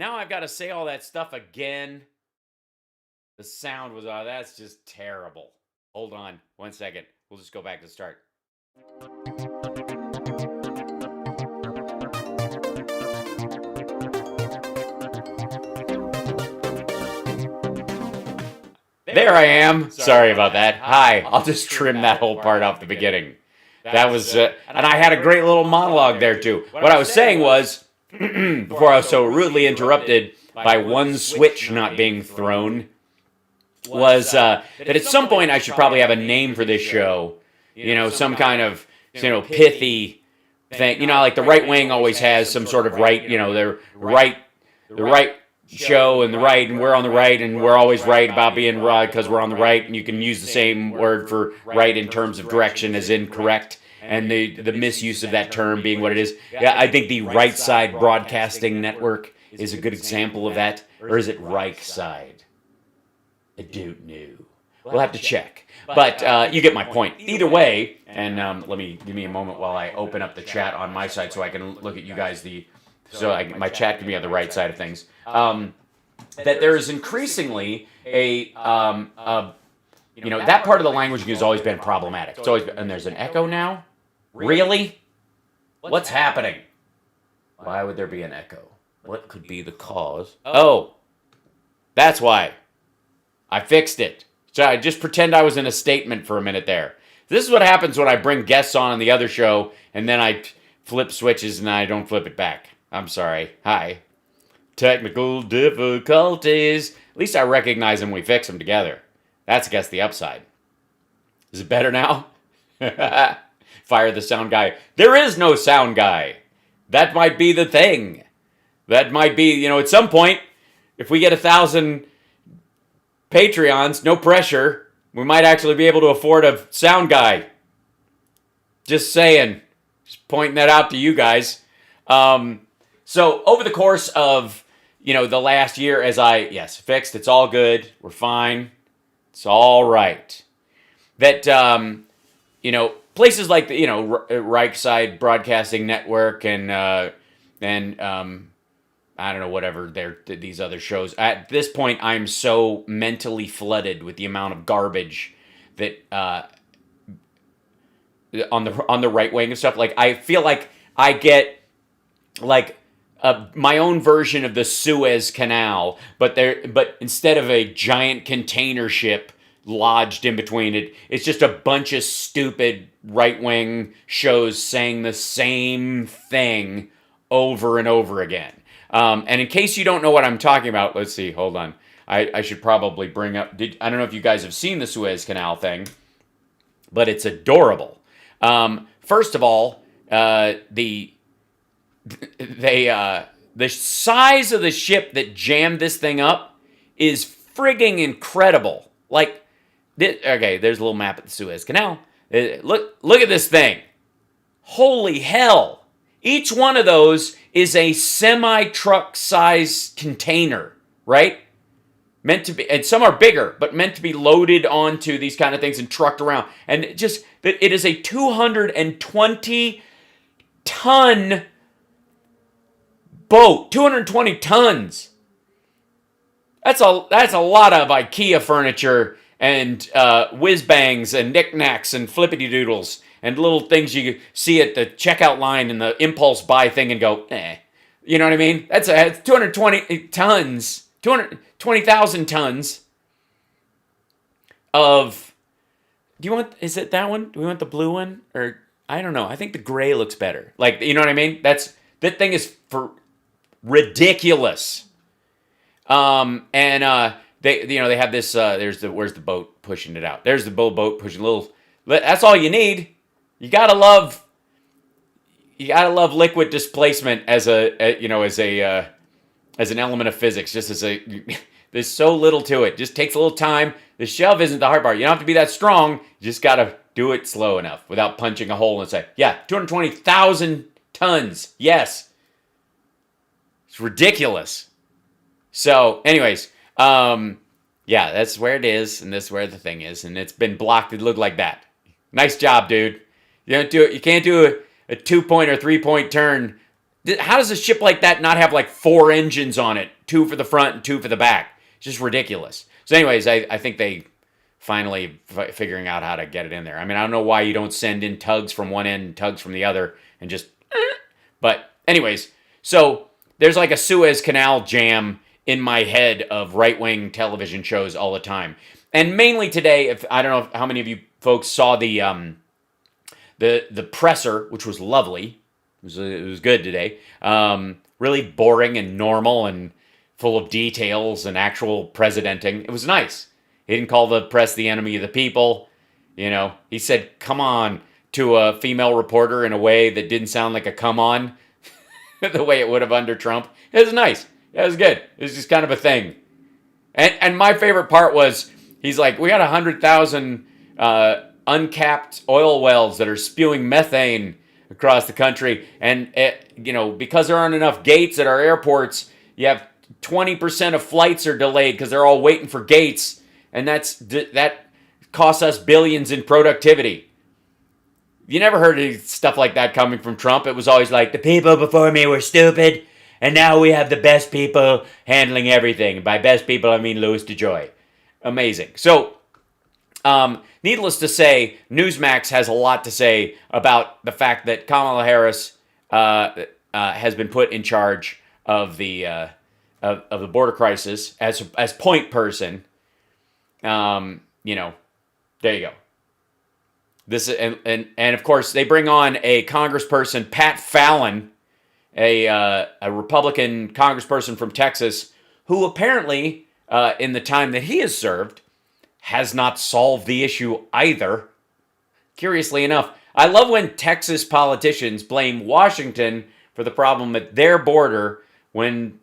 Now I've got to say all that stuff again. The sound was, that's just terrible. Hold on 1 second. We'll just go back to the start. There I am. Sorry about that. Hi. I'll just trim that whole part off the beginning. That was, and I had a great little monologue there too. What I was saying was, before I was so rudely interrupted by one switch not being thrown, was that at some point I should probably have a name for this show. You know, some kind of, pithy thing. You know, like the right wing always has some sort of right, they're the right show and the right, and we're on the right, and we're always right about being right because we're on the right, and you can use the same word for right in terms of direction as incorrect, and the misuse of that term being what it is. Yeah, I think the Right Side Broadcasting Network is a good example of that. Or is it Reich Side? I don't know. We'll have to check. But you get my point. Either way, and give me a moment while I open up the chat on my side so I can look at you guys, my chat can be on the right side of things. That there is increasingly that part of the language has always been problematic. It's always been, and there's an echo now? Really? What's happening? Why would there be an echo? What could be the cause? Oh, that's why. I fixed it. So I just pretend I was in a statement for a minute there. This is what happens when I bring guests on the other show, and then I flip switches and I don't flip it back. I'm sorry. Hi. Technical difficulties. At least I recognize them when we fix them together. That's, I guess, the upside. Is it better now? Fire the sound guy. There is no sound guy. That might be the thing. That might be, at some point, if we get 1,000 Patreons, no pressure, we might actually be able to afford a sound guy. Just saying. Just pointing that out to you guys. So over the course of, the last year, fixed, it's all good, we're fine, it's all right. That, places like the, Reich Side Broadcasting Network and I don't know, whatever these other shows. At this point, I'm so mentally flooded with the amount of garbage that on the right wing and stuff. Like, I feel like I get like my own version of the Suez Canal, but instead of a giant container ship lodged in between it, it's just a bunch of stupid right wing shows saying the same thing over and over again. And in case you don't know what I'm talking about, let's see, hold on. I should probably bring up, I don't know if you guys have seen the Suez Canal thing, but it's adorable. First of all, the size of the ship that jammed this thing up is frigging incredible. Like, okay, there's a little map of the Suez Canal. Look at this thing. Holy hell. Each one of those is a semi-truck size container, right? Meant to be, and some are bigger, but meant to be loaded onto these kind of things and trucked around. And it is a 220-ton boat. 220 tons. That's a lot of IKEA furniture and whiz-bangs and knickknacks and flippity-doodles and little things you see at the checkout line and the impulse buy thing and go, eh. You know what I mean? It's 220 tons, 220,000 tons of, is it that one? Do we want the blue one? Or, I don't know. I think the gray looks better. Like, you know what I mean? That thing is for ridiculous. They have this, where's the boat pushing it out? There's the boat pushing that's all you need. You gotta love liquid displacement as an element of physics. Just there's so little to it. Just takes a little time. The shove isn't the hard part. You don't have to be that strong. You just gotta do it slow enough without punching a hole and say, yeah, 220,000 tons. Yes, it's ridiculous. So, anyways, that's where it is, and this is where the thing is, and it's been blocked. It looked like that. Nice job, dude. You can't do a 2-point or 3-point turn How does a ship like that not have like 4 engines on it? 2 for the front and 2 for the back. It's just ridiculous. So anyways, I think they finally figuring out how to get it in there. I mean, I don't know why you don't send in tugs from one end and tugs from the other and just... But anyways, so there's like a Suez Canal jam in my head of right-wing television shows all the time. And mainly today, if I don't know how many of you folks saw the presser, which was lovely. It was good today. Really boring and normal and full of details and actual presidenting. It was nice. He didn't call the press the enemy of the people. You know, he said, come on, to a female reporter in a way that didn't sound like a come on, the way it would have under Trump. It was nice. It was good. It was just kind of a thing. And my favorite part was, he's like, we got 100,000 uncapped oil wells that are spewing methane across the country. And, because there aren't enough gates at our airports, you have 20% of flights are delayed because they're all waiting for gates. And that costs us billions in productivity. You never heard of stuff like that coming from Trump. It was always like, the people before me were stupid, and now we have the best people handling everything. By best people, I mean Louis DeJoy. Amazing. So, needless to say, Newsmax has a lot to say about the fact that Kamala Harris has been put in charge of the border crisis as point person. There you go. This and of course they bring on a congressperson, Pat Fallon, a Republican congressperson from Texas, who apparently in the time that he has served has not solved the issue either. Curiously enough, I love when Texas politicians blame Washington for the problem at their border when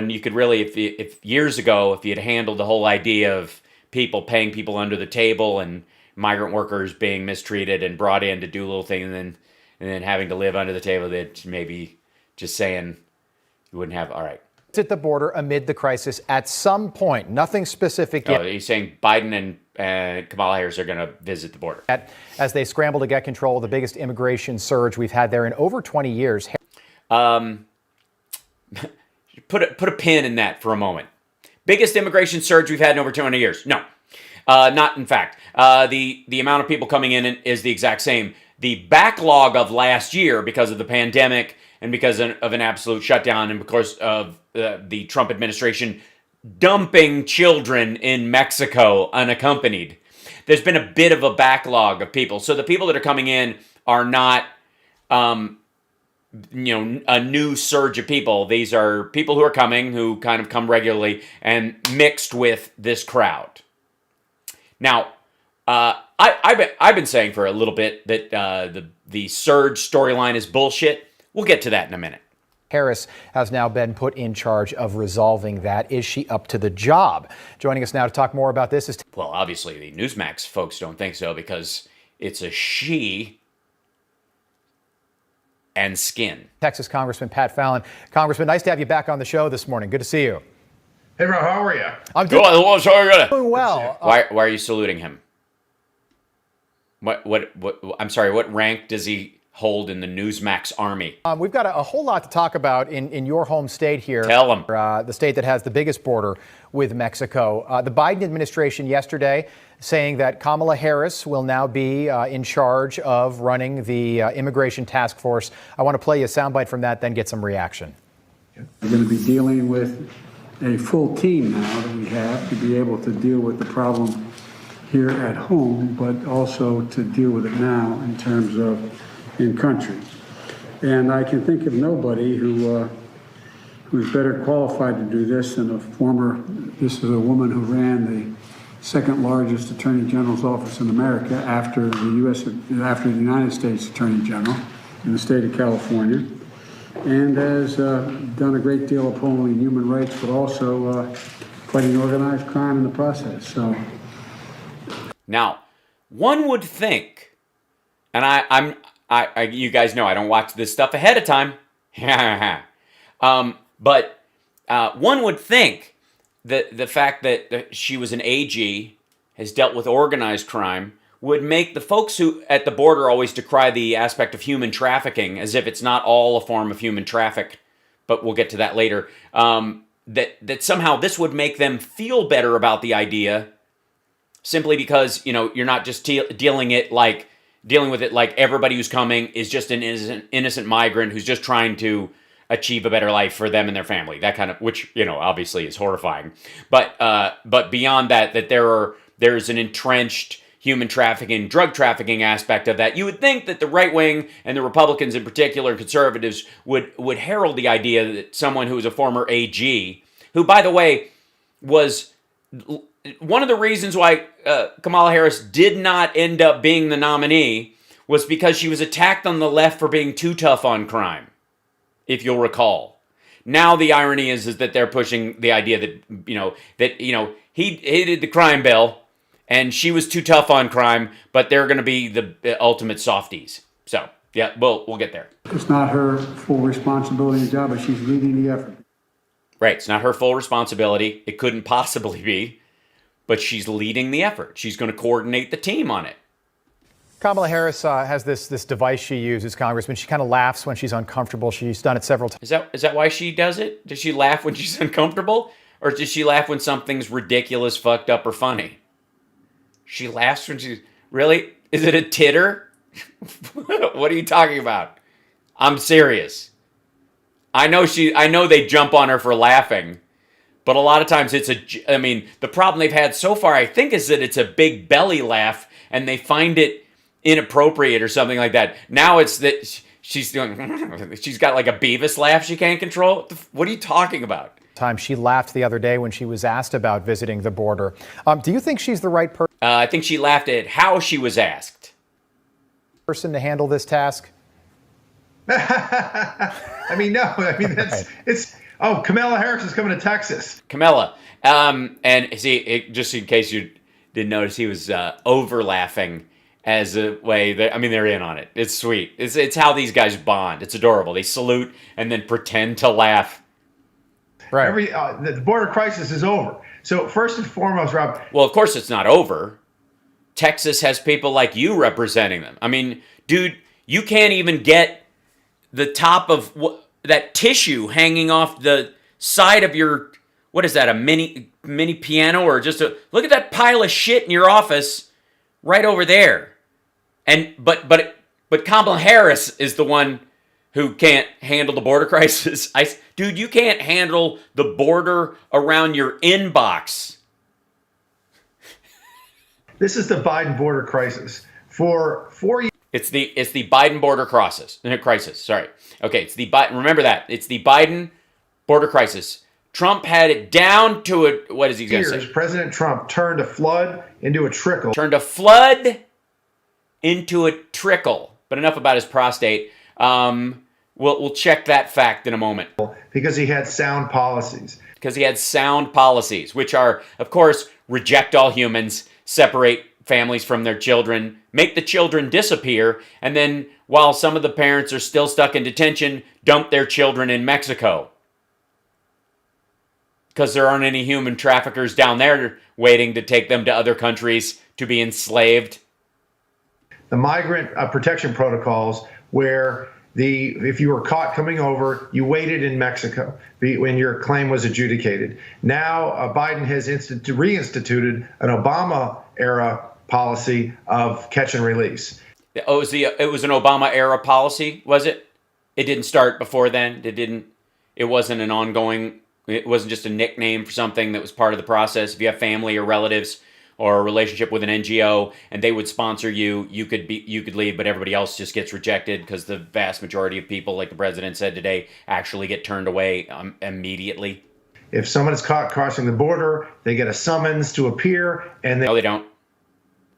you could really, if years ago, if you had handled the whole idea of paying people under the table and migrant workers being mistreated and brought in to do little things and then having to live under the table, that maybe just saying you wouldn't have, all right. At the border amid the crisis at some point, nothing specific yet. He's saying Biden and Kamala Harris are going to visit the border. As they scramble to get control of the biggest immigration surge we've had there in over 20 years. Put a pin in that for a moment. Biggest immigration surge we've had in over 20 years. No, not in fact. The amount of people coming in is the exact same. The backlog of last year because of the pandemic and because of an absolute shutdown and because of the Trump administration dumping children in Mexico unaccompanied. There's been a bit of a backlog of people. So the people that are coming in are not a new surge of people. These are people who are coming, who kind of come regularly and mixed with this crowd. Now, I've been saying for a little bit that the surge storyline is bullshit. We'll get to that in a minute. Harris has now been put in charge of resolving that. Is she up to the job? Joining us now to talk more about this is... Well, obviously, the Newsmax folks don't think so because it's a she and skin. Texas Congressman Pat Fallon. Congressman, nice to have you back on the show this morning. Good to see you. Hey, Rob, how are you? I'm doing well. Why are you saluting him? What? I'm sorry. What rank does he hold in the Newsmax army? We've got a whole lot to talk about in your home state here. Tell him. The state that has the biggest border with Mexico. The Biden administration yesterday saying that Kamala Harris will now be in charge of running the immigration task force. I want to play you a soundbite from that, then get some reaction. We're going to be dealing with a full team now that we have to be able to deal with the problem here at home, but also to deal with it now in terms of in country. And I can think of nobody who's better qualified to do this than this is a woman who ran the second largest Attorney General's office in America after the United States Attorney General in the state of California, and has done a great deal of upholding human rights, but also fighting organized crime in the process. So, now, one would think, and I you guys know I don't watch this stuff ahead of time, but one would think that the fact that she was an AG, has dealt with organized crime, would make the folks who at the border always decry the aspect of human trafficking, as if it's not all a form of human traffic, but we'll get to that later, that somehow this would make them feel better about the idea, simply because, you know, you're not just dealing with it like everybody who's coming is just an innocent migrant who's just trying to achieve a better life for them and their family. That kind of, which, you know, obviously is horrifying. But beyond that, there's an entrenched human trafficking, drug trafficking aspect of that. You would think that the right wing and the Republicans in particular, and conservatives, would herald the idea that someone who was a former AG, who, by the way, was one of the reasons why Kamala Harris did not end up being the nominee, was because she was attacked on the left for being too tough on crime, if you'll recall. Now the irony is that they're pushing the idea that he did the crime bill and she was too tough on crime, but they're going to be the ultimate softies. So yeah, we'll get there. It's not her full responsibility and job, but she's leading the effort. Right, it's not her full responsibility. It couldn't possibly be, but she's leading the effort. She's going to coordinate the team on it. Kamala Harris has this device she uses, Congressman. She kind of laughs when she's uncomfortable. She's done it several times. Is that why she does it? Does she laugh when she's uncomfortable? Or does she laugh when something's ridiculous, fucked up, or funny? She laughs when she's... Really? Is it a titter? What are you talking about? I'm serious. I know they jump on her for laughing, but a lot of times the problem they've had so far, I think, is that it's a big belly laugh and they find it inappropriate or something like that. Now it's that she's got like a Beavis laugh she can't control. What are you talking about? She laughed the other day when she was asked about visiting the border. Do you think she's the right person? I think she laughed at how she was asked. Person to handle this task? I mean, no. I mean, Kamala Harris is coming to Texas. Kamala. And see, just in case you didn't notice, he was over laughing as a way that, I mean, they're in on it. It's sweet. It's how these guys bond. It's adorable. They salute and then pretend to laugh. Right. The border crisis is over. So first and foremost, Rob. Well, of course it's not over. Texas has people like you representing them. I mean, dude, you can't even get the top of that tissue hanging off the side of your, what is that, a mini piano, or just look at that pile of shit in your office right over there. And but Kamala Harris is the one who can't handle the border crisis. Dude, you can't handle the border around your inbox. This is the Biden border crisis. For 4 years. It's the Biden border crisis. Sorry. Okay, remember that. It's the Biden border crisis. Trump had it down to a, what is he going to say? President Trump turned a flood into a trickle. Turned a flood into a trickle. But enough about his prostate. We'll check that fact in a moment. Because he had sound policies. Which are, of course, reject all humans, separate families from their children, make the children disappear, and then, while some of the parents are still stuck in detention, dump their children in Mexico. Because there aren't any human traffickers down there waiting to take them to other countries to be enslaved. The migrant protection protocols, where if you were caught coming over, you waited in Mexico when your claim was adjudicated. Now Biden has reinstituted an Obama-era policy of catch and release. Oh, it was an Obama-era policy, was it? It didn't start before then? It wasn't an ongoing, it wasn't just a nickname for something that was part of the process? If you have family or relatives or a relationship with an NGO and they would sponsor you, you could leave, but everybody else just gets rejected because the vast majority of people, like the president said today, actually get turned away immediately. If someone is caught crossing the border, they get a summons to appear, and no, they don't.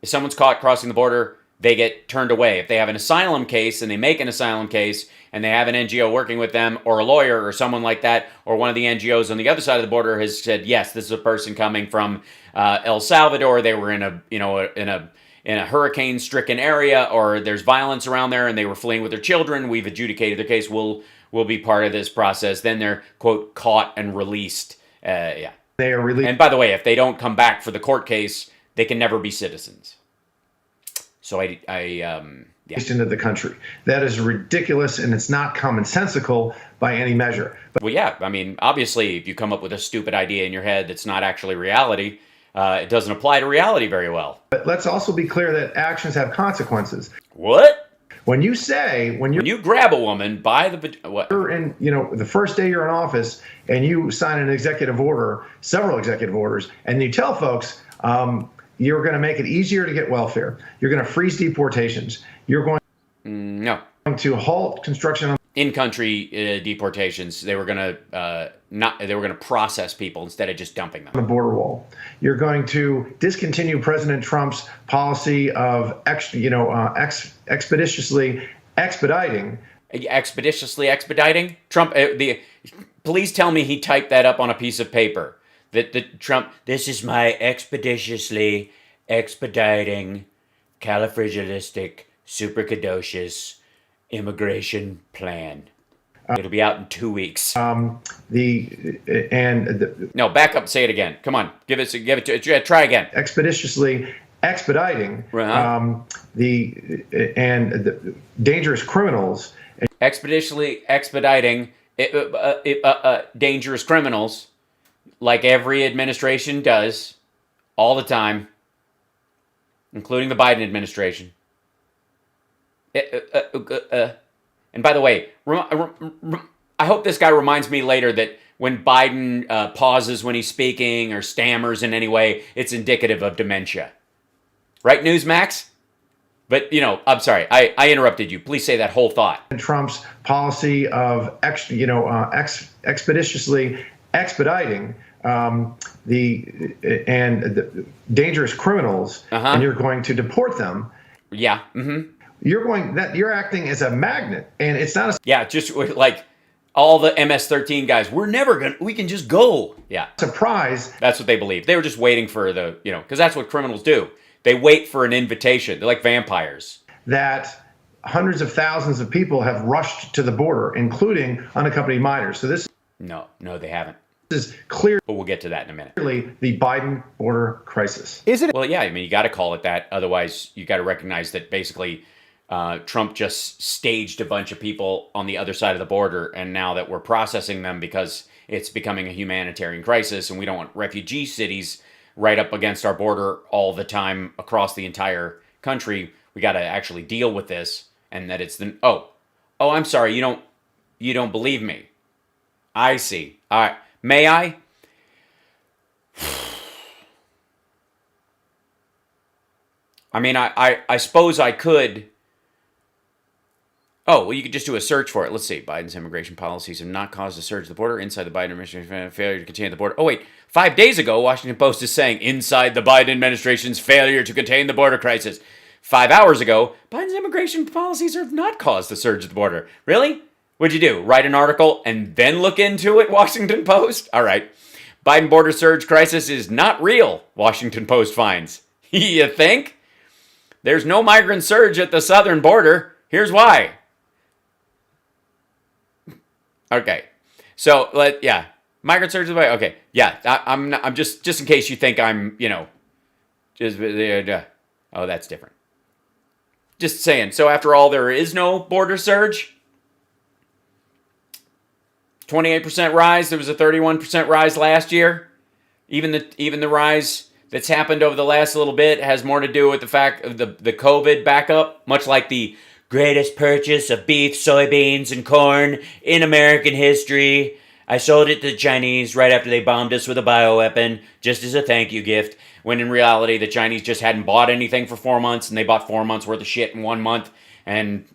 If someone's caught crossing the border, they get turned away. If they have an asylum case and they make an asylum case and they have an NGO working with them, or a lawyer or someone like that, or one of the NGOs on the other side of the border has said, yes, this is a person coming from El Salvador. They were in a hurricane-stricken area, or there's violence around there, and they were fleeing with their children. We've adjudicated their case. We'll be part of this process. Then they're, quote, caught and released. Yeah. They are released. And by the way, if they don't come back for the court case, they can never be citizens. So yeah. Into the country. That is ridiculous, and it's not commonsensical by any measure. Well, yeah, I mean, obviously, if you come up with a stupid idea in your head that's not actually reality, it doesn't apply to reality very well. But let's also be clear that actions have consequences. What? When you grab a woman by the what? You're in, the first day you're in office, and you sign an executive order, several executive orders, and you tell folks you're going to make it easier to get welfare. You're going to freeze deportations. You're going to halt construction in-country deportations. They were going to process people instead of just dumping them on the border wall. You're going to discontinue President Trump's policy of expeditiously expediting Trump. Please tell me he typed that up on a piece of paper. That Trump. This is my expeditiously expediting, califragilistic, supercaduceus immigration plan. It'll be out in 2 weeks. No, back up. Say it again. Come on. Give it. Try again. Expeditiously expediting the dangerous criminals. Expeditiously expediting dangerous criminals, like every administration does, all the time, including the Biden administration. And by the way, I hope this guy reminds me later that when Biden pauses when he's speaking or stammers in any way, it's indicative of dementia. Right, Newsmax? But, I'm sorry, I interrupted you. Please say that whole thought. Trump's policy of expeditiously expediting the dangerous criminals, and you're going to deport them. Yeah. Mm-hmm. You're acting as a magnet, and it's not a just like all the MS-13 guys. We can just go. Yeah. Surprise. That's what they believe. They were just waiting for because that's what criminals do. They wait for an invitation. They're like vampires. That hundreds of thousands of people have rushed to the border, including unaccompanied minors. So this. No, they haven't. This is clear. But we'll get to that in a minute. Clearly, the Biden border crisis. Is it? Well, yeah. I mean, you got to call it that. Otherwise, you got to recognize that basically Trump just staged a bunch of people on the other side of the border, and now that we're processing them because it's becoming a humanitarian crisis, and we don't want refugee cities right up against our border all the time across the entire country. We got to actually deal with this, and that it's the I'm sorry, you don't believe me. I see. All right, may I? I mean, I suppose I could. Oh, well, you could just do a search for it. Let's see. Biden's immigration policies have not caused a surge at the border. Inside the Biden administration, failure to contain the border. Oh, wait. 5 days ago, Washington Post is saying, inside the Biden administration's failure to contain the border crisis. 5 hours ago, Biden's immigration policies have not caused a surge at the border. Really? What'd you do? Write an article and then look into it, Washington Post? All right. Biden border surge crisis is not real, Washington Post finds. You think? There's no migrant surge at the southern border. Here's why. Okay, so migrant surge. Okay, yeah, I'm just in case you think I'm, just oh, that's different. Just saying. So after all, there is no border surge. 28% rise. There was a 31% rise last year. Even the rise that's happened over the last little bit has more to do with the fact of the COVID backup, much like the greatest purchase of beef, soybeans, and corn in American history. I sold it to the Chinese right after they bombed us with a bioweapon, just as a thank you gift, when in reality the Chinese just hadn't bought anything for 4 months, and they bought 4 months worth of shit in 1 month, and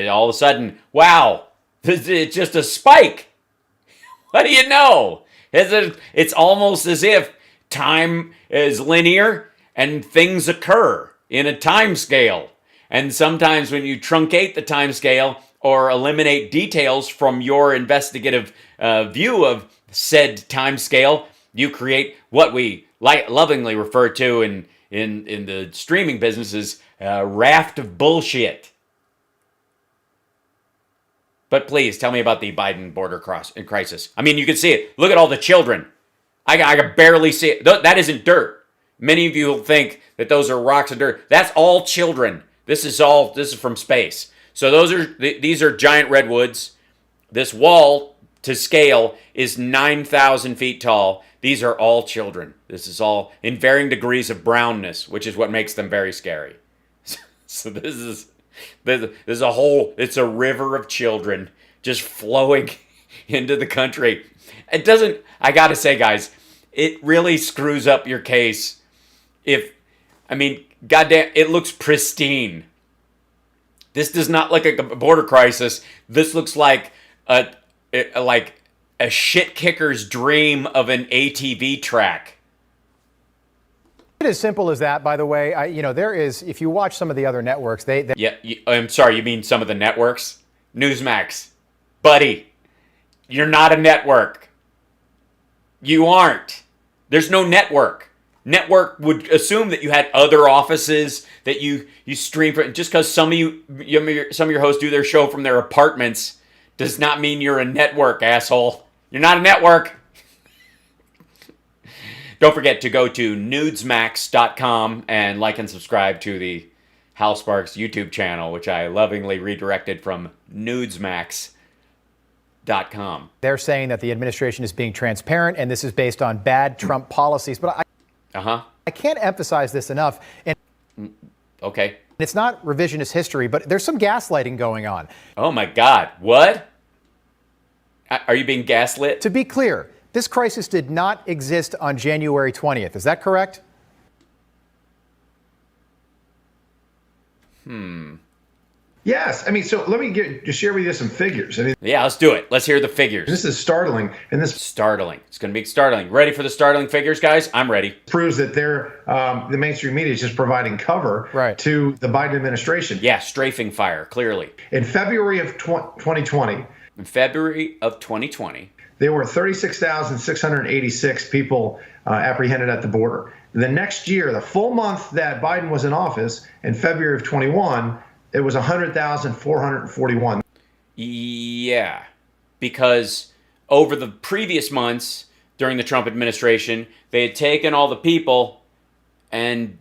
all of a sudden, wow, it's just a spike. What do you know? It's almost as if time is linear and things occur in a time scale. And sometimes when you truncate the time scale or eliminate details from your investigative view of said time scale, you create what we lovingly refer to in the streaming business as a raft of bullshit. But please tell me about the Biden border crisis. I mean, you can see it. Look at all the children. I can barely see it. That isn't dirt. Many of you will think that those are rocks and dirt. That's all children. This is from space. So these are giant redwoods. This wall to scale is 9,000 feet tall. These are all children. This is all in varying degrees of brownness, which is what makes them very scary. So this is it's a river of children just flowing into the country. I gotta say, guys, it really screws up your case. Goddamn, it looks pristine. This does not look like a border crisis. This looks like a shit kicker's dream of an ATV track. As simple as that, by the way. There is, if you watch some of the other networks, Yeah, I'm sorry, you mean some of the networks? Newsmax. Buddy, you're not a network. You aren't. There's no network. Network would assume that you had other offices that you stream from. Just because some of your hosts do their show from their apartments does not mean you're a network, asshole. You're not a network. Don't forget to go to nudesmax.com and like and subscribe to the Hal Sparks YouTube channel, which I lovingly redirected from nudesmax.com. They're saying that the administration is being transparent, and this is based on bad Trump policies. But I can't emphasize this enough. And okay. It's not revisionist history, but there's some gaslighting going on. Oh my God. What? Are you being gaslit? To be clear, this crisis did not exist on January 20th. Is that correct? Yes. So let me just share with you some figures. Yeah, let's do it. Let's hear the figures. This is startling. And this startling. It's going to be startling. Ready for the startling figures, guys? I'm ready. Proves that the mainstream media is just providing cover to the Biden administration. Yeah, strafing fire, clearly. In February of 2020. In February of 2020. There were 36,686 people apprehended at the border. The next year, the full month that Biden was in office, in February of 21, it was 100,441. Yeah, because over the previous months during the Trump administration, they had taken all the people and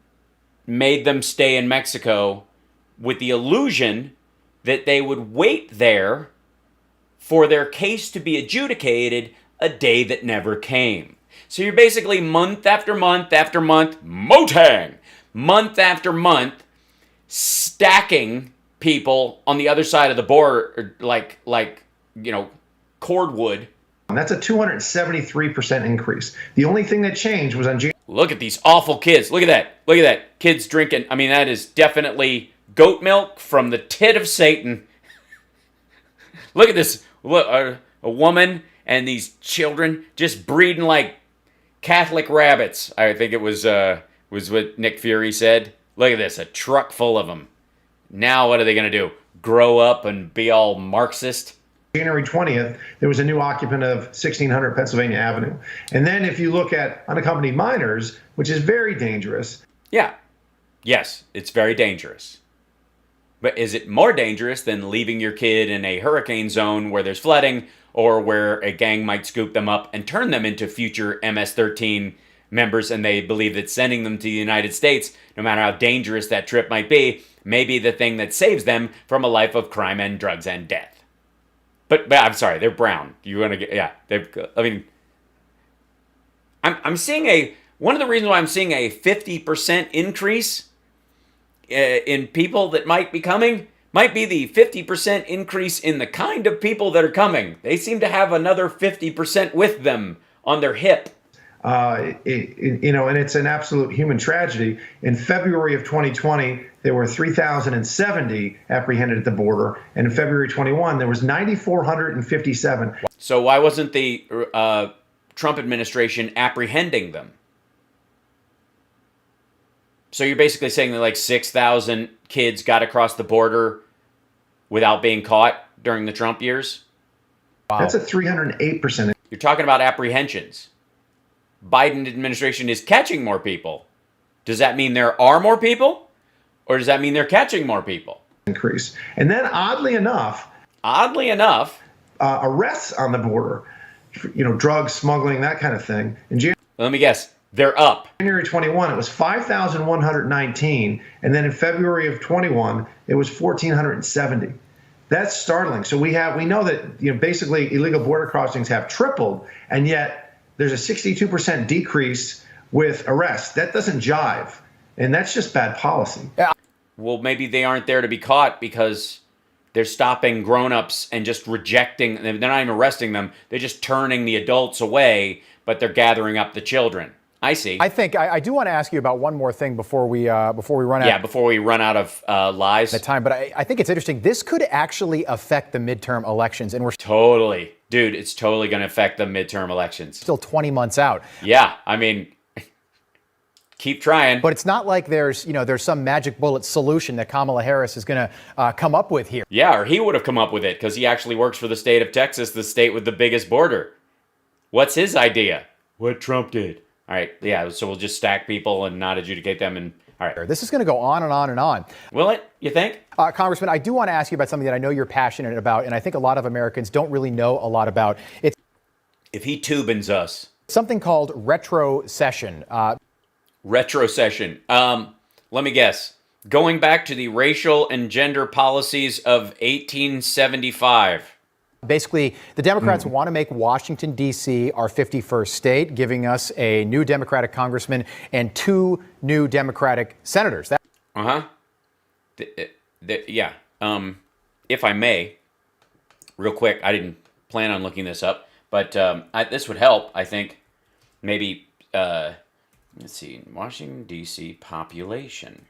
made them stay in Mexico with the illusion that they would wait there for their case to be adjudicated, a day that never came. So you're basically month after month after month, Motang, month after month, stacking people on the other side of the border like cordwood. And that's a 273% increase. The only thing that changed was on January. Look at these awful kids. Look at that. Look at that. Kids drinking. That is definitely goat milk from the tit of Satan. Look at this. Look, a woman and these children just breeding like Catholic rabbits. I think it was what Nick Fury said. Look at this, a truck full of them. Now what are they going to do? Grow up and be all Marxist? January 20th, there was a new occupant of 1600 Pennsylvania Avenue. And then if you look at unaccompanied minors, which is very dangerous. Yeah. Yes, it's very dangerous. But is it more dangerous than leaving your kid in a hurricane zone where there's flooding or where a gang might scoop them up and turn them into future MS-13 members, and they believe that sending them to the United States, no matter how dangerous that trip might be the thing that saves them from a life of crime and drugs and death? But I'm sorry, they're brown. You want to get, I'm seeing one of the reasons why I'm seeing a 50% increase in people that might be coming might be the 50% increase in the kind of people that are coming. They seem to have another 50% with them on their hip. And it's an absolute human tragedy. In February of 2020, there were 3,070 apprehended at the border. And in February 21, there was 9,457. So why wasn't the Trump administration apprehending them? So you're basically saying that like 6,000 kids got across the border without being caught during the Trump years? Wow. That's a 308%. You're talking about apprehensions. Biden administration is catching more people. Does that mean there are more people? Or does that mean they're catching more people? Increase. And then oddly enough, arrests on the border, drugs, smuggling, that kind of thing. Let me guess. They're up. January 21, it was 5,119, and then in February of 21, it was 1,470. That's startling. So we know that basically illegal border crossings have tripled, and yet there's a 62% decrease with arrests. That doesn't jive, and that's just bad policy. Yeah. Well, maybe they aren't there to be caught because they're stopping grown-ups and just rejecting. They're not even arresting them. They're just turning the adults away, but they're gathering up the children. I see. I think I do want to ask you about one more thing before we run out. Yeah, before we run out of lies. The time, but I think it's interesting. This could actually affect the midterm elections, and we're Totally. Dude, it's totally going to affect the midterm elections. still 20 months out. Yeah, I mean, keep trying. But it's not like there's some magic bullet solution that Kamala Harris is going to come up with here. Yeah, or he would have come up with it because he actually works for the state of Texas, the state with the biggest border. What's his idea? What Trump did. All right, yeah, so we'll just stack people and not adjudicate them. And all right. This is going to go on and on and on. Will it, you think? Congressman, I do want to ask you about something that I know you're passionate about, and I think a lot of Americans don't really know a lot about. It's If he tubins us. something called retrocession. Retrocession. Let me guess. Going back to the racial and gender policies of 1875. Basically, the Democrats want to make Washington, D.C. our 51st state, giving us a new Democratic congressman and 2 new Democratic senators. Uh-huh. Yeah. If I may, real quick, I didn't plan on looking this up, but this would help, I think. Maybe, let's see, Washington, D.C. population.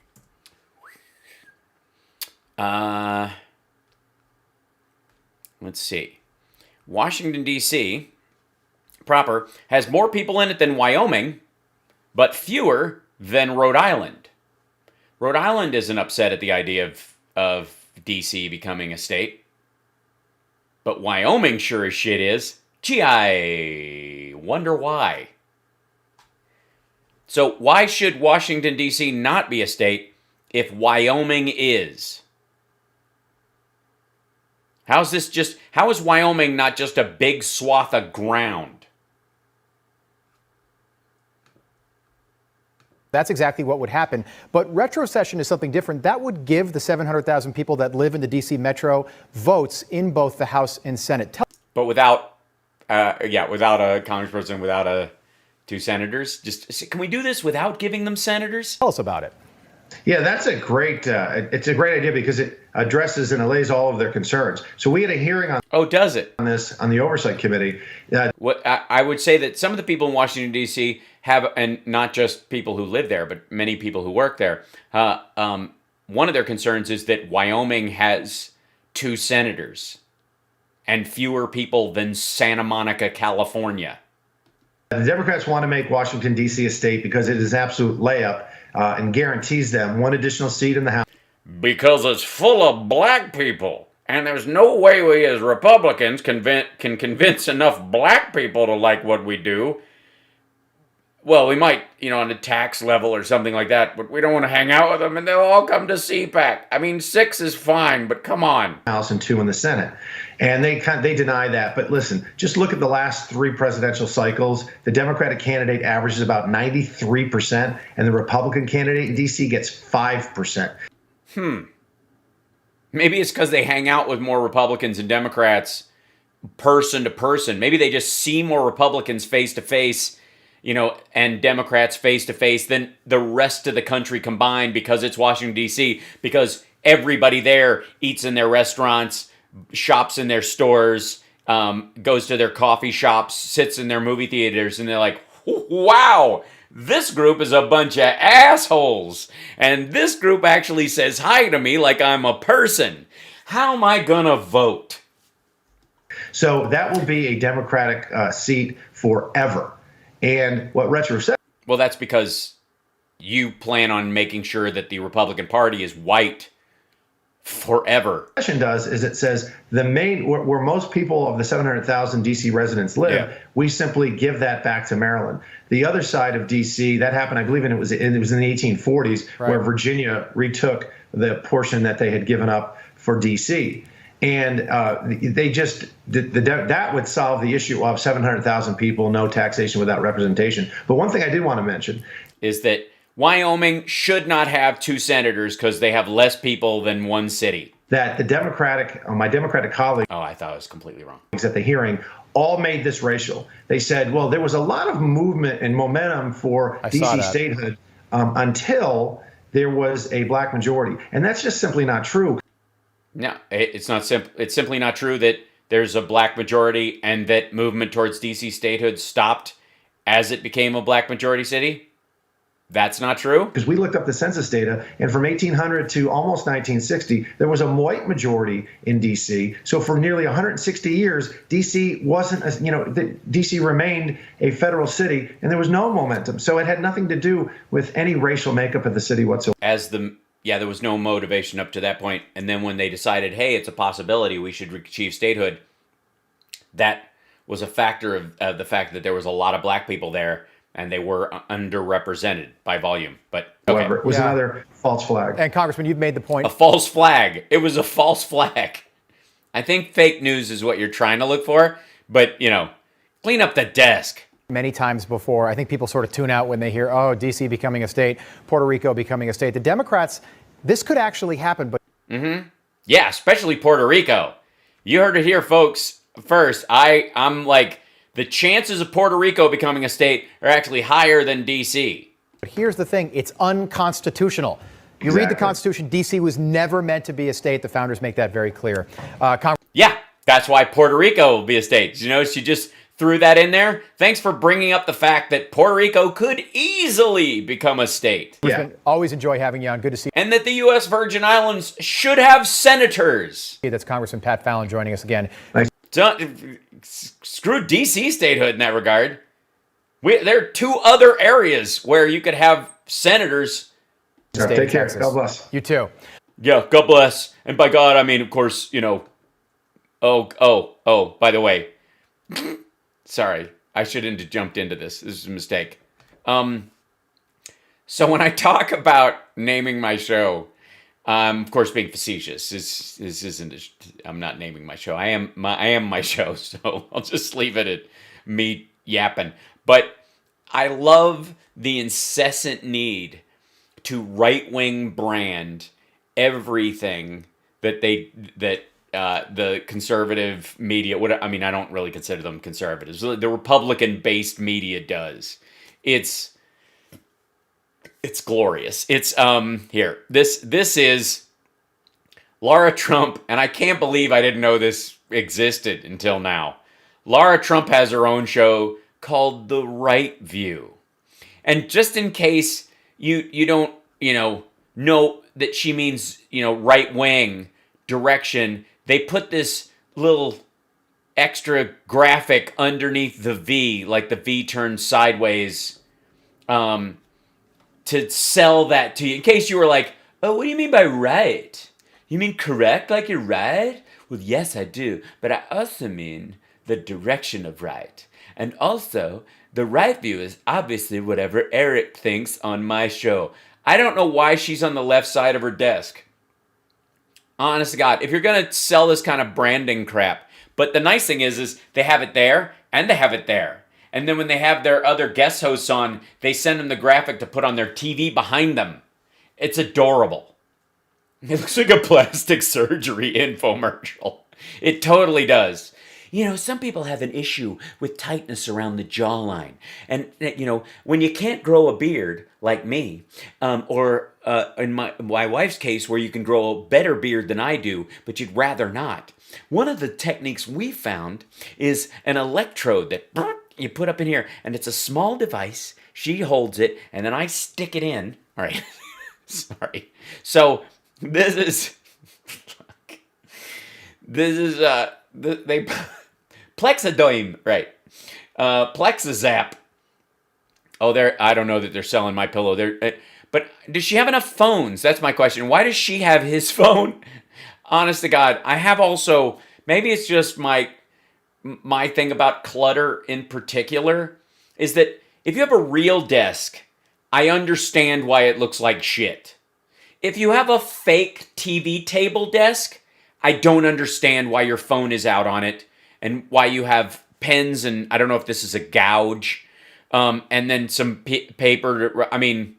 Let's see. Washington, D.C. proper has more people in it than Wyoming, but fewer than Rhode Island. Rhode Island isn't upset at the idea of D.C. becoming a state, but Wyoming sure as shit is. Gee, I wonder why. So why should Washington, D.C. not be a state if Wyoming is? How is Wyoming not just a big swath of ground? That's exactly what would happen. But retrocession is something different. That would give the 700,000 people that live in the D.C. metro votes in both the House and Senate. But without a congressperson, without 2 senators? Can we do this without giving them senators? Tell us about it. Yeah, that's a great idea because it addresses and allays all of their concerns. So we had a hearing Does it? on this on the Oversight Committee. What I would say that some of the people in Washington, D.C. have, and not just people who live there, but many people who work there, one of their concerns is that Wyoming has 2 senators and fewer people than Santa Monica, California. The Democrats want to make Washington, D.C. a state because it is an absolute layup and guarantees them 1 additional seat in the House. Because it's full of black people. And there's no way we as Republicans can convince enough black people to like what we do. Well, we might, on a tax level or something like that, but we don't want to hang out with them and they'll all come to CPAC. I mean, 6 is fine, but come on. House and 2 in the Senate. And they deny that. But listen, just look at the last 3 presidential cycles. The Democratic candidate averages about 93%, and the Republican candidate in D.C. gets 5%. Maybe it's because they hang out with more Republicans and Democrats person to person. Maybe they just see more Republicans face to face, and Democrats face to face than the rest of the country combined because it's Washington, D.C., because everybody there eats in their restaurants, shops in their stores, goes to their coffee shops, sits in their movie theaters, and they're like, wow, this group is a bunch of assholes. And this group actually says hi to me like I'm a person. How am I going to vote? So that will be a Democratic seat forever. And what retrocession... Well, that's because you plan on making sure that the Republican Party is white forever. does is it says where most people of the 700,000 D.C. residents live, we simply give that back to Maryland. The other side of D.C., that happened, I believe, it was in the 1840s, where Virginia retook the portion that they had given up for D.C. And that would solve the issue of 700,000 people, no taxation without representation. But one thing I did want to mention is that Wyoming should not have 2 senators because they have less people than one city. That my Democratic colleagues, oh, I thought I was completely wrong, at the hearing all made this racial. They said, well, there was a lot of movement and momentum for DC statehood until there was a black majority. And that's just simply not true. No, it's not simple. It's simply not true that there's a black majority and that movement towards DC statehood stopped as it became a black majority city. That's not true. Because we looked up the census data, and from 1800 to almost 1960, there was a white majority in D.C. So for nearly 160 years, D.C. wasn't, D.C. remained a federal city, and there was no momentum. So it had nothing to do with any racial makeup of the city whatsoever. There was no motivation up to that point. And then when they decided, hey, it's a possibility, we should achieve statehood, that was a factor of the fact that there was a lot of black people there, and they were underrepresented by volume. But okay. However, it was another false flag. And Congressman, you've made the point. A false flag. It was a false flag. I think fake news is what you're trying to look for, but, clean up the desk. Many times before, I think people sort of tune out when they hear, oh, D.C. becoming a state, Puerto Rico becoming a state. The Democrats, this could actually happen, but... Mm-hmm. Yeah, especially Puerto Rico. You heard it here, folks. First, I'm like... the chances of Puerto Rico becoming a state are actually higher than D.C. But here's the thing. It's unconstitutional. You read the Constitution, D.C. was never meant to be a state. The founders make that very clear. Yeah, that's why Puerto Rico will be a state. You notice you just threw that in there? Thanks for bringing up the fact that Puerto Rico could easily become a state. Yeah. Always enjoy having you on. Good to see you. And that the U.S. Virgin Islands should have senators. That's Congressman Pat Fallon joining us again. Nice. Screw DC statehood in that regard. There are 2 other areas where you could have senators. Take care. God bless. You too. Yeah, God bless. And by God, I mean, of course, Oh, by the way. Sorry, I shouldn't have jumped into this. This is a mistake. So when I talk about naming my show, of course, being facetious. This isn't. I'm not naming my show. I am my show. So I'll just leave it at me yapping. But I love the incessant need to right-wing brand everything that the conservative media. I don't really consider them conservatives. The Republican-based media does. It's glorious. It's here. This is Laura Trump, and I can't believe I didn't know this existed until now. Laura Trump has her own show called The Right View. And just in case you don't, know that she means, right wing direction, they put this little extra graphic underneath the V, like the V turns sideways, to sell that to you. In case you were like, oh, what do you mean by right? You mean correct, like you're right? Well, yes, I do. But I also mean the direction of right. And also, the right view is obviously whatever Eric thinks on my show. I don't know why she's on the left side of her desk. Honest to God, if you're going to sell this kind of branding crap. But the nice thing is they have it there and they have it there. And then when they have their other guest hosts on, they send them the graphic to put on their TV behind them. It's adorable. It looks like a plastic surgery infomercial. It totally does. Some people have an issue with tightness around the jawline. And, when you can't grow a beard like me, or in my wife's case where you can grow a better beard than I do, but you'd rather not. One of the techniques we found is an electrode that you put up in here, and it's a small device. She holds it, and then I stick it in. All right. Sorry. So this is they Plexiderm, right? Plexazap. Oh, I don't know that they're selling my pillow. But does she have enough phones? That's my question. Why does she have his phone? Honest to God, I have also. Maybe it's just my thing about clutter in particular is that if you have a real desk, I understand why it looks like shit. If you have a fake TV table desk, I don't understand why your phone is out on it and why you have pens and I don't know if this is a gouge, and then some paper. I mean,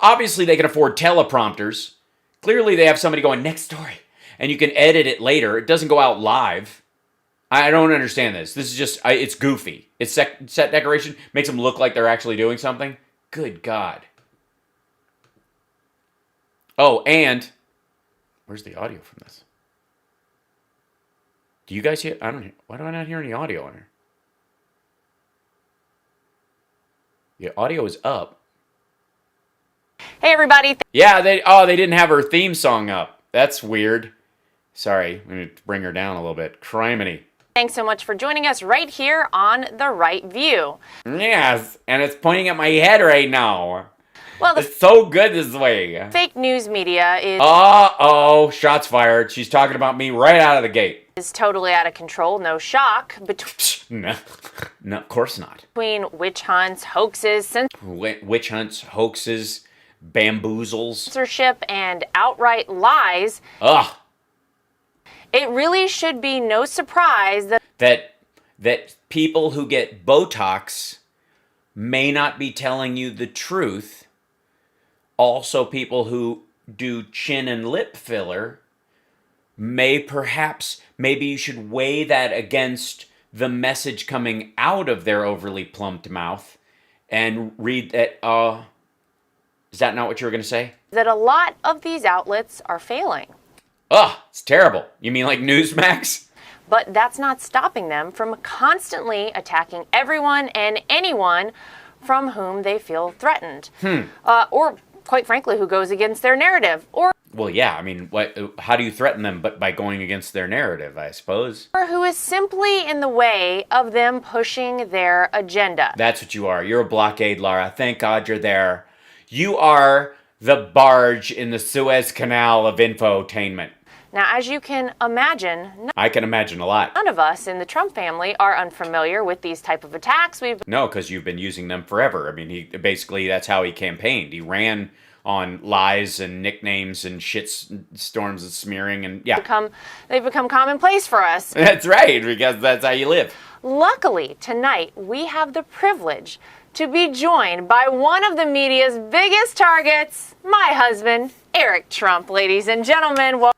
obviously they can afford teleprompters. Clearly they have somebody going, next story, and you can edit it later. It doesn't go out live. I don't understand this. This is just, it's goofy. It's set decoration, makes them look like they're actually doing something. Good God. Oh, and where's the audio from this? Do you guys hear? Why do I not hear any audio on here? The audio is up. Hey everybody. Yeah, they didn't have her theme song up. That's weird. Sorry, I'm going to bring her down a little bit. Criminy. Thanks so much for joining us right here on The Right View. Yes, and it's pointing at my head right now. Well, the it's so good this way. fake news media is... Uh-oh, shots fired. She's talking about me right out of the gate. ...is totally out of control. No shock. No, of course not. Between witch hunts, hoaxes, witch hunts, hoaxes, bamboozles, censorship, and outright lies. Ugh. It really should be no surprise that people who get Botox may not be telling you the truth. Also, people who do chin and lip filler maybe you should weigh that against the message coming out of their overly plumped mouth and read that, is that not what you were going to say? That a lot of these outlets are failing. Ugh, it's terrible. You mean like Newsmax? But that's not stopping them from constantly attacking everyone and anyone from whom they feel threatened. Or, quite frankly, who goes against their narrative. Or well, yeah, I mean, how do you threaten them but by going against their narrative, I suppose? Or who is simply in the way of them pushing their agenda. That's what you are. You're a blockade, Laura. Thank God you're there. You are the barge in the Suez Canal of infotainment. Now, as you can imagine, I can imagine a lot. None of us in the Trump family are unfamiliar with these type of attacks. No, because you've been using them forever. I mean, basically that's how he campaigned. He ran on lies and nicknames and storms and smearing and yeah. They've become commonplace for us. That's right, because that's how you live. Luckily, tonight we have the privilege to be joined by one of the media's biggest targets, my husband, Eric Trump, ladies and gentlemen. Well,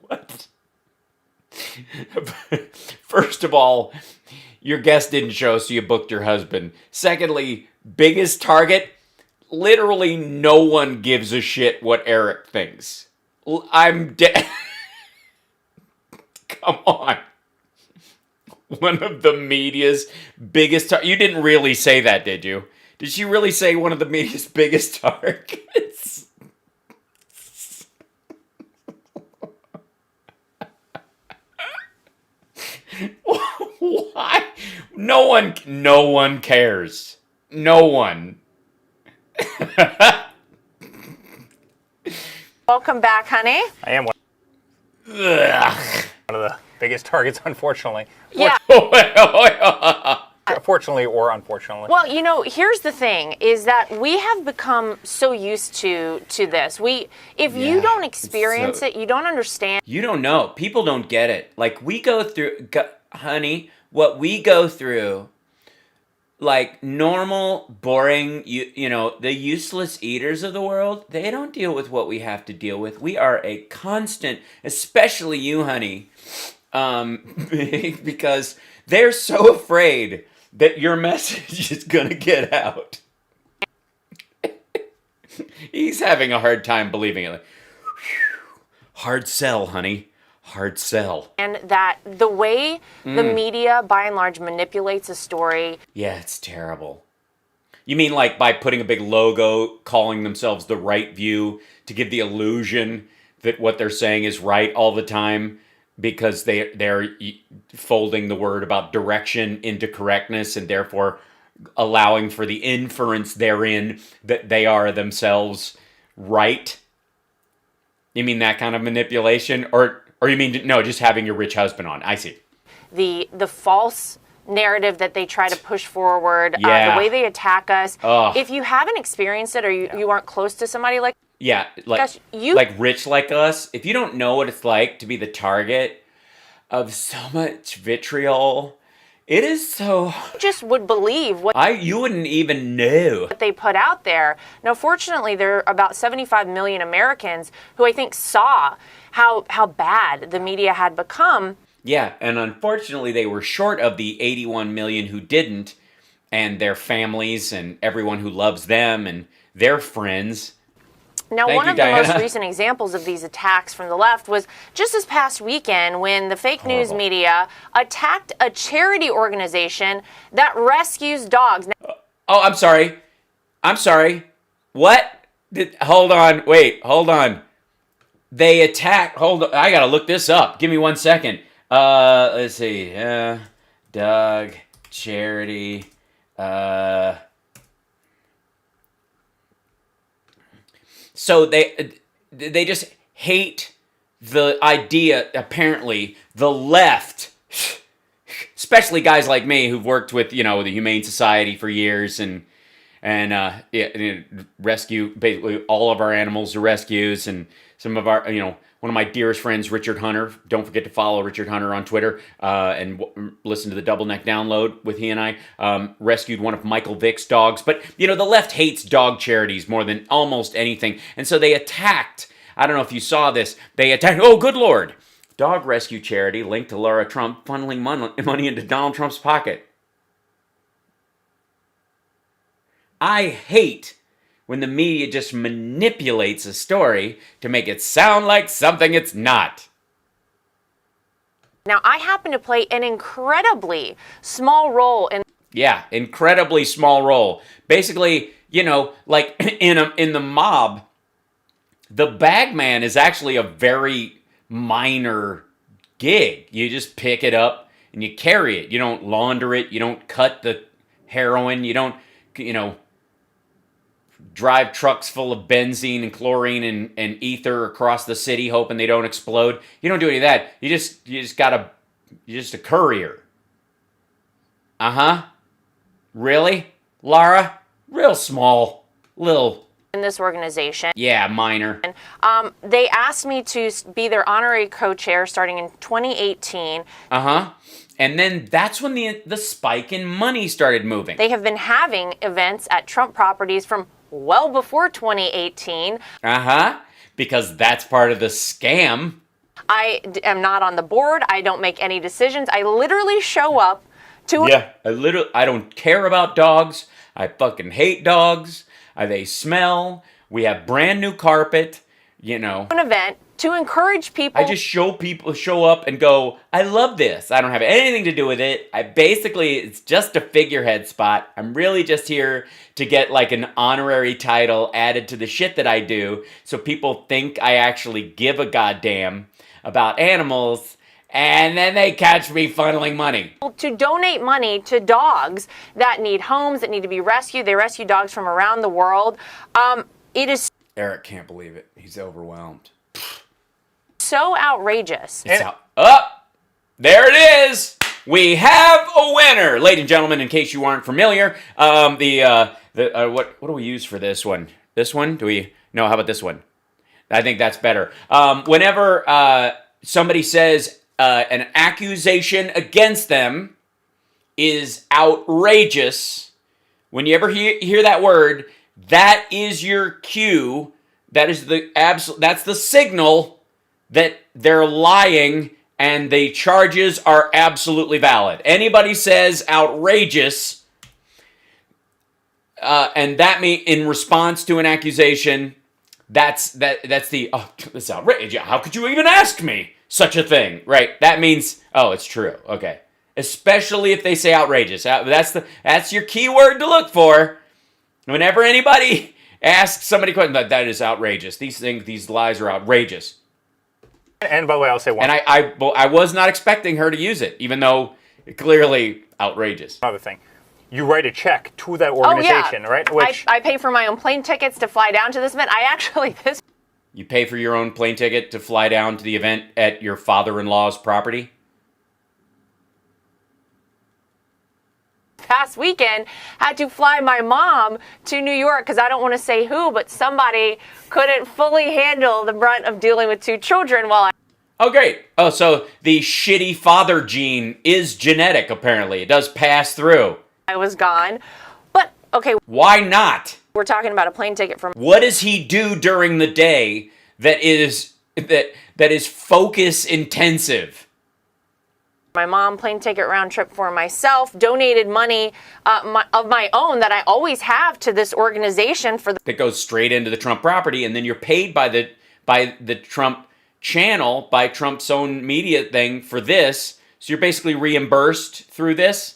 What? First of all, your guest didn't show, so you booked your husband. Secondly, biggest target, literally no one gives a shit what Eric thinks. I'm dead. Come on. One of the media's biggest you didn't really say that, did you? Did she really say one of the media's biggest targets? Why? No one cares. No one. welcome back, honey. I am one Ugh. of the biggest targets, unfortunately. Yeah. Fortunately or unfortunately. Well, you know, here's the thing, is that we have become so used to this. If you don't experience it, you don't understand. You don't know. People don't get it. Like, we go through, honey, what we go through, like, normal, boring, you know, the useless eaters of the world, they don't deal with what we have to deal with. We are a constant, especially you, honey, because they're so afraid that your message is going to get out. He's having a hard time believing it. Like, hard sell, honey. Hard sell. And that the way the media, by and large, manipulates a story. Yeah, it's terrible. You mean like by putting a big logo, calling themselves The Right View to give the illusion that what they're saying is right all the time because they're folding the word about direction into correctness and therefore allowing for the inference therein that they are themselves right? You mean that kind of manipulation? Or you mean, no, just having your rich husband on? I see. The false narrative that they try to push forward, Yeah. the way they attack us. Ugh. If you haven't experienced it or you aren't close to somebody like Yeah, like, Gosh, you- like rich like us, if you don't know what it's like to be the target of so much vitriol, it is so... just would believe what You wouldn't even know. they put out there. Now, fortunately, there are about 75 million Americans who I think saw how bad the media had become. Yeah, and unfortunately they were short of the 81 million who didn't, and their families and everyone who loves them and their friends. Now, Thank one you, of the most Diana. recent examples of these attacks from the left was just this past weekend when the fake news Horrible. media attacked a charity organization that rescues dogs. Now, Oh, I'm sorry. What? Hold on. Wait, hold on. They attacked... Hold on. I gotta look this up. Give me 1 second. Let's see. Dog charity. So they just hate the idea, apparently, the left, especially guys like me who've worked with, the Humane Society for years and rescue, basically all of our animals are rescues, and some of our, one of my dearest friends, Richard Hunter. Don't forget to follow Richard Hunter on Twitter and listen to the Double Neck Download with he and I. Rescued one of Michael Vick's dogs. But, the left hates dog charities more than almost anything. And so they attacked, I don't know if you saw this, oh, good Lord, dog rescue charity linked to Laura Trump funneling money into Donald Trump's pocket. I hate when the media just manipulates a story to make it sound like something it's not. now, I happen to play an incredibly small role in Yeah, incredibly small role. Basically, like in the mob, the bagman is actually a very minor gig. You just pick it up and you carry it. You don't launder it. You don't cut the heroin. You don't, drive trucks full of benzene and chlorine and ether across the city hoping they don't explode. You don't do any of that. You're just a courier. Uh-huh. Really? Lara? Real small. Little. this organization. Yeah, minor. They asked me to be their honorary co-chair starting in 2018. Uh-huh. And then that's when the spike in money started moving. They have been having events at Trump properties from well before 2018. Uh-huh. Because that's part of the scam. I am not on the board. I don't make any decisions. I literally show up to Yeah, I don't care about dogs. I fucking hate dogs. They smell. We have brand new carpet, an event to encourage people. I just show up and go, I love this. I don't have anything to do with it. It's just a figurehead spot. I'm really just here to get like an honorary title added to the shit that I do so people think I actually give a goddamn about animals, and then they catch me funneling money. to donate money to dogs that need homes, that need to be rescued. They rescue dogs from around the world. It is Eric can't believe it. He's overwhelmed. so outrageous. It's out. There it is. We have a winner, ladies and gentlemen. In case you aren't familiar, what do we use for this one? This one? No? How about this one? I think that's better. Whenever somebody says an accusation against them is outrageous, when you ever hear that word, that is your cue. That is that's the signal that they're lying and the charges are absolutely valid. Anybody says outrageous, and that means in response to an accusation, that's outrageous. How could you even ask me such a thing? Right? That means, oh, it's true. Okay. Especially if they say outrageous. That's your key word to look for. Whenever anybody asks somebody questions, that is outrageous. These lies are outrageous. And by the way, I'll say one And I was not expecting her to use it, even though clearly outrageous. other thing. You write a check to that organization, right? Which I pay for my own plane tickets to fly down to this event. This You pay for your own plane ticket to fly down to the event at your father-in-law's property? past weekend had to fly my mom to New York because I don't want to say who, but somebody couldn't fully handle the brunt of dealing with two children while Oh, great. Oh, so the shitty father gene is genetic, apparently. It does pass through. I was gone. But, okay, Why not? we're talking about a plane ticket from What does he do during the day that is focus intensive? my mom, plane ticket round trip for myself, donated money of my own that I always have to this organization for the That goes straight into the Trump property, and then you're paid by the Trump channel, by Trump's own media thing for this. So you're basically reimbursed through this.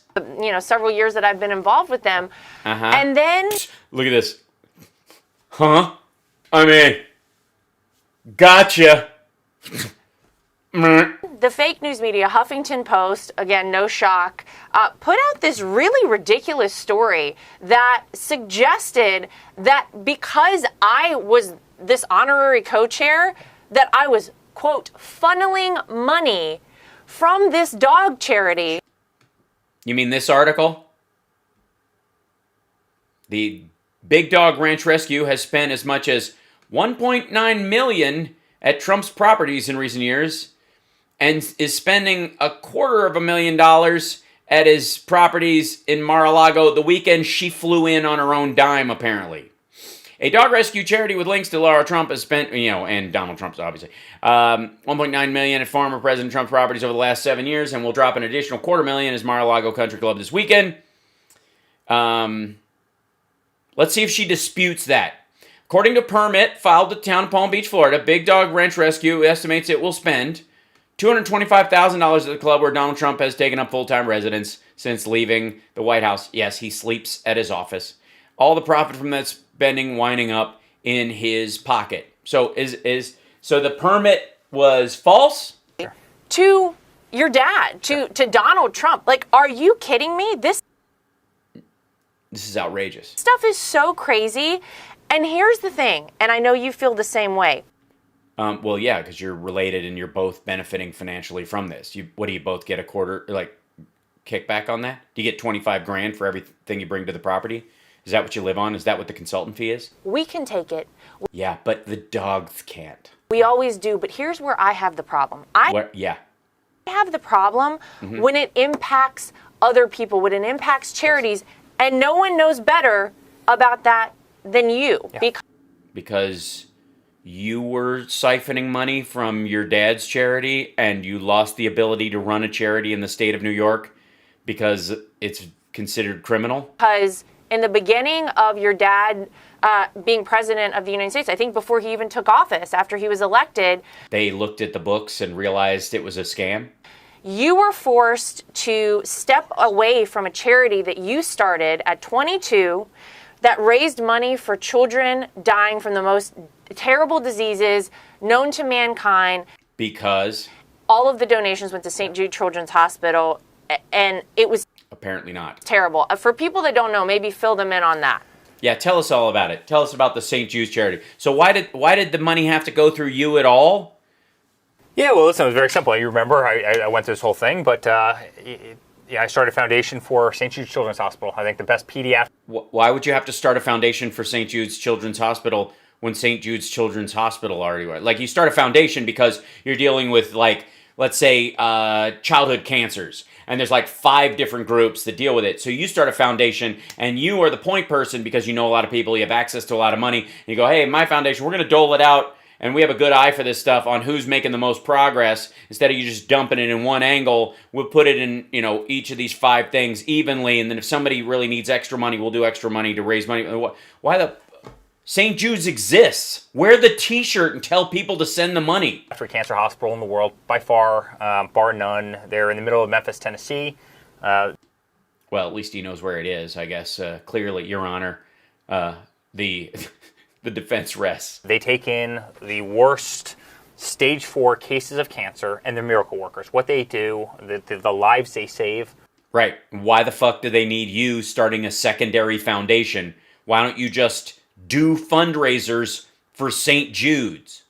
several years that I've been involved with them. Uh-huh. And then Look at this. Huh? I mean, gotcha. the fake news media, Huffington Post, again, no shock, put out this really ridiculous story that suggested that because I was this honorary co-chair, that I was, quote, funneling money from this dog charity. You mean this article? The Big Dog Ranch Rescue has spent as much as $1.9 million at Trump's properties in recent years, and is spending $250,000 at his properties in Mar-a-Lago the weekend she flew in on her own dime, apparently. A dog rescue charity with links to Laura Trump has spent, and Donald Trump's obviously, $1.9 million at former President Trump's properties over the last 7 years, and will drop an additional $250,000 as Mar-a-Lago Country Club this weekend. Let's see if she disputes that. According to permit filed with Town of Palm Beach, Florida, Big Dog Ranch Rescue estimates it will spend $225,000 at the club where Donald Trump has taken up full-time residence since leaving the White House. Yes, he sleeps at his office. All the profit from that spending winding up in his pocket. So so the permit was false? To your dad, to Donald Trump. Like, are you kidding me? This This is outrageous. stuff is so crazy. And here's the thing, and I know you feel the same way. Well, yeah, because you're related and you're both benefiting financially from this. What do you both get a quarter, kickback on that? Do you get $25,000 for everything you bring to the property? Is that what you live on? Is that what the consultant fee is? We can take it. Yeah, but the dogs can't. We always do. But here's where I have the problem. Yeah. I have the problem when it impacts other people, when it impacts charities, and no one knows better about that than you. Yeah. Because you were siphoning money from your dad's charity and you lost the ability to run a charity in the state of New York because it's considered criminal? Because in the beginning of your dad being president of the United States, I think before he even took office, after he was elected, They looked at the books and realized it was a scam? you were forced to step away from a charity that you started at 22 that raised money for children dying from the most terrible diseases known to mankind. Because? All of the donations went to St. Jude Children's Hospital, and it was Apparently not. terrible. For people that don't know, maybe fill them in on that. Yeah, tell us all about it. Tell us about the St. Jude's charity. So why did the money have to go through you at all? Yeah, well, listen, it was very simple. You remember, I went through this whole thing, but I started a foundation for St. Jude's Children's Hospital. I think the best pediatric. Why would you have to start a foundation for St. Jude's Children's Hospital when St. Jude's Children's Hospital already was? Like, you start a foundation because you're dealing with, let's say, childhood cancers. And there's 5 different groups that deal with it. So you start a foundation, and you are the point person because you know a lot of people, you have access to a lot of money. And you go, hey, my foundation, we're going to dole it out and we have a good eye for this stuff on who's making the most progress, instead of you just dumping it in one angle, we'll put it in, each of these 5 things evenly, and then if somebody really needs extra money, we'll do extra money to raise money. Why the... St. Jude's exists. Wear the t-shirt and tell people to send the money. After cancer hospital in the world, by far, bar none. They're in the middle of Memphis, Tennessee. Well, at least he knows where it is, I guess. Clearly, Your Honor, the defense rests. They take in the worst stage 4 cases of cancer, and they're miracle workers. What they do, the lives they save. Right. Why the fuck do they need you starting a secondary foundation? Why don't you just do fundraisers for St. Jude's?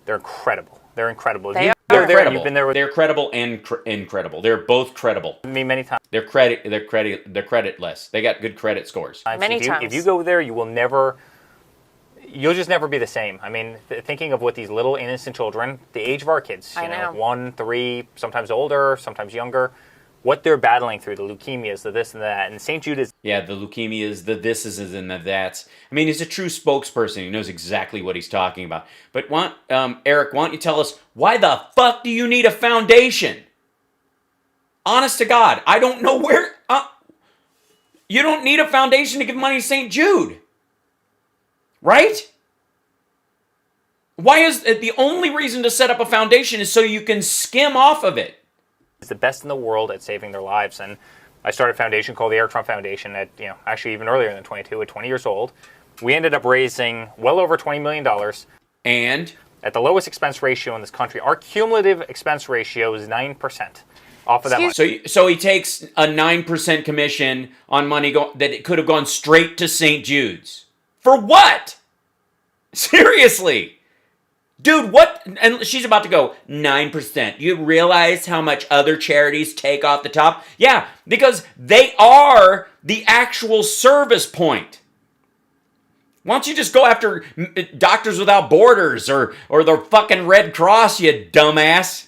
They're incredible. They're incredible. They are. They're credible. You've been there with They're credible and incredible. They're both credible. me many times. They're creditless. They got good credit scores. Many times. If you go there, you'll just never be the same. I mean, thinking of what these little innocent children, the age of our kids, I know. 1, 3, sometimes older, sometimes younger, what they're battling through, the leukemias, the this and that, and St. Jude is... Yeah, the leukemias, the thises and the that's. I mean, he's a true spokesperson. He knows exactly what he's talking about. But Eric, why don't you tell us, why the fuck do you need a foundation? Honest to God, I don't know where... you don't need a foundation to give money to St. Jude. Right? Why is it the only reason to set up a foundation is so you can skim off of it? Is the best in the world at saving their lives. And I started a foundation called the Eric Trump Foundation at, actually even earlier than 22, at 20 years old. We ended up raising well over $20 million. And? At the lowest expense ratio in this country. Our cumulative expense ratio is 9% off of that money. So he takes a 9% commission on money that it could have gone straight to St. Jude's. For what? Seriously. Dude, what? And she's about to go, 9%. You realize how much other charities take off the top? Yeah, because they are the actual service point. Why don't you just go after Doctors Without Borders or the fucking Red Cross, you dumbass?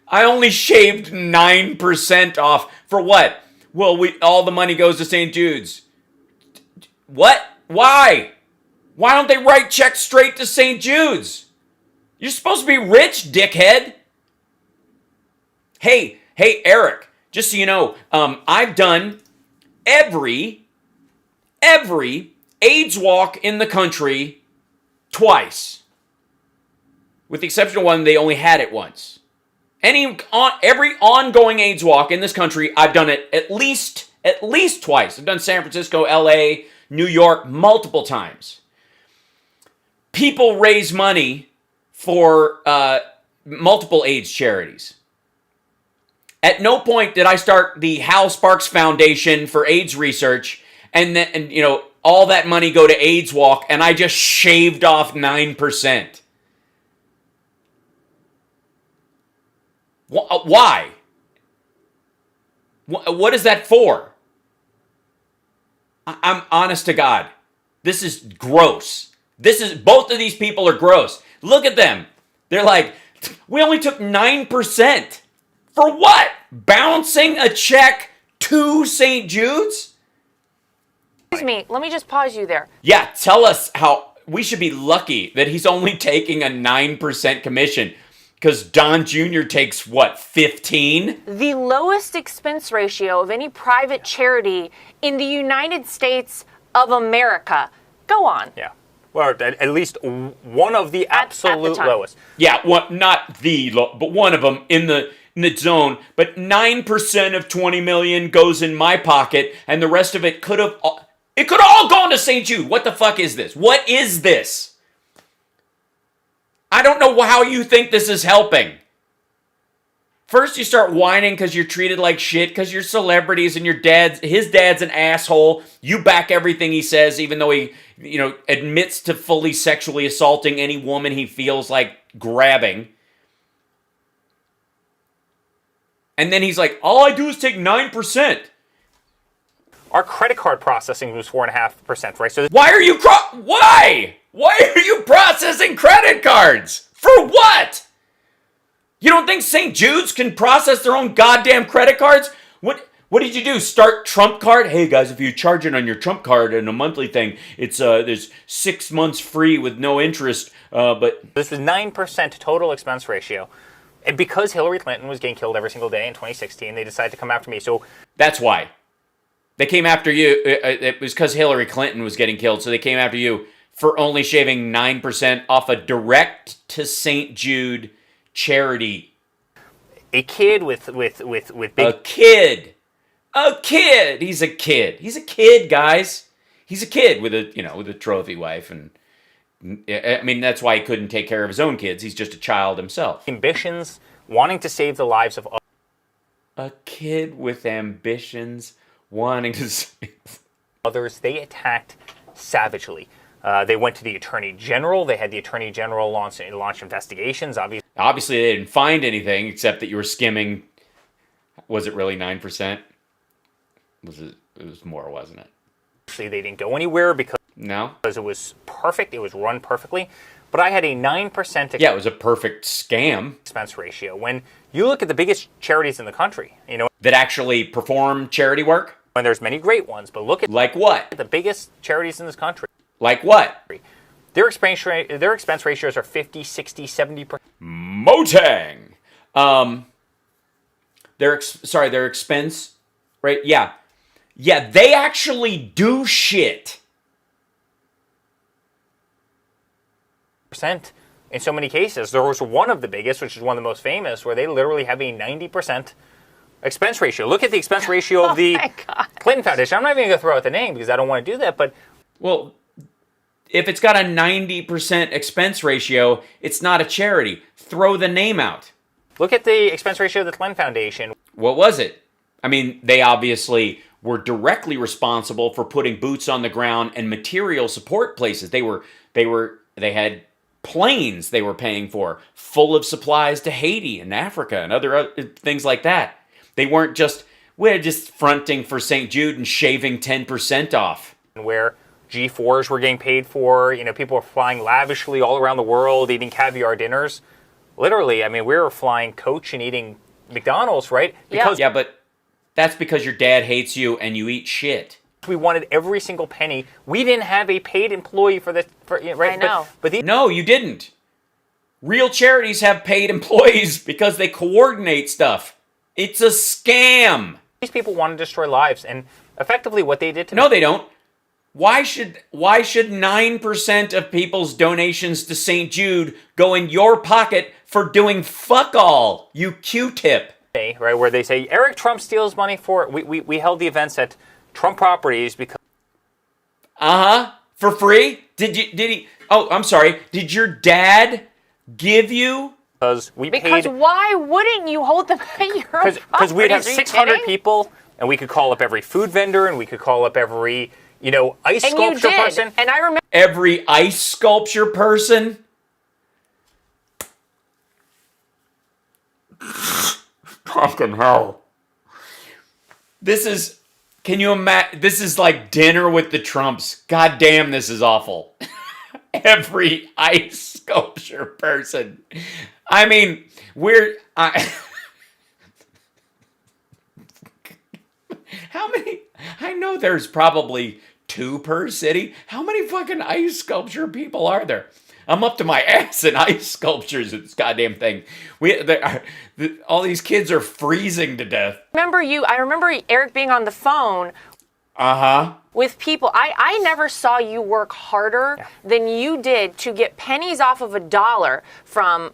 I only shaved 9% off. For what? Well, all the money goes to St. Jude's. What? Why? Why don't they write checks straight to St. Jude's? You're supposed to be rich, dickhead. Hey, Eric, just so you know, I've done every AIDS walk in the country twice. With the exception of one, they only had it once. Every ongoing AIDS walk in this country, I've done it at least twice. I've done San Francisco, LA, New York, multiple times. People raise money for multiple AIDS charities. At no point did I start the Hal Sparks Foundation for AIDS research and all that money go to AIDS Walk and I just shaved off 9%. Why? What is that for? I'm honest to God. This is gross. Both of these people are gross. Look at them. They're like, we only took 9%. For what? Bouncing a check to St. Jude's? Excuse me, let me just pause you there. Yeah, tell us how we should be lucky that he's only taking a 9% commission. Because Don Jr. takes, 15? The lowest expense ratio of any private charity in the United States of America. Go on. Yeah. Well, at least one of the absolute lowest. Yeah, not the low, but one of them in the zone. But 9% of 20 million goes in my pocket, and the rest of it could have all gone to St. Jude. What the fuck is this? What is this? I don't know how you think this is helping. First, you start whining because you're treated like shit, because you're celebrities and his dad's an asshole. You back everything he says, even though he, admits to fully sexually assaulting any woman he feels like grabbing. And then he's like, all I do is take 9%. Our credit card processing was 4.5%, right? So Why are you processing credit cards? For what? You don't think St. Jude's can process their own goddamn credit cards? What did you do? Start Trump card? Hey guys, if you charge it on your Trump card and a monthly thing, it's there's 6 months free with no interest. But this was 9% total expense ratio. And because Hillary Clinton was getting killed every single day in 2016, they decided to come after me. So that's why. They came after you. It was because Hillary Clinton was getting killed, so they came after you for only shaving 9% off a direct to St. Jude charity. A kid with big... A kid. He's a kid. He's a kid, guys. He's a kid with a trophy wife, and I mean that's why he couldn't take care of his own kids. He's just a child himself. Ambitions, wanting to save the lives of a kid with ambitions, wanting to save others. They attacked savagely. They went to the Attorney General. They had the Attorney General launch investigations. Obviously, they didn't find anything except that you were skimming. Was it really 9%? It was more, wasn't it? Actually, they didn't go anywhere because it was perfect. It was run perfectly. But I had a 9%. Yeah, it was a perfect scam. Expense ratio. When you look at the biggest charities in the country, that actually perform charity work. And there's many great ones, but look at like what? The biggest charities in this country. Like what? Their expense ratios are 50, 60, 70%. Motang. Their expense rate. Yeah, they actually do shit. In so many cases, there was one of the biggest, which is one of the most famous, where they literally have a 90% expense ratio. Look at the expense ratio of the Clinton Foundation. I'm not even going to throw out the name because I don't want to do that, but well, if it's got a 90% expense ratio, it's not a charity. Throw the name out. Look at the expense ratio of the Clinton Foundation. What was it? I mean, they obviously were directly responsible for putting boots on the ground and material support places. They had planes they were paying for full of supplies to Haiti and Africa and other things like that. We're just fronting for St. Jude and shaving 10% off. Where G4s were getting paid for, people were flying lavishly all around the world, eating caviar dinners. Literally, I mean, we were flying coach and eating McDonald's, right? Yeah, but that's because your dad hates you and you eat shit. We wanted every single penny. We didn't have a paid employee for this, right? I know. No, you didn't. Real charities have paid employees because they coordinate stuff. It's a scam. These people want to destroy lives, and effectively what they did to No, they don't. Why should 9% of people's donations to St. Jude go in your pocket for doing fuck all, you Q-tip? Right, where they say Eric Trump steals money for we held the events at Trump Properties because for free? Did he? Oh, I'm sorry. Did your dad give you? Because why wouldn't you hold them at your properties? Because we'd have 600 people, and we could call up every food vendor, and we could call up every ice sculpture person. And I remember every ice sculpture person. Fucking hell. Can you imagine? This is like dinner with the Trumps. God damn, this is awful. Every ice sculpture person. I mean, how many? I know there's probably 2 per city. How many fucking ice sculpture people are there? I'm up to my ass in ice sculptures in this goddamn thing. All these kids are freezing to death. I remember Eric being on the phone. With people. I never saw you work harder than you did to get pennies off of $1 from,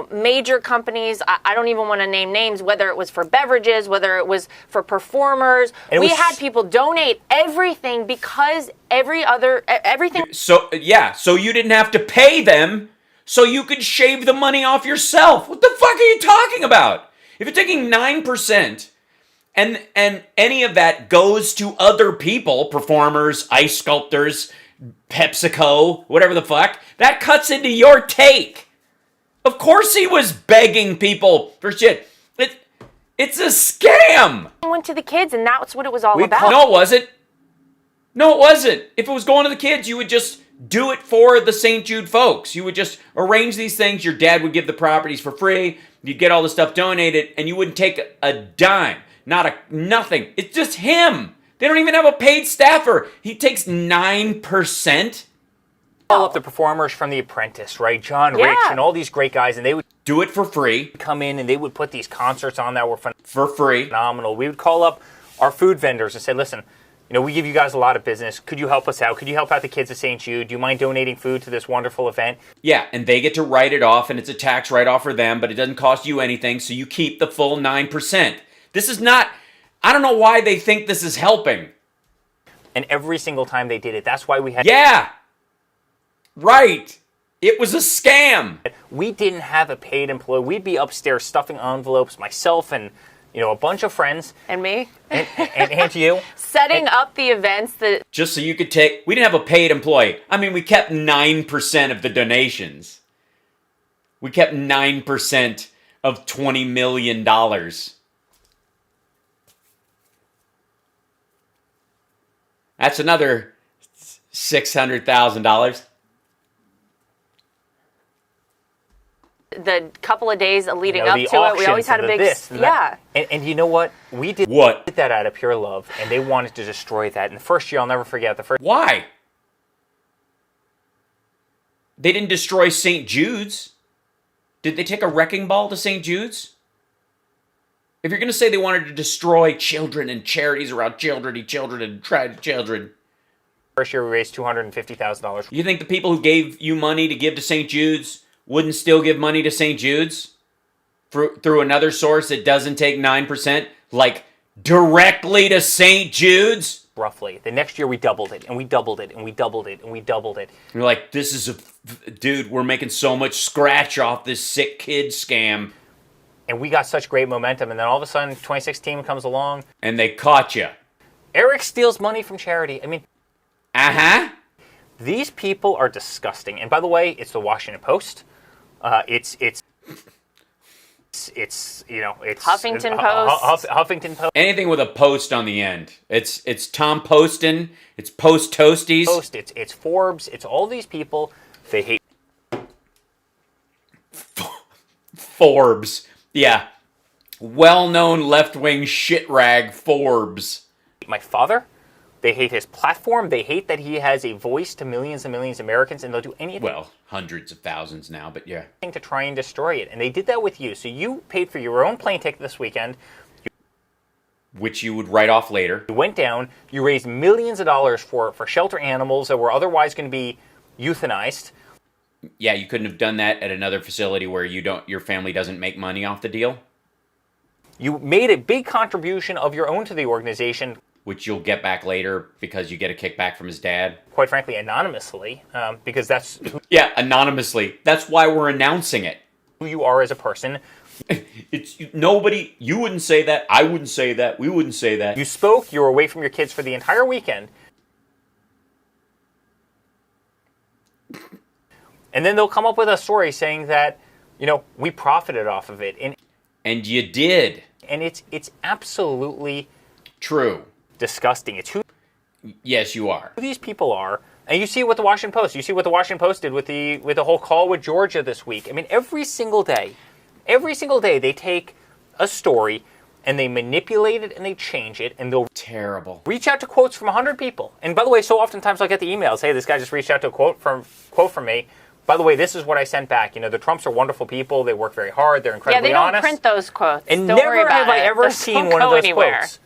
major companies. I don't even want to name names, whether it was for beverages, whether it was for performers. We had people donate everything because everything. So you didn't have to pay them, so you could shave the money off yourself. What the fuck are you talking about? If you're taking 9%, and any of that goes to other people, performers, ice sculptors, PepsiCo, whatever the fuck, that cuts into your take. Of course he was begging people for shit. It's a scam. It went to the kids, and that's what it was all about. No, it wasn't. If it was going to the kids, you would just do it for the St. Jude folks. You would just arrange these things. Your dad would give the properties for free. You'd get all the stuff donated, and you wouldn't take a dime. nothing. It's just him. They don't even have a paid staffer. He takes 9%. Call up the performers from The Apprentice, right? John Rich and all these great guys, and they would do it for free. Come in and they would put these concerts on that were for free. Phenomenal. We would call up our food vendors and say, listen, we give you guys a lot of business. Could you help us out? Could you help out the kids at St. Jude? Do you mind donating food to this wonderful event? Yeah, and they get to write it off, and it's a tax write-off for them, but it doesn't cost you anything, so you keep the full 9%. This is not... I don't know why they think this is helping. And every single time they did it, that's why we had... Yeah! Right! It was a scam! We didn't have a paid employee. We'd be upstairs stuffing envelopes, myself and... a bunch of friends. And me. And you. Setting up the events that... Just so you could take... We didn't have a paid employee. I mean, we kept 9% of the donations. We kept 9% of $20 million. That's another $600,000. The couple of days leading up to it, we always had a big... And you know what? We did that out of pure love, and they wanted to destroy that. And the first year, I'll never forget, Why? They didn't destroy St. Jude's. Did they take a wrecking ball to St. Jude's? If you're going to say they wanted to destroy children and charities around children and tried children... First year, we raised $250,000. You think the people who gave you money to give to St. Jude's wouldn't still give money to St. Jude's through another source that doesn't take 9%, like directly to St. Jude's? Roughly. The next year we doubled it, and we doubled it, and we doubled it, and we doubled it. And you're like, this is dude, we're making so much scratch off this sick kid scam. And we got such great momentum, and then all of a sudden 2016 comes along. And they caught you. Eric steals money from charity. I mean... Uh-huh. These people are disgusting. And by the way, it's the Washington Post. It's Huffington Post. Huffington Post. Anything with a post on the end. It's Tom Poston. It's Post Toasties. It's Forbes. It's all these people. They hate Forbes. Yeah. Well-known left-wing shit rag Forbes. My father. They hate his platform. They hate that he has a voice to millions and millions of Americans, and they'll do anything. Well, hundreds of thousands now, but yeah. To try and destroy it. And they did that with you. So you paid for your own plane ticket this weekend. Which you would write off later. You went down. You raised millions of dollars for shelter animals that were otherwise going to be euthanized. Yeah, you couldn't have done that at another facility where your family doesn't make money off the deal. You made a big contribution of your own to the organization. Which you'll get back later because you get a kickback from his dad. Quite frankly, anonymously, because that's... Yeah, anonymously. That's why we're announcing it. Who you are as a person. It's nobody... You wouldn't say that. I wouldn't say that. We wouldn't say that. You spoke. You were away from your kids for the entire weekend. And then they'll come up with a story saying that, we profited off of it. And you did. And it's absolutely... True. Disgusting. It's who... Yes, you are. Who these people are. And you see what the Washington Post... You see what the Washington Post did with the whole call with Georgia this week. I mean, every single day, they take a story and they manipulate it and they change it and they'll... Terrible. Reach out to quotes from 100 people. And by the way, so oftentimes I'll get the emails. Hey, this guy just reached out to a quote from me. By the way, this is what I sent back. The Trumps are wonderful people. They work very hard. They're incredibly honest. Yeah, they don't print those quotes. And don't never have I ever seen one of those quotes.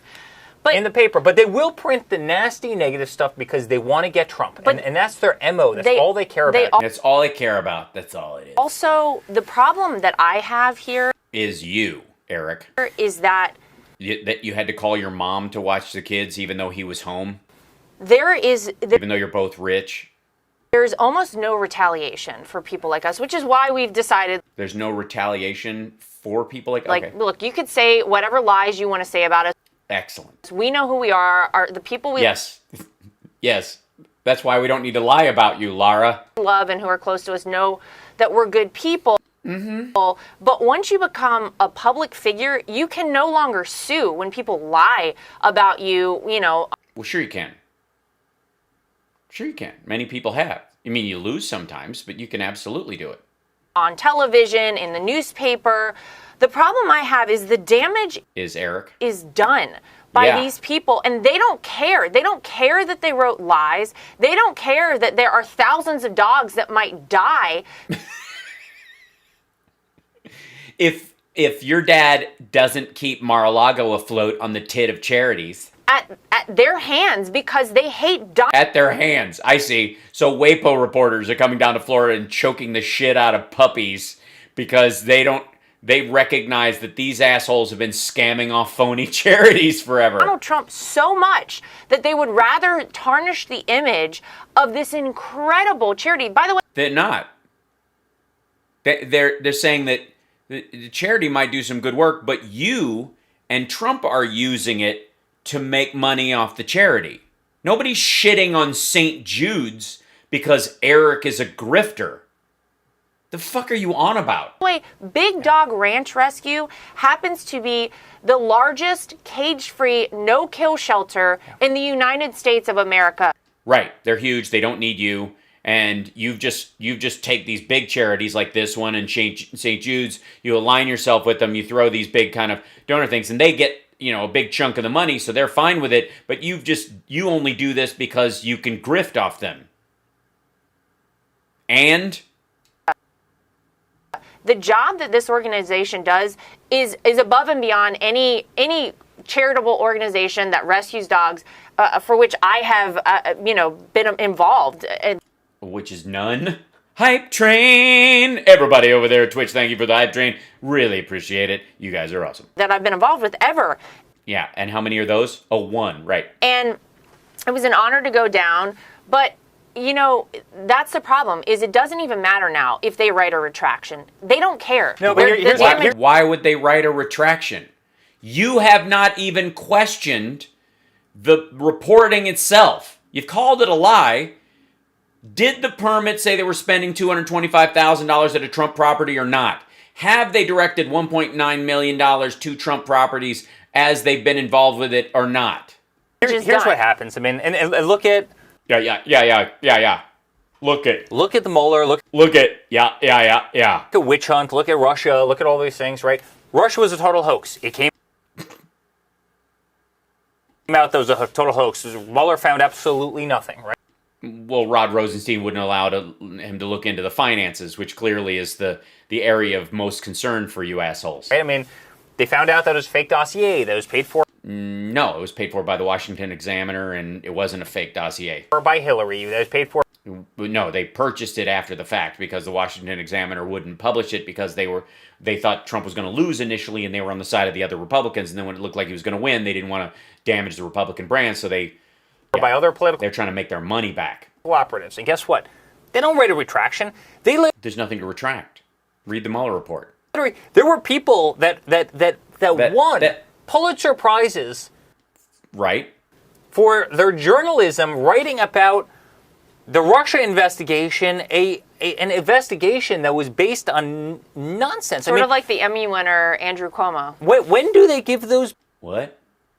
In the paper, but they will print the nasty negative stuff because they want to get Trump, and that's their MO. That's all they care about. That's all they care about. That's all it is. Also, the problem that I have here is you, Eric. Is that you had to call your mom to watch the kids even though he was home? Even though you're both rich? There's almost no retaliation for people like us, which is why we've decided... There's no retaliation for people like... Like, okay. Look, you could say whatever lies you want to say about us. Excellent. We know who we are the people we... Yes. Yes. That's why we don't need to lie about you, Lara. ...love and who are close to us know that we're good people. Mm-hmm. But once you become a public figure, you can no longer sue when people lie about you, Well, sure you can. Sure you can. Many people have. I mean, you lose sometimes, but you can absolutely do it. on television, in the newspaper. The problem I have is the damage Is Eric? is done by these people, and they don't care. They don't care that they wrote lies. They don't care that there are thousands of dogs that might die. If your dad doesn't keep Mar-a-Lago afloat on the tit of charities. At their hands, because they hate dogs. At their hands. I see. So WAPO reporters are coming down to Florida and choking the shit out of puppies because they recognize that these assholes have been scamming off phony charities forever. Donald Trump so much that they would rather tarnish the image of this incredible charity. By the way, They're not. They're saying that the charity might do some good work, but you and Trump are using it to make money off the charity. Nobody's shitting on St. Jude's because Eric is a grifter. The fuck are you on about? by the way, Big Dog Ranch Rescue happens to be the largest cage-free, no-kill shelter in the United States of America. Right. They're huge. They don't need you. And you've just take these big charities like this one and St. Jude's, you align yourself with them, you throw these big kind of donor things, and they get, a big chunk of the money, so they're fine with it, but you only do this because you can grift off them. And The job that this organization does is above and beyond any charitable organization that rescues dogs, for which I have been involved. which is none. Hype train! Everybody over there at Twitch, thank you for the hype train. Really appreciate it. You guys are awesome. That I've been involved with ever. Yeah, and how many are those? Oh, one, right. And it was an honor to go down, but that's the problem, is it doesn't even matter now if they write a retraction. They don't care. No, but Why would they write a retraction? You have not even questioned the reporting itself. You've called it a lie. Did the permit say they were spending $225,000 at a Trump property or not? Have they directed $1.9 million to Trump properties as they've been involved with it or not? Here's what happens. I mean, and look at... Yeah. Look at the Mueller, look at, yeah. Look at witch hunt, look at Russia, look at all these things, right? Russia was a total hoax. It came out that was a total hoax. Mueller found absolutely nothing, right? Well, Rod Rosenstein wouldn't allow him to look into the finances, which clearly is the area of most concern for you assholes. Right? I mean, they found out that it was a fake dossier that was paid for. No, it was paid for by the Washington Examiner, and it wasn't a fake dossier. Or by Hillary, that was paid for. No, they purchased it after the fact because the Washington Examiner wouldn't publish it because they thought Trump was going to lose initially, and they were on the side of the other Republicans. And then when it looked like he was going to win, they didn't want to damage the Republican brand, so by other political... They're trying to make their money back. Operatives. And guess what? They don't write a retraction. There's nothing to retract. Read the Mueller report. There were people that won Pulitzer Prizes, right, for their journalism writing about the Russia investigation, an investigation that was based on nonsense. Sort of like the Emmy winner Andrew Cuomo. When do they give those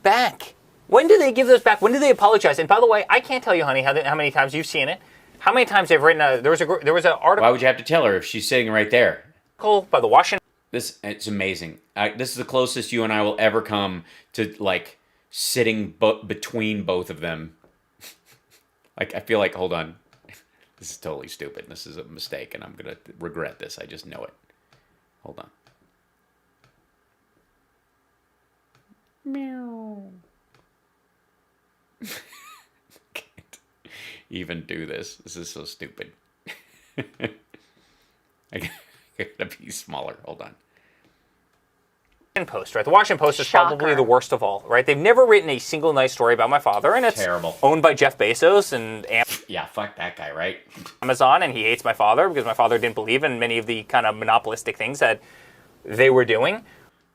back? When do they give those back? When do they apologize? And by the way, I can't tell you, honey, how many times you've seen it. How many times they've written there was an article. Why would you have to tell her if she's sitting right there? By the Washington. It's amazing. This is the closest you and I will ever come to sitting between both of them. I feel like, hold on, this is totally stupid. This is a mistake, and I'm gonna regret this. I just know it. Hold on. Meow. Can't even do this. This is so stupid. I gotta be smaller. Hold on. Post, right? The Washington Post is probably the worst of all, right? They've never written a single nice story about my father, and it's terrible. Owned by Jeff Bezos and yeah, fuck that guy, right? Amazon, and he hates my father because my father didn't believe in many of the kind of monopolistic things that they were doing.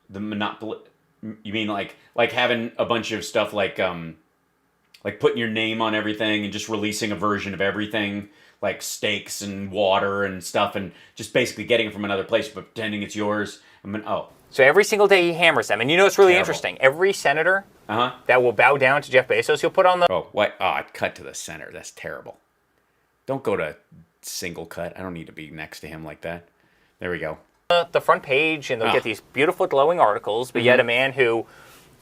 The monopoly? You mean like having a bunch of stuff like putting your name on everything and just releasing a version of everything, like steaks and water and stuff, and just basically getting it from another place but pretending it's yours. So every single day he hammers them. And it's really interesting. Every senator that will bow down to Jeff Bezos, he'll put on the... Oh, what? Oh, I cut to the center. That's terrible. Don't go to single cut. I don't need to be next to him like that. There we go. The front page, and they'll get these beautiful glowing articles, but yet a man who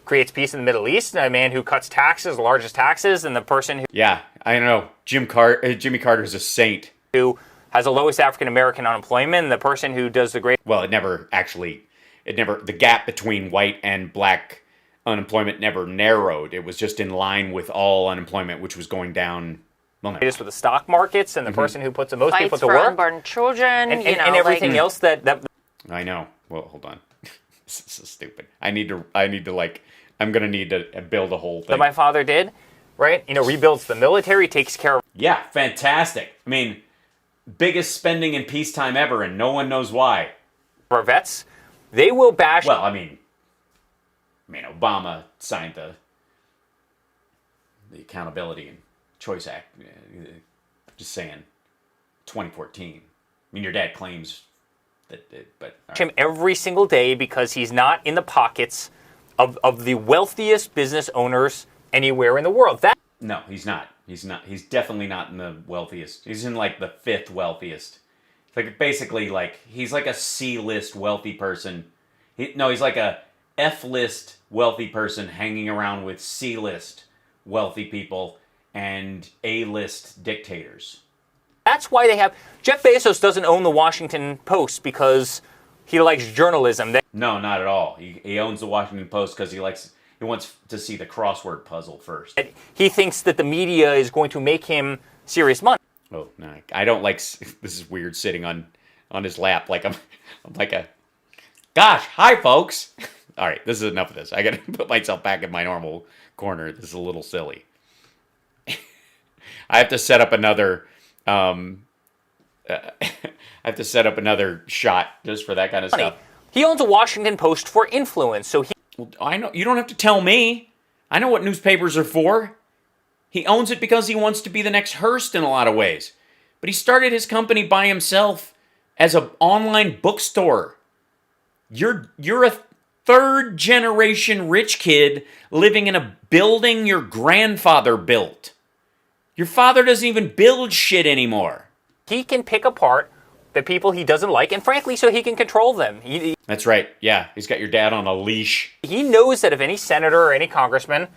creates peace in the Middle East, and a man who cuts taxes, the largest taxes, and the person who... Yeah, I know. Jimmy Carter's a saint. Who has the lowest African-American unemployment, and the person who does the great... Well, the gap between white and black unemployment never narrowed. It was just in line with all unemployment, which was going down. Well, no. Greatest with the stock markets, and the person who puts the most people to for work. unborn children, And everything else that... I know. Well, hold on. This is so stupid. I'm gonna need to build a whole thing. That my father did, right? Rebuilds the military, takes care of... Yeah, fantastic. I mean, biggest spending in peacetime ever, and no one knows why. our vets. They will bash... Well, I mean, Obama signed the Accountability and Choice Act. Just saying, 2014. I mean, your dad claims that, but him every single day because he's not in the pockets of the wealthiest business owners anywhere in the world. No, he's not. He's not. He's definitely not in the wealthiest. He's in like the fifth wealthiest. It's like basically like he's like a C-list wealthy person. He's like a F-list wealthy person hanging around with C-list wealthy people and A-list dictators. That's why they have... Jeff Bezos doesn't own the Washington Post because he likes journalism. No, not at all. He owns the Washington Post because he wants to see the crossword puzzle first. He thinks that the media is going to make him serious money. Oh, no. I don't like... This is weird sitting on his lap like I'm like a... Gosh, hi, folks. All right, this is enough of this. I got to put myself back in my normal corner. This is a little silly. I have to set up another... I have to set up another shot just for that kind of stuff. He owns a Washington Post for influence, so he... Well, I know. You don't have to tell me. I know what newspapers are for. He owns it because he wants to be the next Hearst in a lot of ways. But he started his company by himself as an online bookstore. You're a third generation rich kid living in a building your grandfather built. Your father doesn't even build shit anymore. He can pick apart the people he doesn't like, and frankly, so he can control them. That's right. Yeah, he's got your dad on a leash. He knows that if any senator or any congressman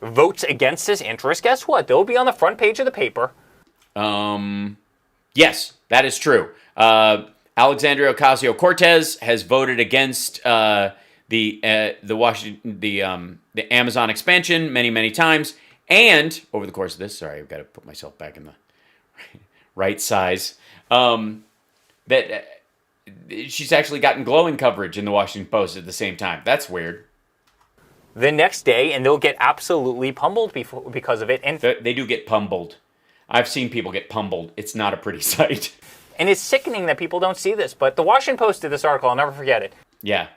votes against his interest, guess what? They'll be on the front page of the paper. Yes, that is true. Alexandria Ocasio-Cortez has voted against the Amazon expansion many times, and over the course of this, sorry, I've got to put myself back in the right size. That she's actually gotten glowing coverage in the Washington Post at the same time. That's weird. The next day, and they'll get absolutely pummeled because of it. And they do get pummeled. I've seen people get pummeled. It's not a pretty sight. And it's sickening that people don't see this. But the Washington Post did this article. I'll never forget it. Yeah,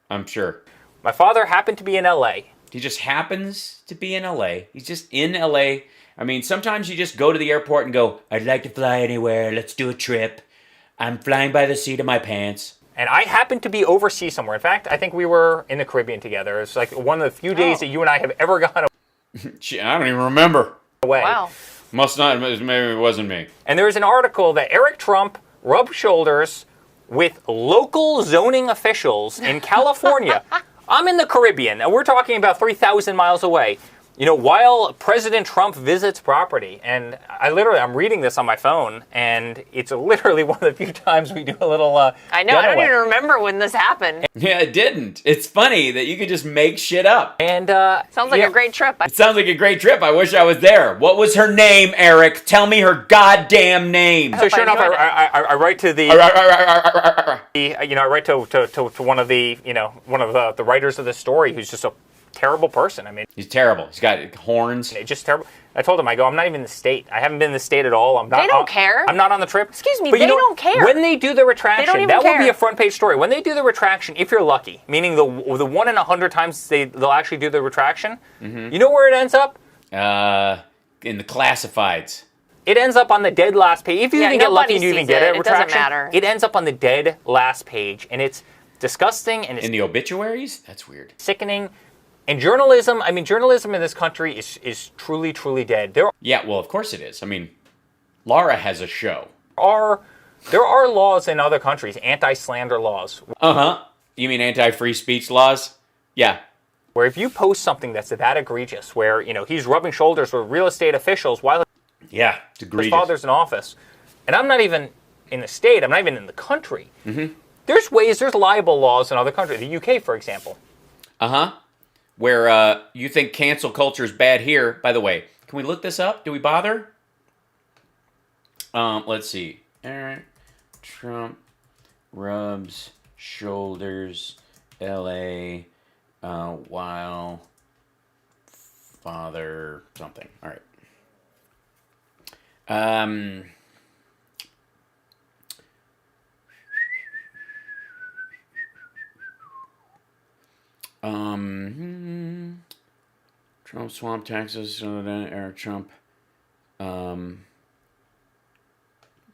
I'm sure. My father happened to be in L.A. He just happens to be in L.A. He's just in L.A. I mean, sometimes you just go to the airport and go, I'd like to fly anywhere. Let's do a trip. I'm flying by the seat of my pants. And I happened to be overseas somewhere. In fact, I think we were in the Caribbean together. It's like one of the few days that you and I have ever gone away. I don't even remember. Wow. Must not. Maybe it wasn't me. And there's an article that Eric Trump rubbed shoulders with local zoning officials in California. I'm in the Caribbean, and we're talking about 3,000 miles away. While President Trump visits property, and I'm reading this on my phone, and it's literally one of the few times we do a little I know, I don't even remember when this happened. Yeah, it didn't. It's funny that you could just make shit up. And sounds like a great trip. It sounds like a great trip. I wish I was there. What was her name, Eric? Tell me her goddamn name. So sure enough, I write to the I write to one of the writers of the story who's just a terrible person. I mean, he's terrible. He's got horns. It's just terrible. I told him, I'm not even in the state. I haven't been in the state at all. They don't care. I'm not on the trip. Excuse me, they don't care. When they do the retraction, that care. will be a front page story. When they do the retraction, if you're lucky, meaning the 1 in 100 times they'll actually do the retraction, you know where it ends up? In the classifieds. It ends up on the dead last page. If you even get lucky and you even get a retraction, it doesn't matter. It ends up on the dead last page, and it's disgusting. And it's in the obituaries? That's weird. Sickening. And journalism, journalism in this country is truly, truly dead. Yeah, well, of course it is. I mean, Laura has a show. There are There are laws in other countries, anti-slander laws. You mean anti-free speech laws? Yeah. Where if you post something that's that egregious, where, he's rubbing shoulders with real estate officials while Yeah, it's egregious. his father's in office, and I'm not even in the state, I'm not even in the country. There's libel laws in other countries. The UK, for example. Where you think cancel culture is bad here. By the way, can we look this up? Do we bother? Let's see. Eric Trump rubs shoulders, L.A. While father something. All right. Trump swamp taxes. Eric Trump.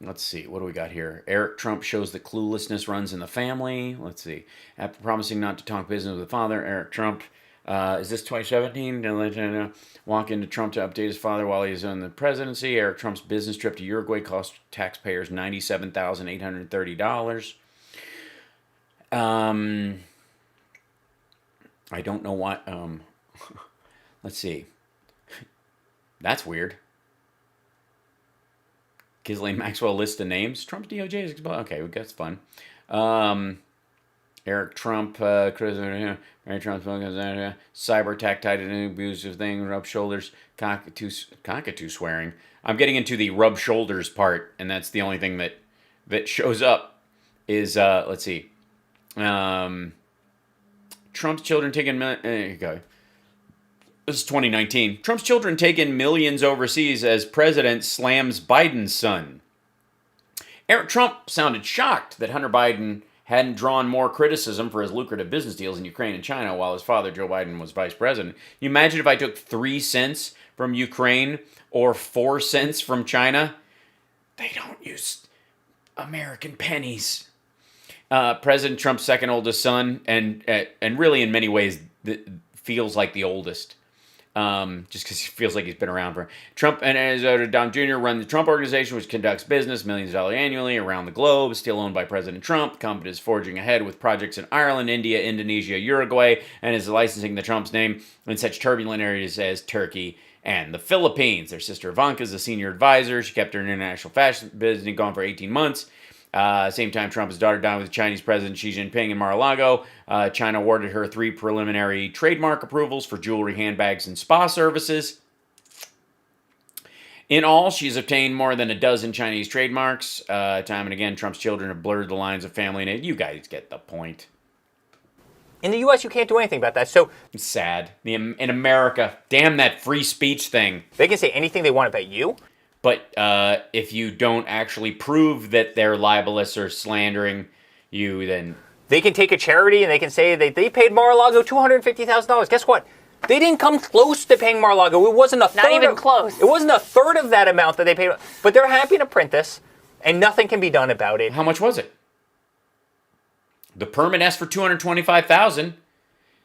Let's see. What do we got here? Eric Trump shows that cluelessness runs in the family. Let's see. After promising not to talk business with the father, Eric Trump. Is this 2017? Walk into Trump to update his father while he's in the presidency. Eric Trump's business trip to Uruguay cost taxpayers $97,830. I don't know what. Let's see. That's weird. Ghislaine Maxwell lists the names. Trump's DOJ is exposed. Okay, that's fun. Eric Trump, Mary Trump, cyber attack tied to abusive thing, rub shoulders, cockatoo swearing. I'm getting into the rub shoulders part, and that's the only thing that shows up is, let's see. Trump's children taken, there you go. This is 2019. Trump's children taken millions overseas as president slams Biden's son. Eric Trump sounded shocked that Hunter Biden hadn't drawn more criticism for his lucrative business deals in Ukraine and China while his father, Joe Biden, was vice president. Can you imagine if I took 3 cents from Ukraine or 4 cents from China? They don't use American pennies. President Trump's second oldest son, and really in many ways feels like the oldest. Just because he feels like he's been around for. Trump and his Don Jr. run the Trump Organization, which conducts business millions of dollars annually around the globe, still owned by President Trump. The company is forging ahead with projects in Ireland, India, Indonesia, Uruguay, and is licensing the Trump's name in such turbulent areas as Turkey and the Philippines. Their sister Ivanka is a senior advisor. She kept her international fashion business gone for 18 months. Same time, Trump's daughter dined with Chinese President Xi Jinping in Mar-a-Lago. China awarded her 3 preliminary trademark approvals for jewelry, handbags, and spa services. In all, she's obtained more than a dozen Chinese trademarks. Time and again, Trump's children have blurred the lines of family and you guys get the point. In the U.S., you can't do anything about that. So it's sad. In America, damn that free speech thing. They can say anything they want about you. But if you don't actually prove that they're libelous or slandering you, then... They can take a charity and they can say that they paid Mar-a-Lago $250,000. Guess what? They didn't come close to paying Mar-a-Lago. It wasn't a third. Not even close. It wasn't a third of that amount that they paid. But they're happy to print this, and nothing can be done about it. How much was it? The permit asked for $225,000.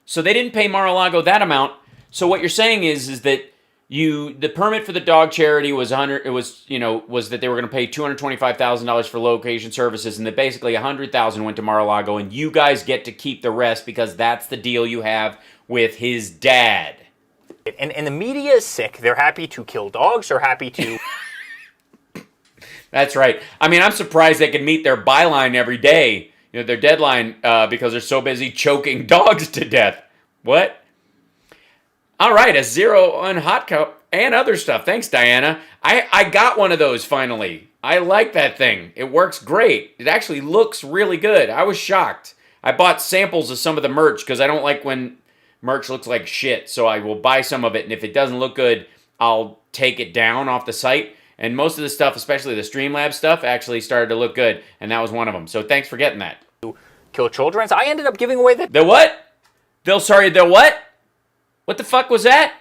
So they didn't pay Mar-a-Lago that amount. So what you're saying is that the permit for the dog charity was was that they were going to pay $225,000 for location services, and that basically $100,000 went to Mar-a-Lago, and you guys get to keep the rest because that's the deal you have with his dad. And the media is sick. They're happy to kill dogs. They're happy to. That's right. I mean, I'm surprised they can meet their byline every day, their deadline, because they're so busy choking dogs to death. What? All right, a 0 on Hot Cup and other stuff. Thanks, Diana. I got one of those finally. I like that thing. It works great. It actually looks really good. I was shocked. I bought samples of some of the merch because I don't like when merch looks like shit. So I will buy some of it, and if it doesn't look good, I'll take it down off the site. And most of the stuff, especially the Streamlabs stuff, actually started to look good, and that was one of them. So thanks for getting that. Kill children. I ended up giving away the what? The what? What the fuck was that?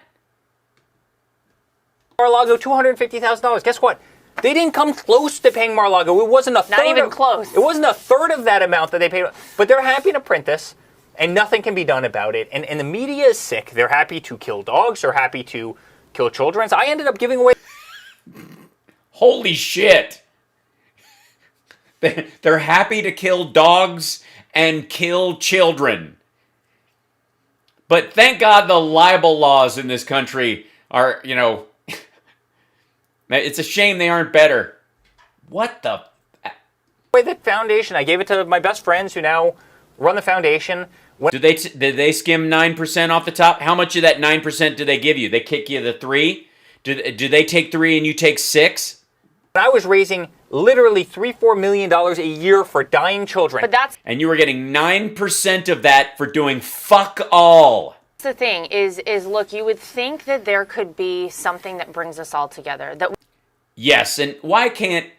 Mar-a-Lago $250,000. Guess what? They didn't come close to paying Mar-a-Lago. It wasn't a third. Not even close. It wasn't a third of that amount that they paid. But they're happy to print this, and nothing can be done about it. And the media is sick. They're happy to kill dogs. They're happy to kill children. I ended up giving away. Holy shit. They're happy to kill dogs and kill children. But thank God the libel laws in this country are, it's a shame they aren't better. What the? The foundation, I gave it to my best friends who now run the foundation. Did they skim 9% off the top? How much of that 9% do they give you? They kick you the 3? Do they take 3 and you take 6? I was raising literally $3-4 million a year for dying children. And you were getting 9% of that for doing fuck all. The thing is look, you would think that there could be something that brings us all together. Yes, and why can't,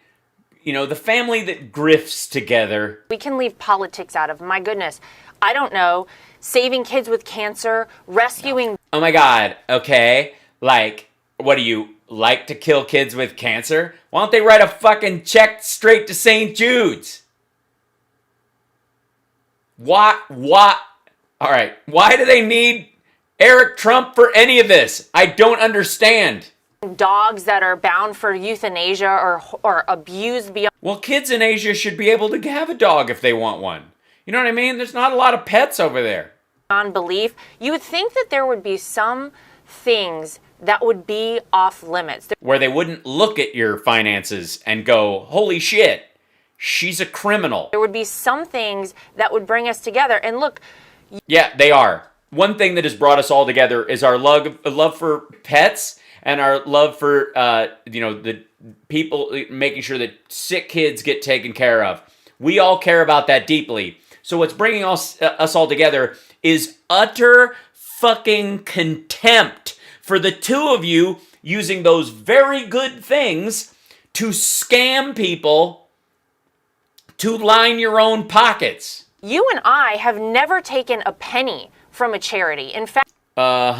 the family that grifts together. We can leave politics out of. My goodness, I don't know, saving kids with cancer, rescuing. Oh my God, okay. Like, what do you like to kill kids with cancer? Why don't they write a fucking check straight to St. Jude's? Why? All right, why do they need Eric Trump for any of this? I don't understand. Dogs that are bound for euthanasia or abused beyond. Well, kids in Asia should be able to have a dog if they want one. You know what I mean? There's not a lot of pets over there. On belief, you would think that there would be some things that would be off limits. Where they wouldn't look at your finances and go, holy shit, she's a criminal. There would be some things that would bring us together. And look. Yeah, they are. One thing that has brought us all together is our love for pets and our love for, the people, making sure that sick kids get taken care of. We all care about that deeply. So what's bringing us all together is utter fucking contempt for the two of you using those very good things to scam people to line your own pockets. You and I have never taken a penny from a charity. In fact, I'm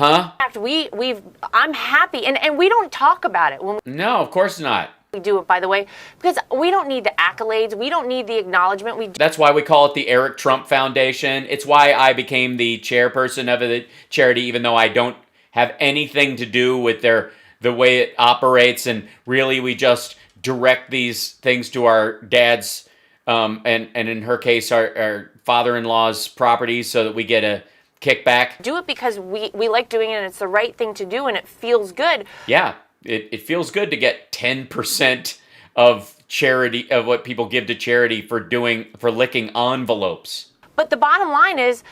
happy, and we don't talk about it. No, of course not. We do it, by the way, because we don't need the accolades. We don't need the acknowledgement. That's why we call it the Eric Trump Foundation. It's why I became the chairperson of the charity, even though I don't have anything to do with the way it operates. And really, we just direct these things to our dad's, and in her case, our father-in-law's property so that we get a kickback. Do it because we like doing it and it's the right thing to do and it feels good. Yeah, it feels good to get 10% of charity, of what people give to charity for licking envelopes. But the bottom line is,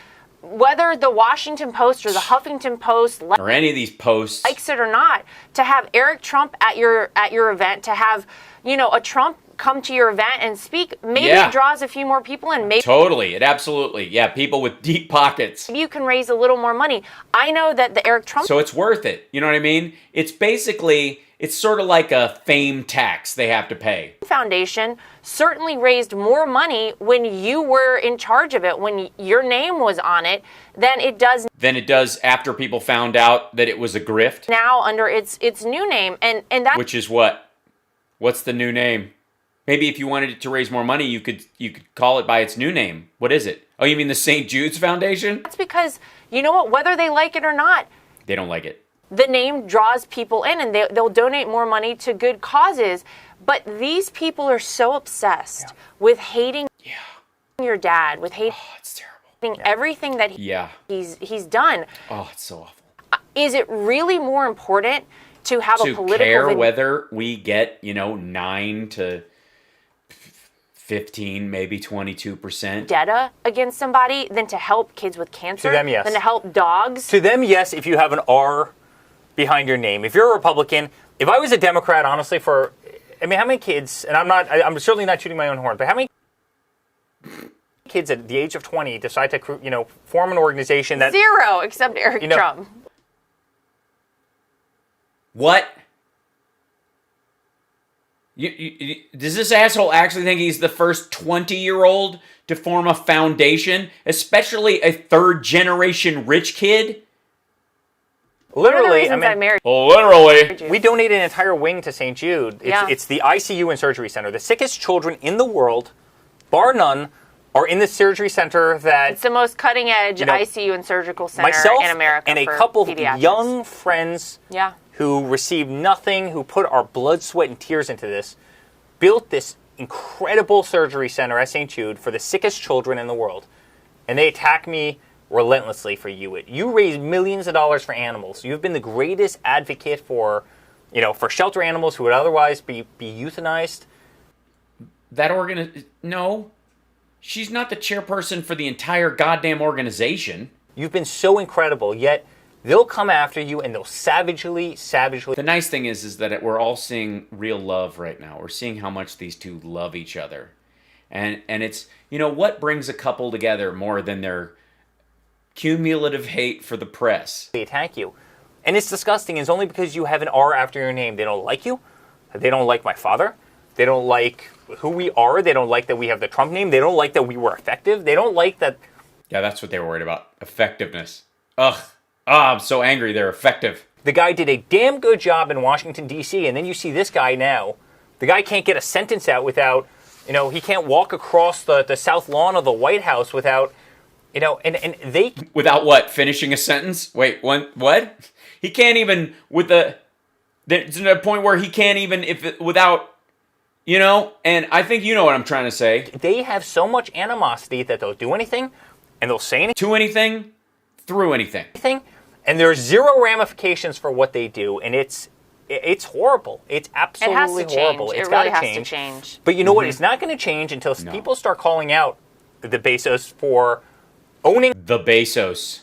whether the Washington Post or the Huffington Post or any of these posts likes it or not, to have Eric Trump at your event, to have a Trump come to your event and speak, maybe it draws a few more people in. Maybe totally, it absolutely, people with deep pockets. Maybe you can raise a little more money. I know that the Eric Trump. So it's worth it. You know what I mean? It's sort of like a fame tax they have to pay. Foundation certainly raised more money when you were in charge of it, when your name was on it, than it does after people found out that it was a grift. Now under its new name, and that, which is what? What's the new name? Maybe if you wanted it to raise more money, you could call it by its new name. What is it? Oh, you mean the St. Jude's Foundation? That's because, you know what, whether they like it or not, they don't like it. The name draws people in, and they'll donate more money to good causes. But these people are so obsessed with hating your dad, with hating it's terrible. Everything that he's done. Oh, it's so awful. Is it really more important to have a political care whether we get 9 to 15, maybe 22% data against somebody than to help kids with cancer? To them, yes. Than to help dogs? To them, yes, if you have an R behind your name. If you're a Republican, if I was a Democrat, honestly, how many kids, and I'm certainly not shooting my own horn, but how many kids at the age of 20 decide to, form an organization that... Zero, except Eric Trump. What? Does this asshole actually think he's the first 20-year-old to form a foundation, especially a third-generation rich kid? Literally, literally. We donated an entire wing to St. Jude. It's the ICU and surgery center. The sickest children in the world, bar none, are in the surgery center that... It's the most cutting-edge ICU and surgical center in America. And a couple of young friends who received nothing, who put our blood, sweat, and tears into this, built this incredible surgery center at St. Jude for the sickest children in the world. And they attack me relentlessly for you. You raise millions of dollars for animals. You've been the greatest advocate for, for shelter animals who would otherwise be euthanized. No, she's not the chairperson for the entire goddamn organization. You've been so incredible, yet they'll come after you and they'll savagely. The nice thing is that we're all seeing real love right now. We're seeing how much these two love each other. And it's, what brings a couple together more than their cumulative hate for the press? They attack you. And it's disgusting. It's only because you have an R after your name. They don't like you. They don't like my father. They don't like who we are. They don't like that we have the Trump name. They don't like that we were effective. They don't like that. Yeah, that's what they were worried about. Effectiveness. Ugh. I'm so angry they're effective. The guy did a damn good job in Washington, D.C., and then you see this guy now. The guy can't get a sentence out without, he can't walk across the south lawn of the White House without, and they... Without what? Finishing a sentence? Wait, what? He can't even, there's a point where he can't even, without, and I think you know what I'm trying to say. They have so much animosity that they'll do anything, and they'll say anything. To anything, through anything. And there's zero ramifications for what they do, and it's horrible. It's absolutely horrible. It It's really got has to change. But you know what? It's not going to change until people start calling out the Bezos for owning the Bezos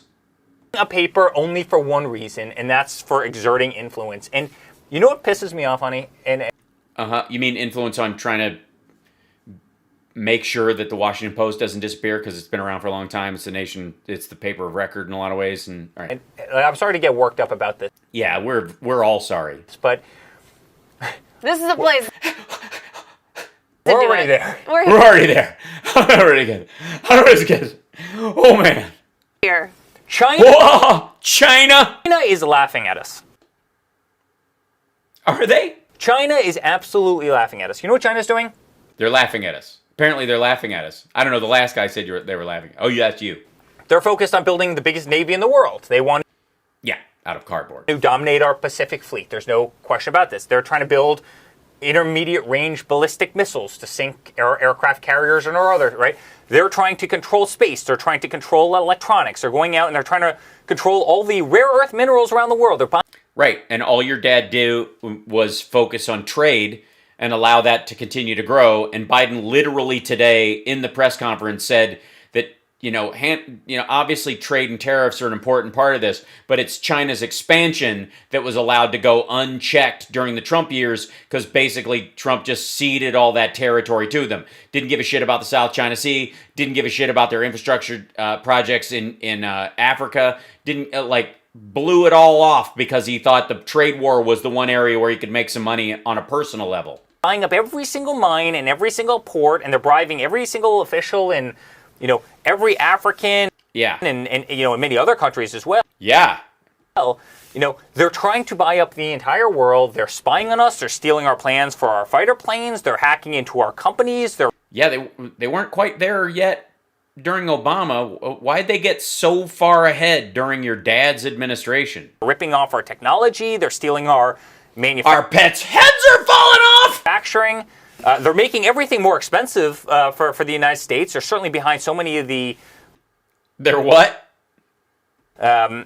a paper only for one reason, and that's for exerting influence. And you know what pisses me off, honey? You mean influence on trying to make sure that the Washington Post doesn't disappear because it's been around for a long time. It's it's the paper of record in a lot of ways. And all right. And I'm sorry to get worked up about this. Yeah, we're all sorry. But this is a place. we're already there. We're already there. I'm already good. Oh man. here. China is laughing at us. Are they? China is absolutely laughing at us. You know what China's doing? They're laughing at us. Apparently they're laughing at us. I don't know. The last guy said they were laughing. Oh, yeah, that's you. They're focused on building the biggest navy in the world. They want out of cardboard. to dominate our Pacific fleet. There's no question about this. They're trying to build intermediate range ballistic missiles to sink aircraft carriers and other, right? They're trying to control space. They're trying to control electronics. They're going out and they're trying to control all the rare earth minerals around the world. They're buying. Right. And all your dad did was focus on trade and allow that to continue to grow. And Biden literally today in the press conference said that, obviously trade and tariffs are an important part of this, but it's China's expansion that was allowed to go unchecked during the Trump years because basically Trump just ceded all that territory to them. Didn't give a shit about the South China Sea, didn't give a shit about their infrastructure projects in Africa, blew it all off because he thought the trade war was the one area where he could make some money on a personal level. Buying up every single mine and every single port, and they're bribing every single official in, every African, and in many other countries as well. Yeah. They're trying to buy up the entire world. They're spying on us. They're stealing our plans for our fighter planes. They're hacking into our companies. They weren't quite there yet during Obama. Why'd they get so far ahead during your dad's administration? Ripping off our technology. They're stealing our Our pets' heads are falling off! manufacturing. They're making everything more expensive for the United States. They're certainly behind so many of the. They're what? They're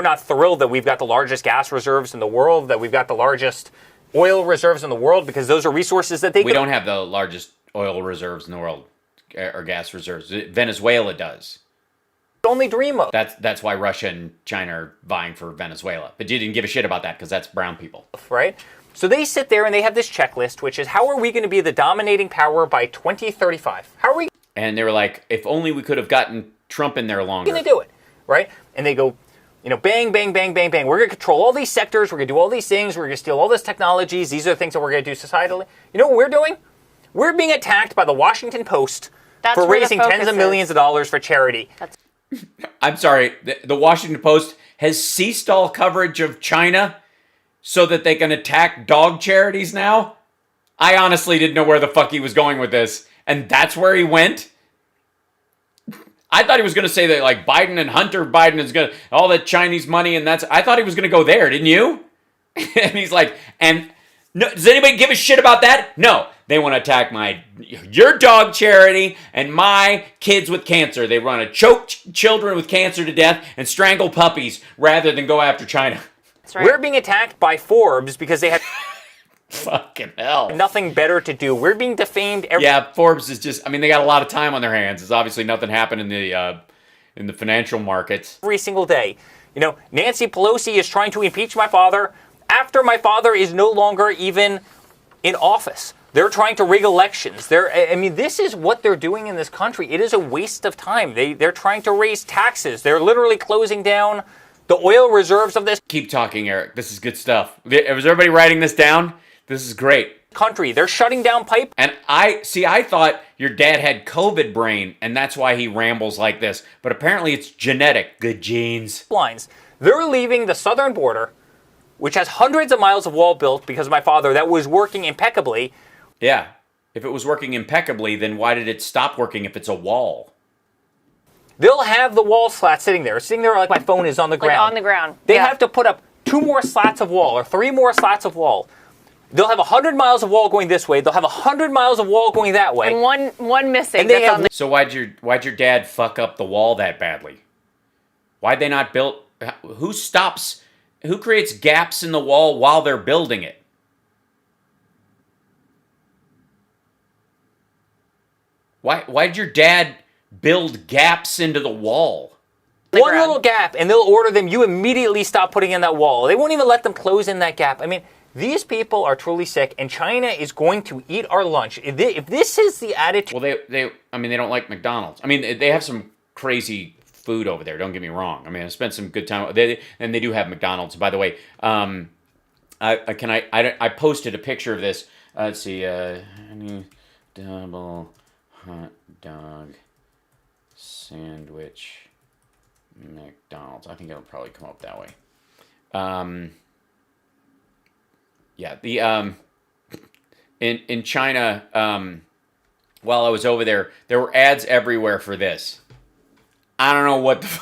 not thrilled that we've got the largest gas reserves in the world, that we've got the largest oil reserves in the world, because those are resources that We don't have the largest oil reserves in the world, or gas reserves. Venezuela does. only dream of. That's why Russia and China are vying for Venezuela. But you didn't give a shit about that because that's brown people. Right? So they sit there and they have this checklist, which is how are we going to be the dominating power by 2035? How are we And they were like, if only we could have gotten Trump in there longer. going to do it? Right? And they go, bang, bang, bang, bang, bang. We're going to control all these sectors. We're going to do all these things. We're going to steal all these technologies. These are the things that we're going to do societally. You know what we're doing? We're being attacked by the Washington Post for raising tens of millions of dollars for charity. I'm sorry, the Washington Post has ceased all coverage of China so that they can attack dog charities now? I honestly didn't know where the fuck he was going with this, and that's where he went? I thought he was going to say that, like, Biden and Hunter Biden is going to, all that Chinese money, and I thought he was going to go there, didn't you? And he's like, and No, does anybody give a shit about that? No. They want to attack your dog charity and my kids with cancer. They want to choke children with cancer to death and strangle puppies rather than go after China. That's right. We're being attacked by Forbes because they had fucking hell. Nothing better to do. We're being defamed. Yeah, Forbes is just, I mean, they got a lot of time on their hands. It's obviously nothing happened in the financial markets. Every single day. You know, Nancy Pelosi is trying to impeach my father after my father is no longer even in office. They're trying to rig elections. I mean, this is what they're doing in this country. It is a waste of time. They're trying to raise taxes. They're literally closing down the oil reserves of this Keep talking, Eric. This is good stuff. Was everybody writing this down? This is great. country. They're shutting down pipe. And I thought your dad had COVID brain, and that's why he rambles like this. But apparently it's genetic. Good genes. Lines. They're leaving the southern border, which has hundreds of miles of wall built because of my father, that was working impeccably. Yeah. If it was working impeccably, then why did it stop working if it's a wall? They'll have the wall slats sitting there like my phone is on the ground. Like on the ground. They Yeah. have to put up 2 more slats of wall or 3 more slats of wall. They'll have 100 miles of wall going this way. They'll have 100 miles of wall going that way. And one missing. And they that's have- on the- So why'd your dad fuck up the wall that badly? Why'd they not build? Who creates gaps in the wall while they're building it? Why'd your dad build gaps into the wall? One ground. little gap, and they'll order them. You immediately stop putting in that wall. They won't even let them close in that gap. I mean, these people are truly sick, and China is going to eat our lunch. If this is the attitude... Well, they don't like McDonald's. I mean, they have some crazy food over there. Don't get me wrong. I mean, I spent some good time. And they do have McDonald's. By the way, I posted a picture of this. Let's see. Double hot dog sandwich McDonald's. I think it'll probably come up that way. Yeah, in China, while I was over there were ads everywhere for this. I don't know what the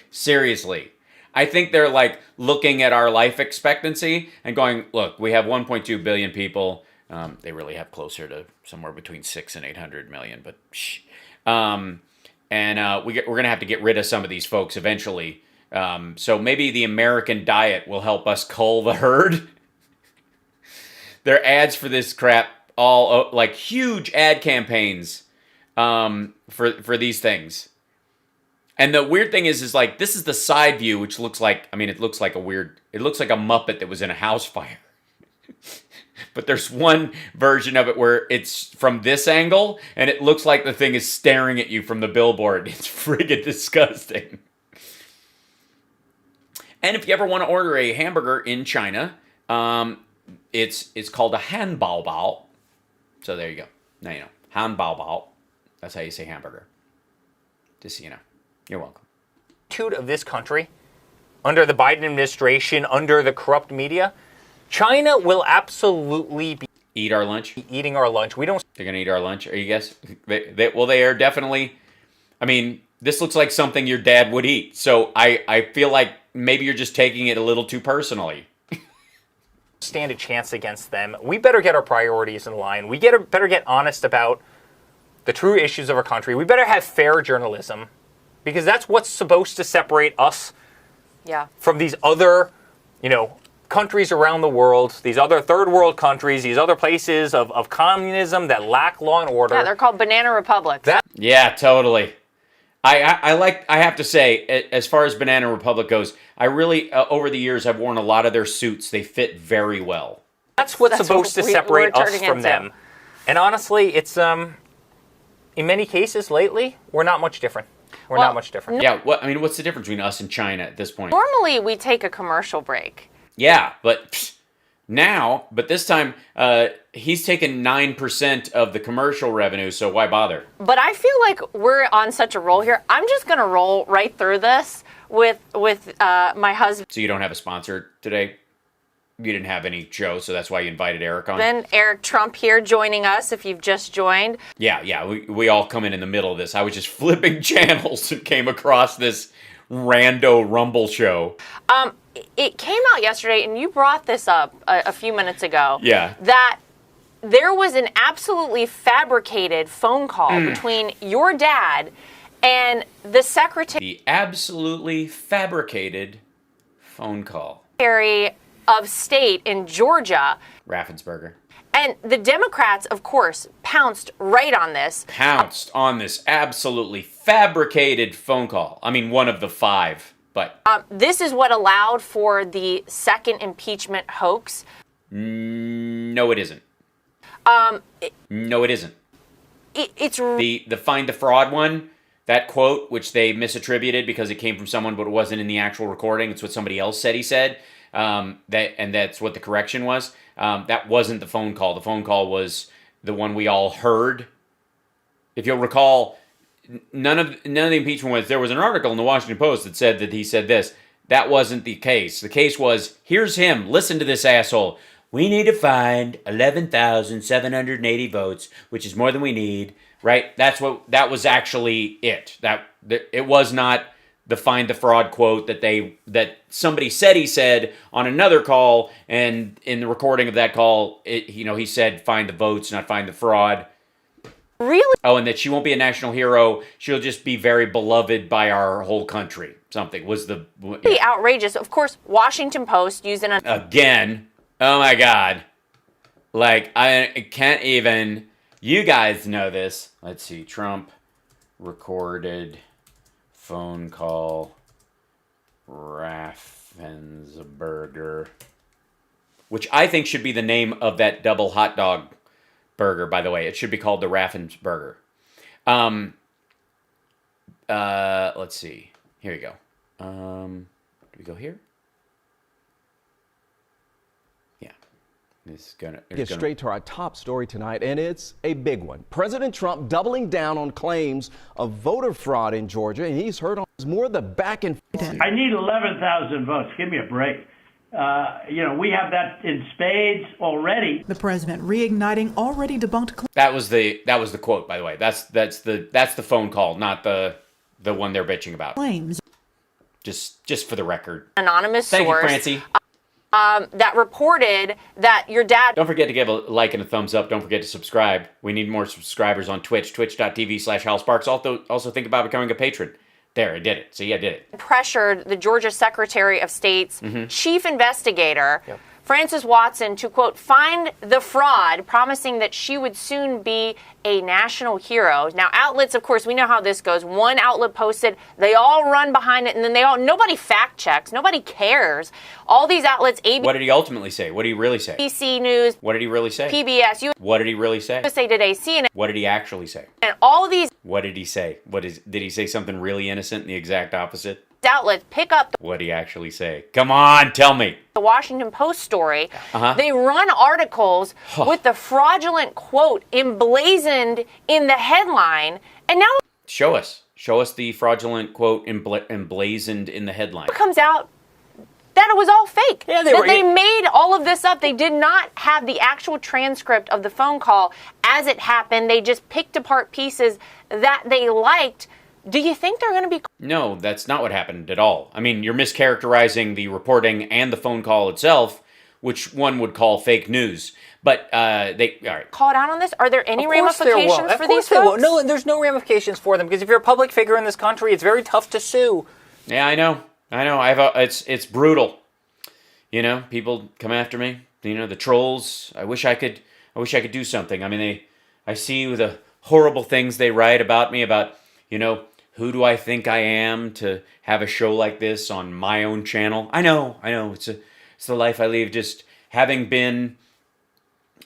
seriously. I think they're like looking at our life expectancy and going, look, we have 1.2 billion people. They really have closer to somewhere between 6 and 800 million, but shh. We're going to have to get rid of some of these folks eventually. So maybe the American diet will help us cull the herd. Their ads for this crap, all like huge ad campaigns for these things. And the weird thing is like, this is the side view, which looks like, it looks like a Muppet that was in a house fire. But there's one version of it where it's from this angle, and it looks like the thing is staring at you from the billboard. It's friggin' disgusting. And if you ever want to order a hamburger in China, it's called a han bao bao. So there you go. Now you know. Han bao bao. That's how you say hamburger. Just so you know. You're welcome. Of this country, under the Biden administration, under the corrupt media, China will absolutely be Eat our lunch? eating our lunch. They're going to eat our lunch, are you guys? They are definitely... this looks like something your dad would eat. So I feel like maybe you're just taking it a little too personally. Stand a chance against them. We better get our priorities in line. We better get honest about the true issues of our country. We better have fair journalism, because that's what's supposed to separate us from these other, countries around the world, these other third world countries, these other places of communism that lack law and order. Yeah, they're called banana republics. Yeah, totally. I have to say, as far as Banana Republic goes, I really, over the years, I've worn a lot of their suits. They fit very well. That's what's supposed what to separate we're us turning from into. them. And honestly, it's, in many cases lately, we're not much different. We're not much different. Yeah, what's the difference between us and China at this point? Normally, we take a commercial break. Yeah, but this time, he's taken 9% of the commercial revenue, so why bother? But I feel like we're on such a roll here. I'm just going to roll right through this with my husband. So you don't have a sponsor today? You didn't have any show, so that's why you invited Eric on? Then Eric Trump here joining us, if you've just joined. Yeah, we all come in the middle of this. I was just flipping channels and came across this rando Rumble show. it came out yesterday, and you brought this up a few minutes ago. Yeah. That there was an absolutely fabricated phone call between your dad and the Secretary The absolutely fabricated phone call. of State in Georgia. Raffensperger. And the Democrats, of course, pounced right on this. Pounced on this absolutely fabricated phone call. I mean, one of the 5, but... This is what allowed for the second impeachment hoax. No, it isn't. No, it isn't. It's The find the fraud one, that quote, which they misattributed because it came from someone but it wasn't in the actual recording. It's what somebody else said he said. That's what the correction was. That wasn't the phone call. The phone call was the one we all heard. If you'll recall, none of the impeachment was, there was an article in the Washington Post that said that he said this. That wasn't the case. The case was, here's him. Listen to this asshole. We need to find 11,780 votes, which is more than we need. Right? That was actually it. It was not the find the fraud quote that somebody said he said on another call, and in the recording of that call, he said find the votes, not find the fraud. really Oh, and that she won't be a national hero. She'll just be very beloved by our whole country. Something was the... outrageous. Of course, Washington Post using an Again. Oh my God. Like, I can't even... You guys know this. Let's see. Trump recorded phone call Raffensperger, which I think should be the name of that double hot dog burger, by the way. It should be called the Raffensperger. Let's see. Here you go. Do we go here? Yeah. Get straight to our top story tonight, and it's a big one. President Trump doubling down on claims of voter fraud in Georgia, and he's heard on more of the back and forth. I need 11,000 votes. Give me a break. We have that in spades already. The president reigniting already debunked claims. That was the quote, by the way. That's the phone call, not the one they're bitching about. Just for the record. anonymous Thank source you, Francie. that reported that your dad Don't forget to give a like and a thumbs up. Don't forget to subscribe. We need more subscribers on Twitch, twitch.tv/HalSparks. Also think about becoming a patron. There, I did it. See, I did it. pressured the Georgia Secretary of State's chief investigator, Frances Watson, to, quote, find the fraud, promising that she would soon be a national hero. Now, outlets, of course, we know how this goes. One outlet posted, they all run behind it, and then nobody fact checks. Nobody cares. All these outlets, What did he ultimately say? What did he really say? ABC News, What did he really say? PBS, What did he really say? USA Today, CNN, What did he actually say? and all these What did he say? Did he say something really innocent and the exact opposite? outlets pick up What did he actually say? Come on, tell me. the Washington Post story. They run articles with the fraudulent quote emblazoned in the headline, and now Show us the fraudulent quote emblazoned in the headline. it comes out that it was all fake. Yeah, they made all of this up. They did not have the actual transcript of the phone call as it happened. They just picked apart pieces that they liked. Do you think they're going to be... No, that's not what happened at all. I mean, you're mischaracterizing the reporting and the phone call itself, which one would call fake news. But all right. called out on this? Are there any Of course there ramifications won't. for Of these course there won't. folks? No, there's no ramifications for them, because if you're a public figure in this country, it's very tough to sue. Yeah, I know. It's brutal. People come after me. The trolls. I wish I could do something. I mean, I see the horrible things they write about me, about, who do I think I am to have a show like this on my own channel? I know. It's the life I live, just having been,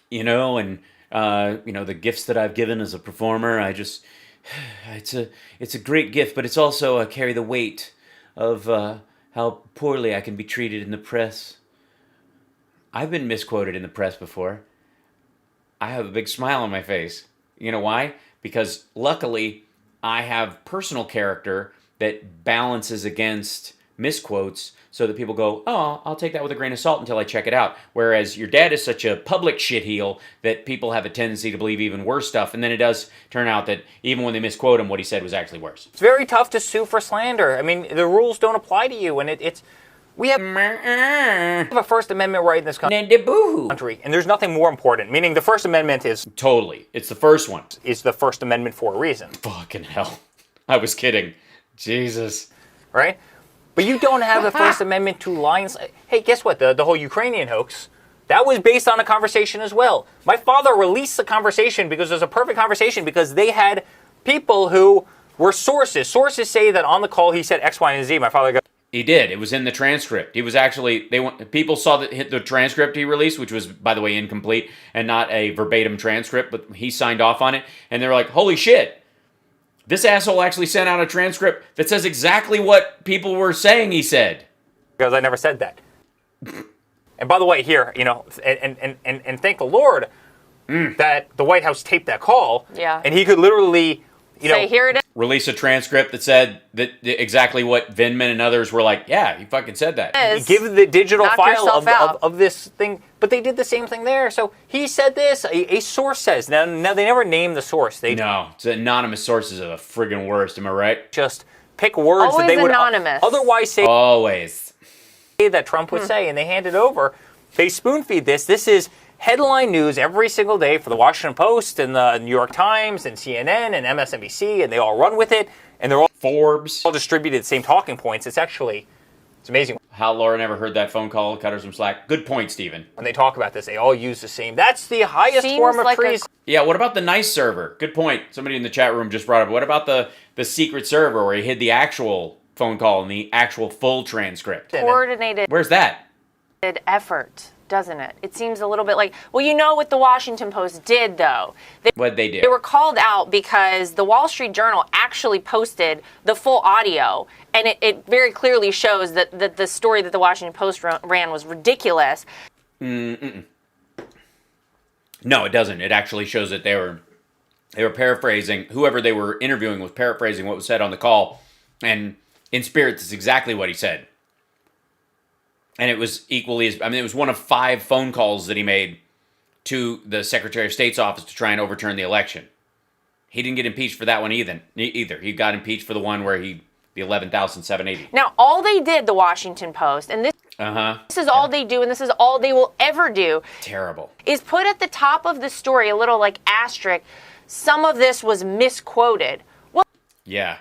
and the gifts that I've given as a performer. It's a great gift, but it's also I carry the weight of how poorly I can be treated in the press. I've been misquoted in the press before. I have a big smile on my face. You know why? Because luckily I have personal character that balances against misquotes so that people go, oh, I'll take that with a grain of salt until I check it out. Whereas your dad is such a public shitheel that people have a tendency to believe even worse stuff. And then it does turn out that even when they misquote him, what he said was actually worse. It's very tough to sue for slander. I mean, the rules don't apply to you, and it's We have a First Amendment right in this country, and there's nothing more important. Meaning, the First Amendment is totally. It's the first one. Is the First Amendment for a reason? Fucking hell! I was kidding. Jesus. Right? But you don't have the First Amendment to lie and say, hey, guess what? The whole Ukrainian hoax, that was based on a conversation as well. My father released the conversation because it was a perfect conversation because they had people who were sources. Sources say that on the call he said X, Y, and Z. My father goes, he did. It was in the transcript. He was actually, people saw the transcript he released, which was, by the way, incomplete and not a verbatim transcript, but he signed off on it. And they were like, holy shit. This asshole actually sent out a transcript that says exactly what people were saying he said. Because I never said that. And by the way, here, and thank the Lord that the White House taped that call. Yeah. And he could literally, say, here it is. Release a transcript that said that exactly what Vindman and others were like, yeah, he fucking said that. Give the digital Knock file yourself of this thing. But they did the same thing there. So he said this, a source says. Now they never name the source. No, it's anonymous sources are the friggin' worst, am I right? Just pick words that they would otherwise say. Always. That Trump would say, and they hand it over. They spoon feed this. This is headline news every single day for the Washington Post and the New York Times and CNN and MSNBC, and they all run with it, and they're all Forbes, all distributed the same talking points. It's amazing. How Laura never heard that phone call, cut her some slack. Good point, Stephen. When they talk about this, they all use the same. That's the highest form of treason. Yeah, what about the nice server? Good point. Somebody in the chat room just brought up. What about the secret server where he hid the actual phone call and the actual full transcript? Coordinated. Where's that? Effort, doesn't it? It seems a little bit like, well, you know what the Washington Post did, though. What'd they do? They were called out because the Wall Street Journal actually posted the full audio, and it very clearly shows that the story that the Washington Post ran was ridiculous. No, it doesn't. It actually shows that they were paraphrasing, whoever they were interviewing was paraphrasing what was said on the call, and in spirit, it's exactly what he said. And it was equally as, it was one of 5 phone calls that he made to the Secretary of State's office to try and overturn the election. He didn't get impeached for that one either. He got impeached for the one where the 11,780. Now, all they did, the Washington Post, and this is all they do, and this is all they will ever do. Terrible. Is put at the top of the story a little like asterisk, some of this was misquoted. Well, yeah.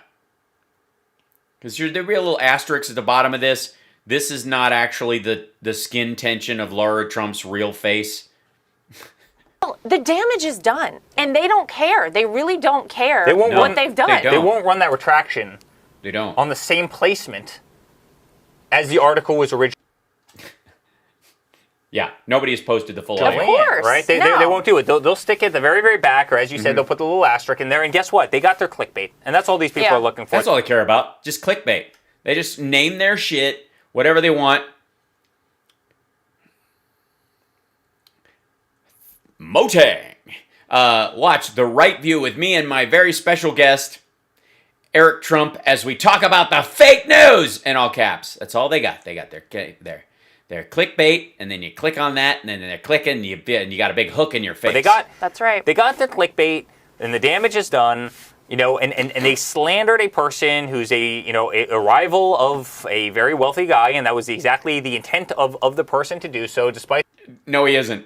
Because there'd be a little asterisk at the bottom of this. This is not actually the skin tension of Laura Trump's real face. The damage is done, and they don't care. They really don't care what they've done. They won't run that retraction. They don't. On the same placement as the article was originally. Yeah, nobody has posted the full Of audio. course, right? They won't do it. They'll stick it at the very, very back, or as you said, they'll put the little asterisk in there, and guess what? They got their clickbait, and that's all these people are looking for. That's all they care about. Just clickbait. They just name their shit whatever they want. Motang. Watch The Right View with me and my very special guest, Eric Trump, as we talk about the fake news in all caps. That's all they got. They got their clickbait, and then you click on that, and then they're clicking, and you got a big hook in your face. But that's right. They got their clickbait, and the damage is done. And they slandered a person who's a rival of a very wealthy guy, and that was exactly the intent of the person to do so, despite... No, he isn't.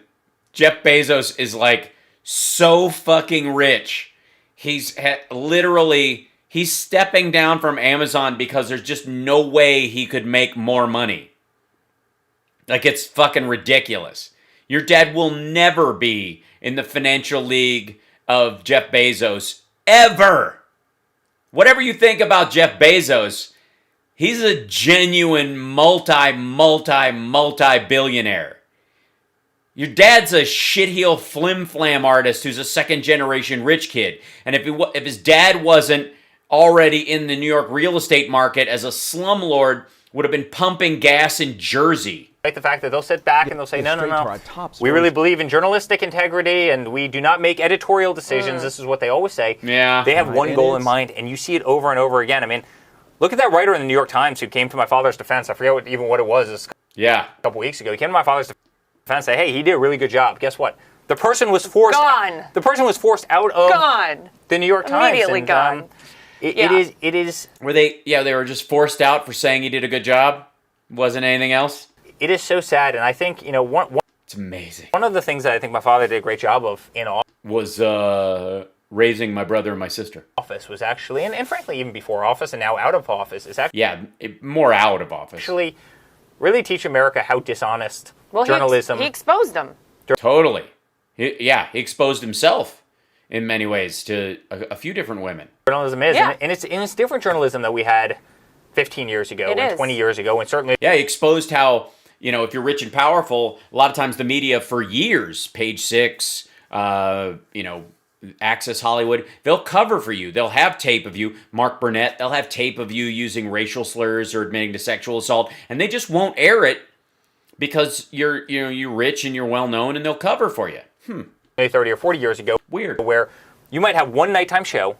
Jeff Bezos is so fucking rich. He's stepping down from Amazon because there's just no way he could make more money. It's fucking ridiculous. Your dad will never be in the financial league of Jeff Bezos ever. Whatever you think about Jeff Bezos, he's a genuine multi-billionaire. Your dad's a shitheel flim-flam artist who's a second-generation rich kid. And if his dad wasn't already in the New York real estate market as a slumlord, would have been pumping gas in Jersey. The fact that they'll sit back and they'll say, no. We really believe in journalistic integrity and we do not make editorial decisions. This is what they always say. Yeah. They have one goal in mind, and you see it over and over again. Look at that writer in the New York Times who came to my father's defense. I forget what it was. A couple weeks ago. He came to my father's defense and said, hey, he did a really good job. Guess what? The person was forced out of the New York Times. Immediately gone. It is. Were they? Yeah, they were just forced out for saying he did a good job. Wasn't anything else? It is so sad, and I think, It's amazing. one of the things that I think my father did a great job of in Was raising my brother and my sister. office was actually, and frankly even before office and now out of office, is More out of office. actually really teach America how dishonest journalism. He exposed them. Totally. He exposed himself in many ways to a few different women. Journalism is, Yeah. and it's different journalism that we had 15 years ago It and is. 20 years ago, and certainly Yeah, he exposed how, if you're rich and powerful, a lot of times the media for years, Page Six, Access Hollywood, they'll cover for you. They'll have tape of you. Mark Burnett, they'll have tape of you using racial slurs or admitting to sexual assault, and they just won't air it because you're rich and you're well known, and they'll cover for you. 30 or 40 years ago. Weird. Where you might have one nighttime show,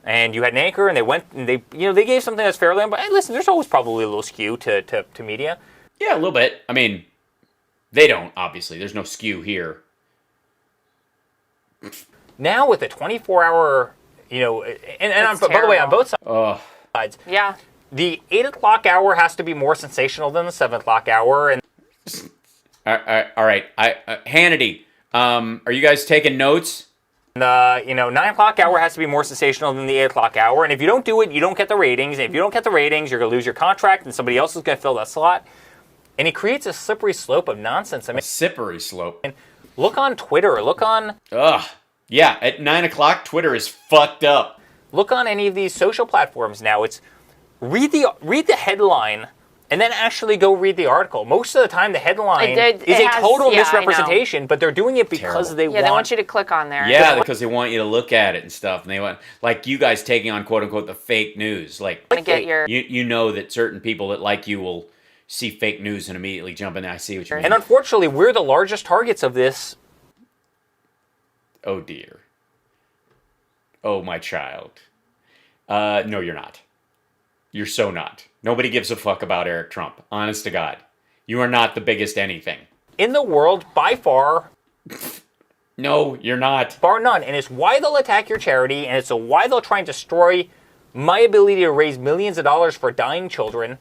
and you had an anchor, and they went and they gave something that's fairly. But hey, listen, there's always probably a little skew to media. Yeah, a little bit. I mean, they don't, obviously. There's no skew here. Now with a 24-hour, That's by the way, on terrible. both sides, Yeah. the 8 o'clock hour has to be more sensational than the 7 o'clock hour. And All right. Hannity, are you guys taking notes? the 9 o'clock hour has to be more sensational than the 8 o'clock hour. And if you don't do it, you don't get the ratings. And if you don't get the ratings, you're going to lose your contract, and somebody else is going to fill that slot. And he creates a slippery slope of nonsense. I mean, Sippery slope. look on Twitter. Look on Yeah, at 9 o'clock, Twitter is fucked up. Look on any of these social platforms now. It's read the headline and then actually go read the article. Most of the time, the headline It is a has- total yeah, I know. misrepresentation, but they're doing it because Terrible. They want you to click on there. Yeah, because they want you to look at it and stuff, and they want, like, you guys taking on quote unquote the fake news. Like, To get your you know that certain people that like you will see fake news and immediately jump in. I see what you mean. And unfortunately, we're the largest targets of this. Oh dear. Oh my child. No, you're not. You're so not. Nobody gives a fuck about Eric Trump. Honest to God. You are not the biggest anything. In the world, by far, No, you're not. bar none. And it's why they'll attack your charity, and it's why they'll try and destroy my ability to raise millions of dollars for dying children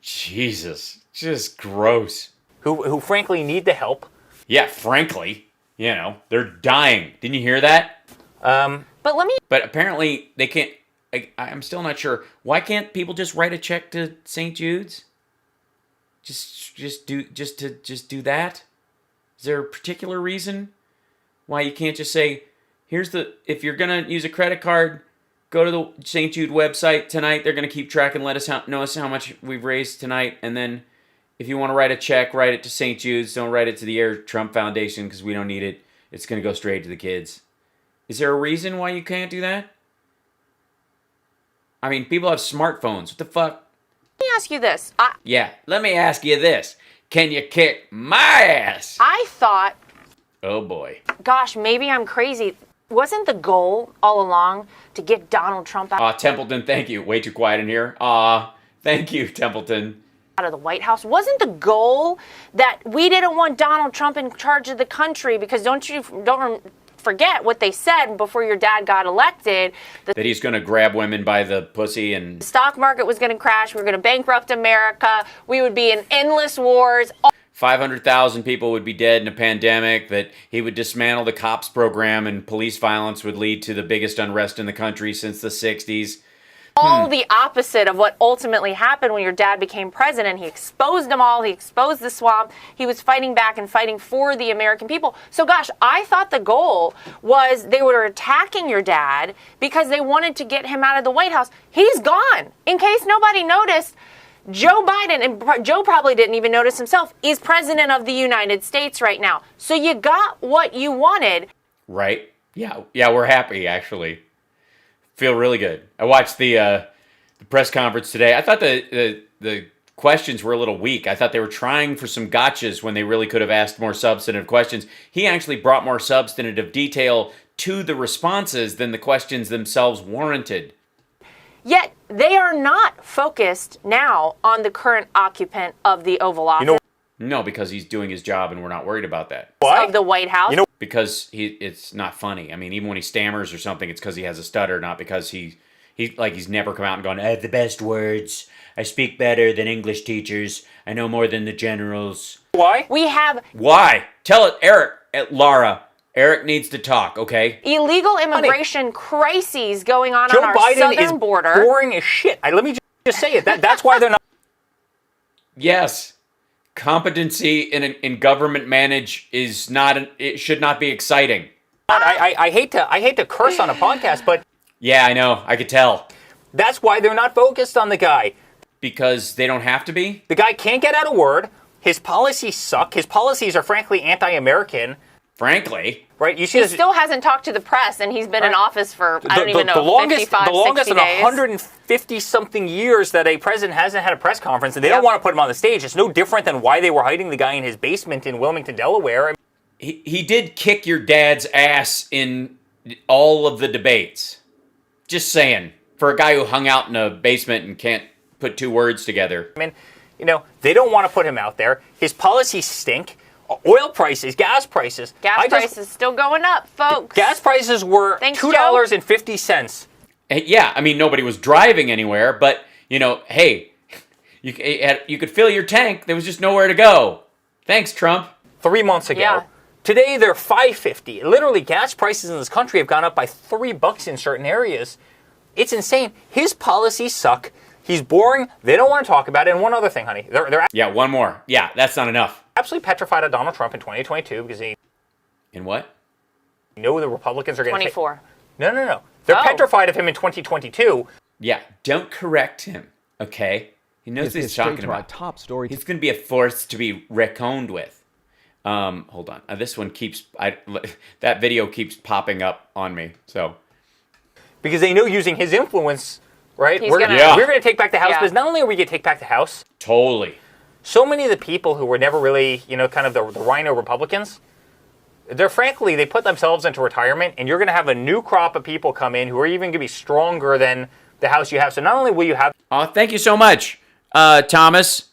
Jesus. Just gross. who frankly need the help. Yeah, frankly, they're dying. Didn't you hear that? But let me But apparently they can't. I'm still not sure. Why can't people just write a check to St. Jude's? Just do that? Is there a particular reason why you can't just say, if you're gonna use a credit card, go to the St. Jude website tonight. They're gonna keep track and let us know how much we've raised tonight, and then if you want to write a check, write it to St. Jude's. Don't write it to the Eric Trump Foundation because we don't need it. It's gonna go straight to the kids. Is there a reason why you can't do that? I mean, people have smartphones. What the fuck? me ask you this. Yeah, let me ask you this. Can you kick my ass? I thought, Oh boy. gosh, maybe I'm crazy. Wasn't the goal all along to get Donald Trump out Templeton, thank you. Way too quiet in here. Thank you, Templeton. of the White House? Wasn't the goal that we didn't want Donald Trump in charge of the country? Because don't forget what they said before your dad got elected. That he's going to grab women by the pussy and... The stock market was going to crash. We were going to bankrupt America. We would be in endless wars. 500,000 people would be dead in a pandemic, that he would dismantle the cops program and police violence would lead to the biggest unrest in the country since the 60s. All the opposite of what ultimately happened when your dad became president. He exposed them all. He exposed the swamp. He was fighting back and fighting for the American people. So, gosh, I thought the goal was they were attacking your dad because they wanted to get him out of the White House. He's gone. In case nobody noticed, Joe Biden, and Joe probably didn't even notice himself, is president of the United States right now. So you got what you wanted. Right? Yeah, we're happy, actually. Feel really good. I watched the press conference today. I thought the questions were a little weak. I thought they were trying for some gotchas when they really could have asked more substantive questions. He actually brought more substantive detail to the responses than the questions themselves warranted. Yet they are not focused now on the current occupant of the Oval Office. No, because he's doing his job and we're not worried about that. Of the White House. Because it's not funny. I mean, even when he stammers or something, it's because he has a stutter, not because he He's never come out and gone, I have the best words. I speak better than English teachers. I know more than the generals. Why? We have Why? Tell it, Eric, Laura. Eric needs to talk, okay? illegal immigration crises going on Joe our Biden southern is border. boring as shit. Let me just say it. That's why they're not. Yes. Competency in government manage is not, it should not be exciting. I hate to curse on a podcast, but Yeah, I know. I could tell. that's why they're not focused on the guy. Because they don't have to be? The guy can't get out a word. His policies suck. His policies are frankly anti-American. Frankly. Right? You see He this, still hasn't talked to the press, and he's been in office for, I don't even know, the longest 55, in 60 days. 150-something years that a president hasn't had a press conference, and they don't want to put him on the stage. It's no different than why they were hiding the guy in his basement in Wilmington, Delaware. He did kick your dad's ass in all of the debates. Just saying. For a guy who hung out in a basement and can't put two words together. I mean, they don't want to put him out there. His policies stink. Oil prices, gas prices. Gas prices still going up, folks. Gas prices were Thanks, $2.50. Yeah, I mean, nobody was driving anywhere, but, hey, you could fill your tank. There was just nowhere to go. Thanks, Trump. 3 months ago. Yeah. Today, they're $5.50. Literally, gas prices in this country have gone up by $3 in certain areas. It's insane. His policies suck. He's boring. They don't want to talk about it. And one other thing, honey. They're Yeah, one more. Yeah, that's not enough. absolutely petrified of Donald Trump in 2022 because they In what? know the Republicans are going to 24. No. They're petrified of him in 2022. Yeah, don't correct him, okay? He knows what he's talking about. Top story. He's going to be a force to be reckoned with. Hold on. This one keeps... that video keeps popping up on me, so... Because they know using his influence, right? He's We're gonna- going to take back the House. Yeah. Because not only are we going to take back the House, Totally. so many of the people who were never really, kind of the rhino Republicans, they're frankly, they put themselves into retirement, and you're going to have a new crop of people come in who are even going to be stronger than the House you have. So not only will you have Thank you so much, Thomas.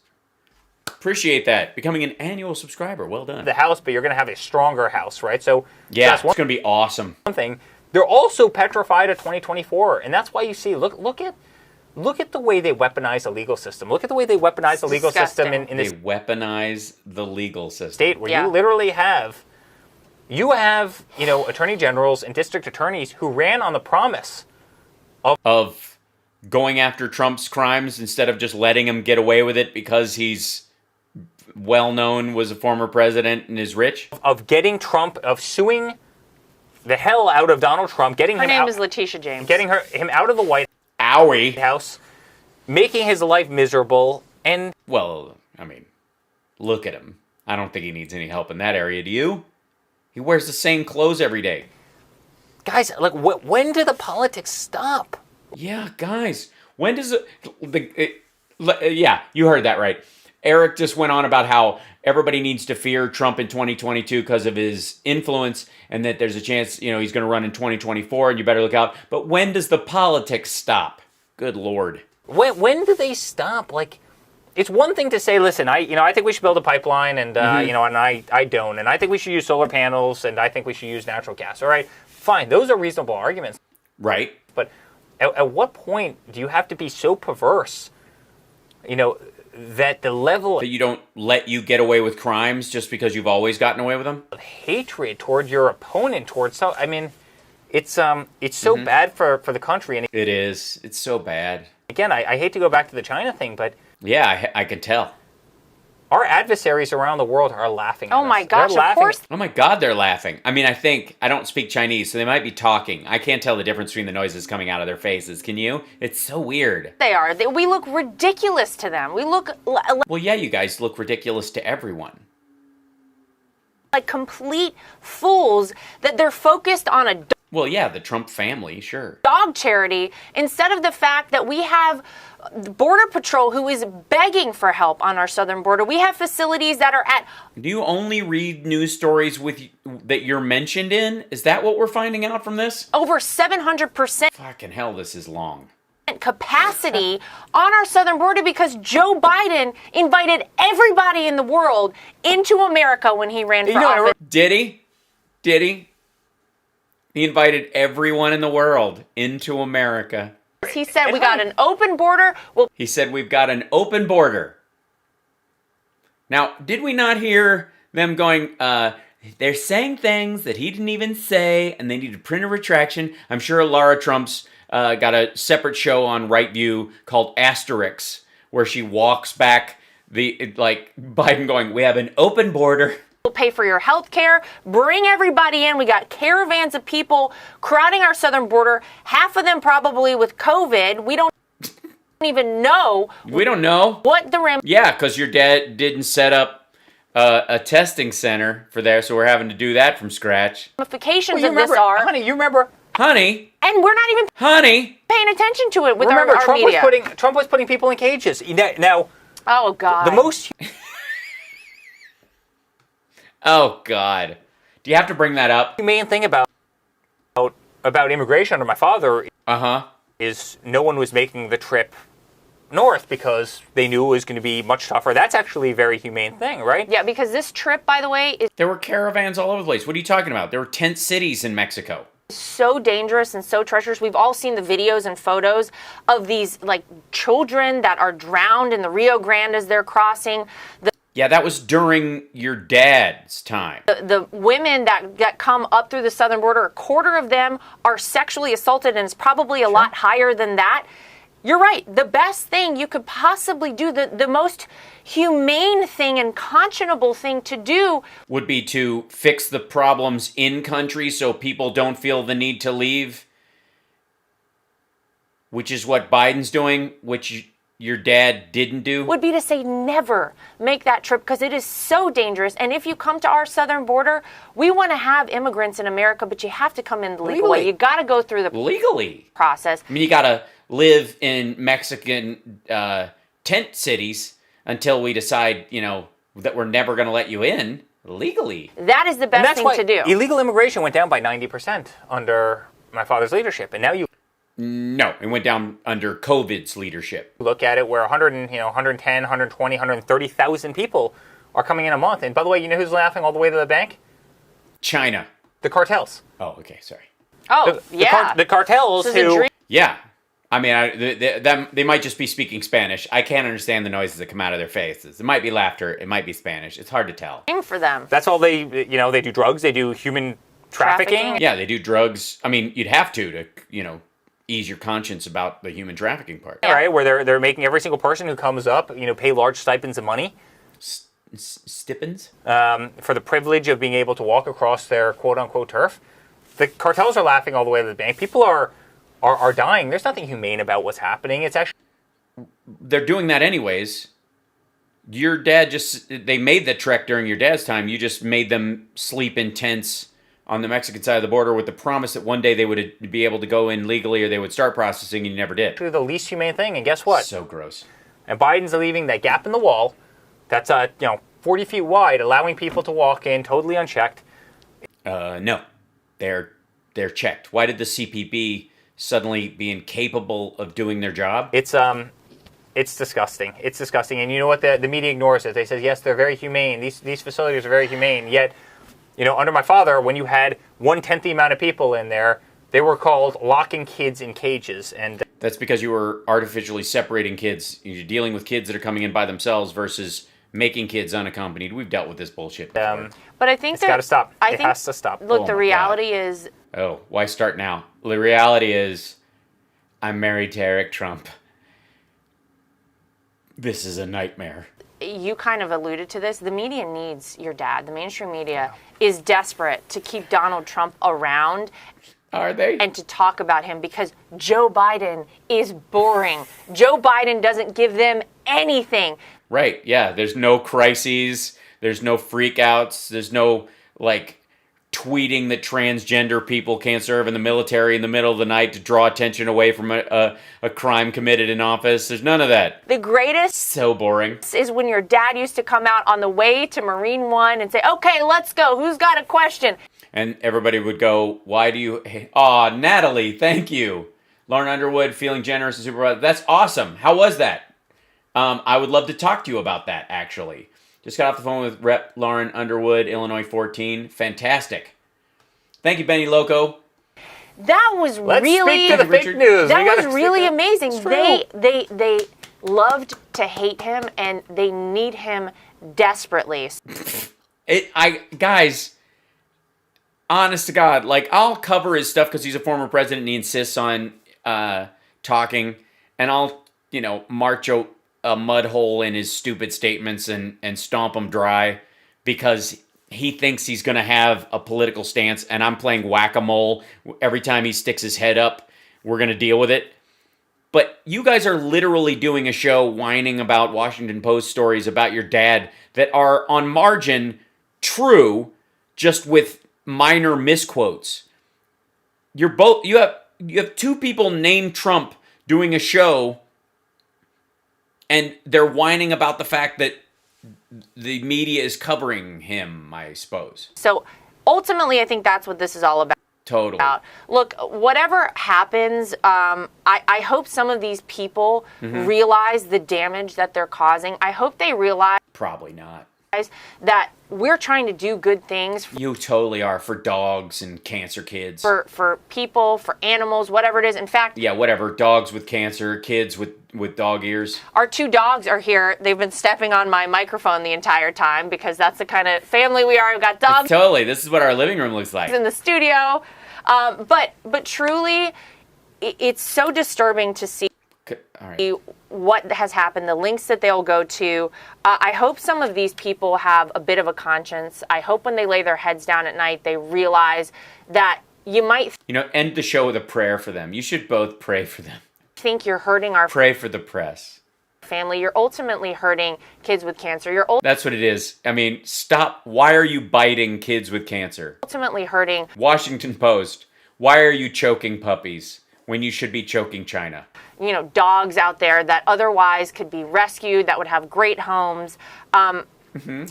Appreciate that. Becoming an annual subscriber. Well done. the House, but you're going to have a stronger House, right? So Yeah, that's it's going to be awesome. one thing. They're also petrified of 2024, and that's why you see, look at the way they weaponize the legal system. Look at the way they weaponize the legal system Disgusting. in They this weaponize the legal system. state where Yeah. you literally have, attorney generals and district attorneys who ran on the promise Of going after Trump's crimes instead of just letting him get away with it because he's well-known, was a former president, and is rich. of getting Trump, of suing the hell out of Donald Trump, getting Her him name out, is Letitia James. getting him out of the White Owie. House, making his life miserable, and Well, I mean, look at him. I don't think he needs any help in that area, do you? He wears the same clothes every day. guys, like, when do the politics stop? Yeah, guys. When does yeah, you heard that right. Eric just went on about how everybody needs to fear Trump in 2022 because of his influence and that there's a chance, he's going to run in 2024 and you better look out. But when does the politics stop? Good Lord. When do they stop? Like, it's one thing to say, listen, I think we should build a pipeline, and and I don't, and I think we should use solar panels, and I think we should use natural gas. All right, fine, those are reasonable arguments. Right? But at what point do you have to be so perverse, that the level That you don't let you get away with crimes just because you've always gotten away with them? of hatred toward your opponent, it's so bad for the country. And It is. It's so bad. again, I hate to go back to the China thing, but Yeah, I can tell. our adversaries around the world are laughing at Oh us. my gosh, They're of laughing course. Oh my God, they're laughing. I mean, I don't speak Chinese, so they might be talking. I can't tell the difference between the noises coming out of their faces. Can you? It's so weird. They are. We look ridiculous to them. We look Well, yeah, you guys look ridiculous to everyone. like complete fools that they're focused on a Well, yeah, the Trump family, sure. dog charity instead of the fact that we have Border Patrol who is begging for help on our southern border. We have facilities that are at Do you only read news stories that you're mentioned in? Is that what we're finding out from this? over 700% Fucking hell, this is long. capacity on our southern border because Joe Biden invited everybody in the world into America when he ran for office. Did he? He invited everyone in the world into America. He said we got an open border. Well, he said we've got an open border. Now, did we not hear them going, they're saying things that he didn't even say, and they need to print a retraction? I'm sure Lara Trump's got a separate show on Right View called Asterix, where she walks back Biden going, we have an open border. We'll pay for your health care, bring everybody in. We got caravans of people crowding our southern border, half of them probably with COVID. We don't even know. We don't know. What the Yeah, because your dad didn't set up a testing center for there, so we're having to do that from scratch. Ramifications of this are. Honey, you remember. Honey. And we're not even paying attention to it with our media. Trump was putting people in cages. Now, oh, God. The most... Oh, God. Do you have to bring that up? The main thing about immigration under my father is no one was making the trip north because they knew it was going to be much tougher. That's actually a very humane thing, right? Yeah, because this trip, by the way, is... There were caravans all over the place. What are you talking about? There were tent cities in Mexico. So dangerous and so treacherous. We've all seen the videos and photos of these children that are drowned in the Rio Grande as they're crossing. Yeah, that was during your dad's time. The women that come up through the southern border, a quarter of them are sexually assaulted, and it's probably a lot higher than that. You're right. The best thing you could possibly do, the most humane thing and conscionable thing to do, would be to fix the problems in country so people don't feel the need to leave, which is what Biden's doing, which your dad didn't do. Would be to say never make that trip because it is so dangerous. And if you come to our southern border, we want to have immigrants in America, but you have to come in the legal way. You got to go through the legally process. I mean, you got to live in Mexican tent cities until we decide, that we're never going to let you in legally. That is the best thing to do. Illegal immigration went down by 90% under my father's leadership, and now you. No, it went down under COVID's leadership. Look at it where 110, 120, 130,000 people are coming in a month. And by the way, you know who's laughing all the way to the bank? China. The cartels. Oh, okay, sorry. Oh, the cartels who... Yeah. I mean, they might just be speaking Spanish. I can't understand the noises that come out of their faces. It might be laughter. It might be Spanish. It's hard to tell. For them. That's all they do drugs. They do human trafficking. Yeah, they do drugs. I mean, you'd have to ease your conscience about the human trafficking part. All right, where they're making every single person who comes up, pay large stipends of money. Stipends? For the privilege of being able to walk across their quote-unquote turf. The cartels are laughing all the way to the bank. People are dying. There's nothing humane about what's happening. It's actually... They're doing that anyways. Your dad they made the trek during your dad's time. You just made them sleep in tents on the Mexican side of the border with the promise that one day they would be able to go in legally or they would start processing, and you never did. Actually the least humane thing, and guess what? So gross. And Biden's leaving that gap in the wall that's 40 feet wide, allowing people to walk in totally unchecked. No. They're checked. Why did the CPB suddenly be incapable of doing their job? It's disgusting. It's disgusting. And you know what? The media ignores it. They say, yes, they're very humane. These facilities are very humane. Yet, under my father, when you had 1/10 the amount of people in there, they were called locking kids in cages. And that's because you were artificially separating kids. You're dealing with kids that are coming in by themselves versus making kids unaccompanied. We've dealt with this bullshit before. But I think it's got to stop. It has to stop. Look, the reality is... Oh, why start now? The reality is, I'm married to Eric Trump. This is a nightmare. You kind of alluded to this. The media needs your dad. The mainstream media is desperate to keep Donald Trump around. Are they? And to talk about him because Joe Biden is boring. Joe Biden doesn't give them anything. Right, yeah. There's no crises. There's no freakouts. There's no, tweeting that transgender people can't serve in the military in the middle of the night to draw attention away from a crime committed in office. There's none of that. The greatest... So boring. ...is when your dad used to come out on the way to Marine One and say, okay, let's go. Who's got a question? And everybody would go, why do you... Aw, Natalie, thank you. Lauren Underwood, feeling generous and super... That's awesome. How was that? I would love to talk to you about that, actually. Just got off the phone with Rep. Lauren Underwood, Illinois 14. Fantastic. Thank you, Benny Loco. That was Let's really speak to the fake news. That was really amazing. They loved to hate him, and they need him desperately. Guys, honest to God, like, I'll cover his stuff because he's a former president and he insists on talking, and I'll, march a mud hole in his stupid statements and stomp him dry because he thinks he's going to have a political stance, and I'm playing whack-a-mole. Every time he sticks his head up, we're going to deal with it. But you guys are literally doing a show whining about Washington Post stories about your dad that are on margin true, just with minor misquotes. You have two people named Trump doing a show, and they're whining about the fact that the media is covering him, I suppose. So ultimately, I think that's what this is all about. Totally. Look, whatever happens, I hope some of these people realize the damage that they're causing. I hope they realize. Probably not. That we're trying to do good things. You totally are, for dogs and cancer kids. For people, for animals, whatever it is. In fact, yeah, whatever. Dogs with cancer, kids with dog ears. Our two dogs are here. They've been stepping on my microphone the entire time because that's the kind of family we are. We've got dogs. Totally. This is what our living room looks like. In the studio. But truly, it's so disturbing to see. All right. What has happened, the links that they'll go to. I hope some of these people have a bit of a conscience. I hope when they lay their heads down at night, they realize that you might... end the show with a prayer for them. You should both pray for them. Think you're hurting our... Pray for the press. Family. You're ultimately hurting kids with cancer. That's what it is. I mean, stop. Why are you biting kids with cancer? Ultimately hurting... Washington Post. Why are you choking puppies when you should be choking China? Dogs out there that otherwise could be rescued, that would have great homes.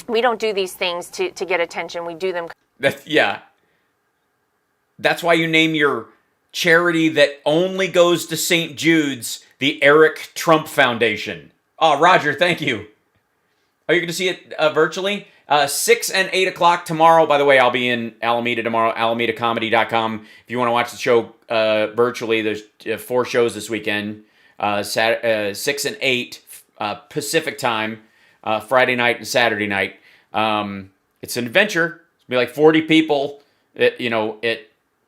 We don't do these things to get attention. We do them. That's why you name your charity that only goes to St. Jude's the Eric Trump Foundation. Oh, Roger, thank you. Are you going to see it virtually? 6 and 8 o'clock tomorrow. By the way, I'll be in Alameda tomorrow, alamedacomedy.com. If you want to watch the show virtually, there's 4 shows this weekend, 6 and 8 Pacific time, Friday night and Saturday night. It's an adventure. It's going to be like 40 people at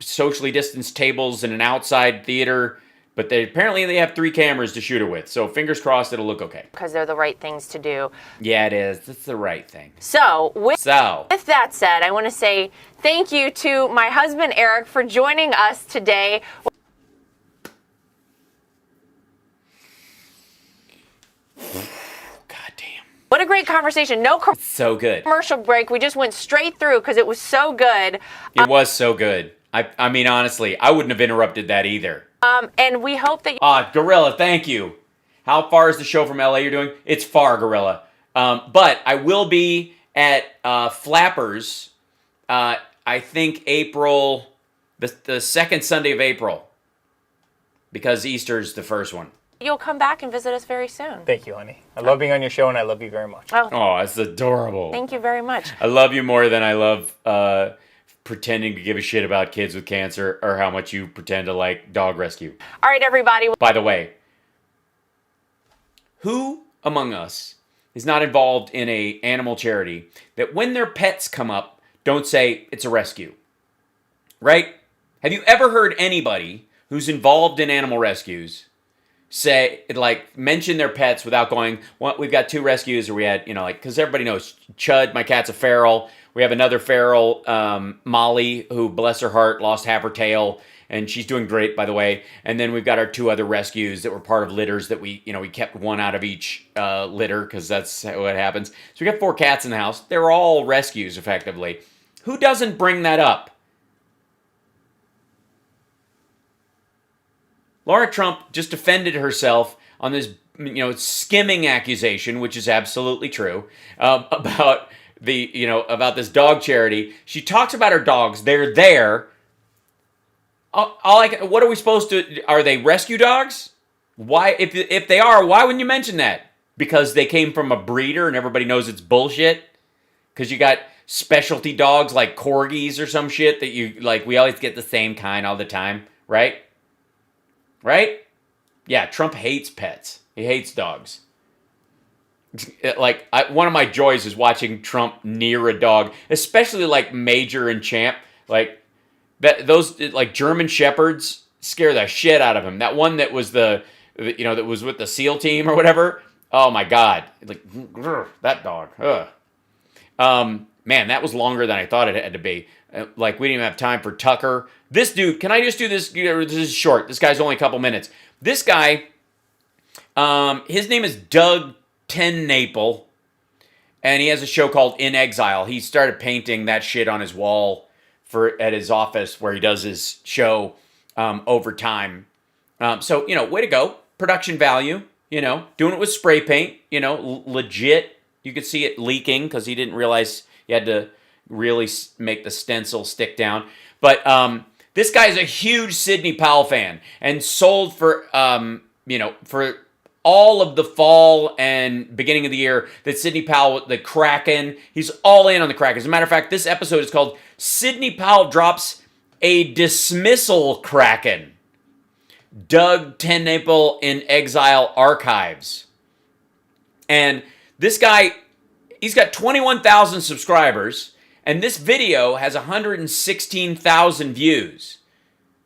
socially distanced tables in an outside theater. But apparently they have 3 cameras to shoot it with. So fingers crossed it'll look okay. Because they're the right things to do. Yeah, it is. It's the right thing. So, with that said, I want to say thank you to my husband, Eric, for joining us today. God damn. What a great conversation. No so good. Commercial break. We just went straight through because it was so good. It was so good. I mean, honestly, I wouldn't have interrupted that either. And we hope that... Gorilla, thank you. How far is the show from LA you're doing? It's far, Gorilla. But I will be at Flappers, I think April, the second Sunday of April, because Easter's the first one. You'll come back and visit us very soon. Thank you, honey. I love being on your show, and I love you very much. Oh, it's adorable. Thank you very much. I love you more than I love pretending to give a shit about kids with cancer or how much you pretend to like dog rescue. All right, everybody. By the way, who among us is not involved in a animal charity that when their pets come up, don't say it's a rescue? Right? Have you ever heard anybody who's involved in animal rescues say, mention their pets without going, well, we've got 2 rescues, or we had, because everybody knows Chud, my cat's a feral. We have another feral, Molly, who, bless her heart, lost half her tail, and she's doing great, by the way. And then we've got our 2 other rescues that were part of litters that we kept 1 out of each litter, because that's what happens. So we got 4 cats in the house. They're all rescues, effectively. Who doesn't bring that up? Laura Trump just defended herself on this, skimming accusation, which is absolutely true, about this dog charity. She talks about her dogs. They're there. What are we supposed to? Are they rescue dogs? Why, if they are, why wouldn't you mention that? Because they came from a breeder and everybody knows it's bullshit. Because you got specialty dogs like corgis or some shit that you like. We always get the same kind all the time, right? Right? Yeah, Trump hates pets. He hates dogs. Like, one of my joys is watching Trump near a dog, especially like Major and Champ. Like, those like German Shepherds scare the shit out of him. That one that was that was with the SEAL team or whatever. Oh my God. Like, that dog. Ugh. Man, that was longer than I thought it had to be. Like, we didn't even have time for Tucker. This dude, can I just do this? This is short. This guy's only a couple minutes. This guy, his name is Doug TenNapel, and he has a show called In Exile. He started painting that shit on his wall at his office where he does his show over time. So, way to go. Production value, doing it with spray paint, legit. You could see it leaking because he didn't realize you had to really make the stencil stick down. But this guy's a huge Sidney Powell fan and sold for, for all of the fall and beginning of the year that Sidney Powell, the Kraken, he's all in on the Kraken. As a matter of fact, this episode is called Sidney Powell Drops a Dismissal Kraken. Doug TenNapel in Exile Archives. And this guy, he's got 21,000 subscribers, and this video has 116,000 views.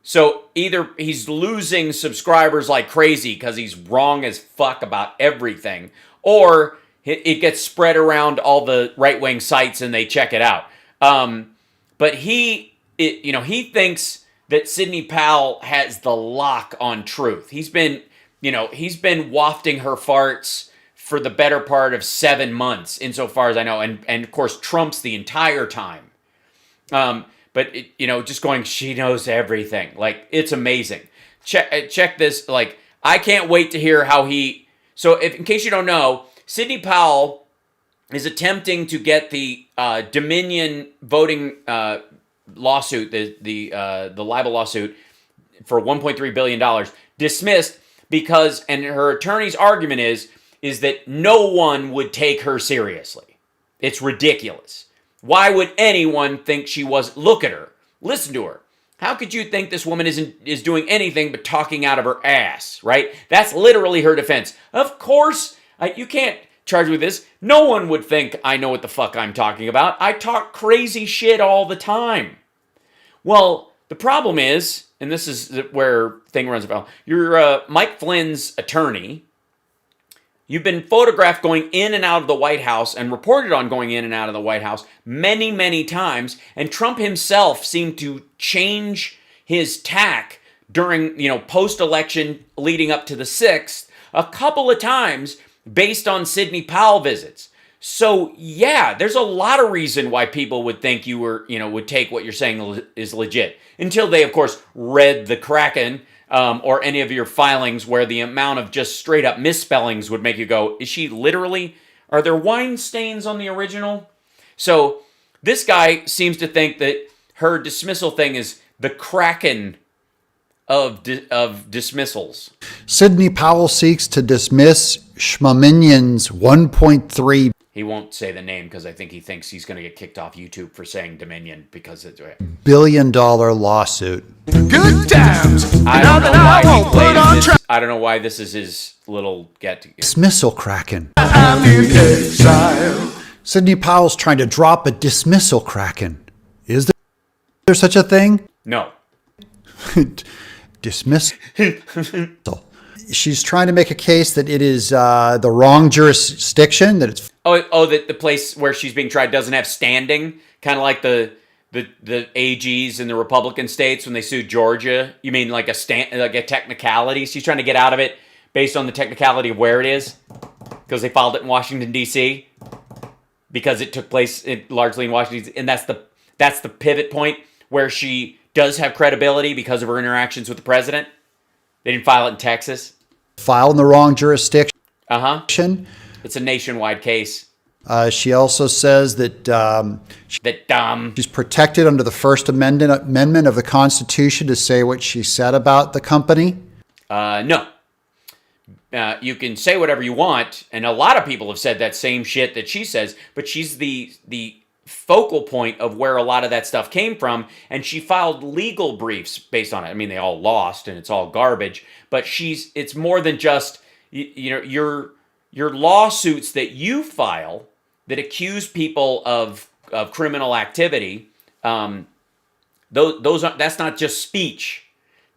So either he's losing subscribers like crazy because he's wrong as fuck about everything, or it gets spread around all the right-wing sites and they check it out. But he thinks that Sidney Powell has the lock on truth. He's been wafting her farts for the better part of 7 months, insofar as I know, and of course Trump's the entire time. But just going, she knows everything. Like, it's amazing. Check this. Like, I can't wait to hear how he. So, in case you don't know, Sidney Powell is attempting to get the Dominion voting lawsuit, the libel lawsuit for $1.3 billion dismissed because, and her attorney's argument is that no one would take her seriously. It's ridiculous. Why would anyone think she was? Look at her. Listen to her. How could you think this woman is doing anything but talking out of her ass, right? That's literally her defense. Of course, you can't charge me with this. No one would think I know what the fuck I'm talking about. I talk crazy shit all the time. Well, the problem is, and this is where thing runs afoul, you're Mike Flynn's attorney. You've been photographed going in and out of the White House and reported on going in and out of the White House many, many times. And Trump himself seemed to change his tack during, post-election leading up to the 6th a couple of times based on Sidney Powell visits. So, yeah, there's a lot of reason why people would think you were, would take what you're saying is legit. Until they, of course, read the Kraken or any of your filings where the amount of just straight up misspellings would make you go, is she literally, are there wine stains on the original? So this guy seems to think that her dismissal thing is the Kraken of dismissals. Sidney Powell seeks to dismiss Schmaminion's 1.3 He won't say the name because I think he thinks he's going to get kicked off YouTube for saying Dominion because it's $1 billion lawsuit. Good times. I don't know why this is his little get-together. Dismissal Kraken. I'm in exile. Sidney Powell's trying to drop a dismissal Kraken. Is there such a thing? No. Dismissal. She's trying to make a case that it is the wrong jurisdiction, that it's... that the place where she's being tried doesn't have standing, kind of like the AGs in the Republican states when they sued Georgia. You mean like a technicality? She's trying to get out of it based on the technicality of where it is, because they filed it in Washington D.C. because it took place largely in Washington, and that's the pivot point where she does have credibility because of her interactions with the president. They didn't file it in Texas. File in the wrong jurisdiction. It's a nationwide case. She also says that she's protected under the First Amendment of the Constitution to say what she said about the company. No. you can say whatever you want, and a lot of people have said that same shit that she says, but she's the focal point of where a lot of that stuff came from, and she filed legal briefs based on it. I mean, they all lost, and it's all garbage, but it's more than just, you know, your lawsuits that you file that accuse people of criminal activity. That's not just speech.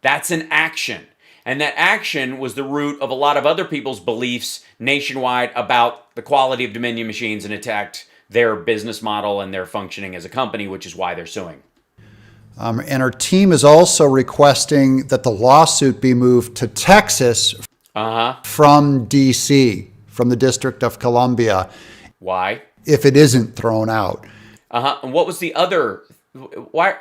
That's an action. And that action was the root of a lot of other people's beliefs nationwide about the quality of Dominion machines and attacked their business model and their functioning as a company, which is why they're suing. And her team is also requesting that the lawsuit be moved to Texas from D.C., from the District of Columbia. Why? If it isn't thrown out. And what was the other? Why?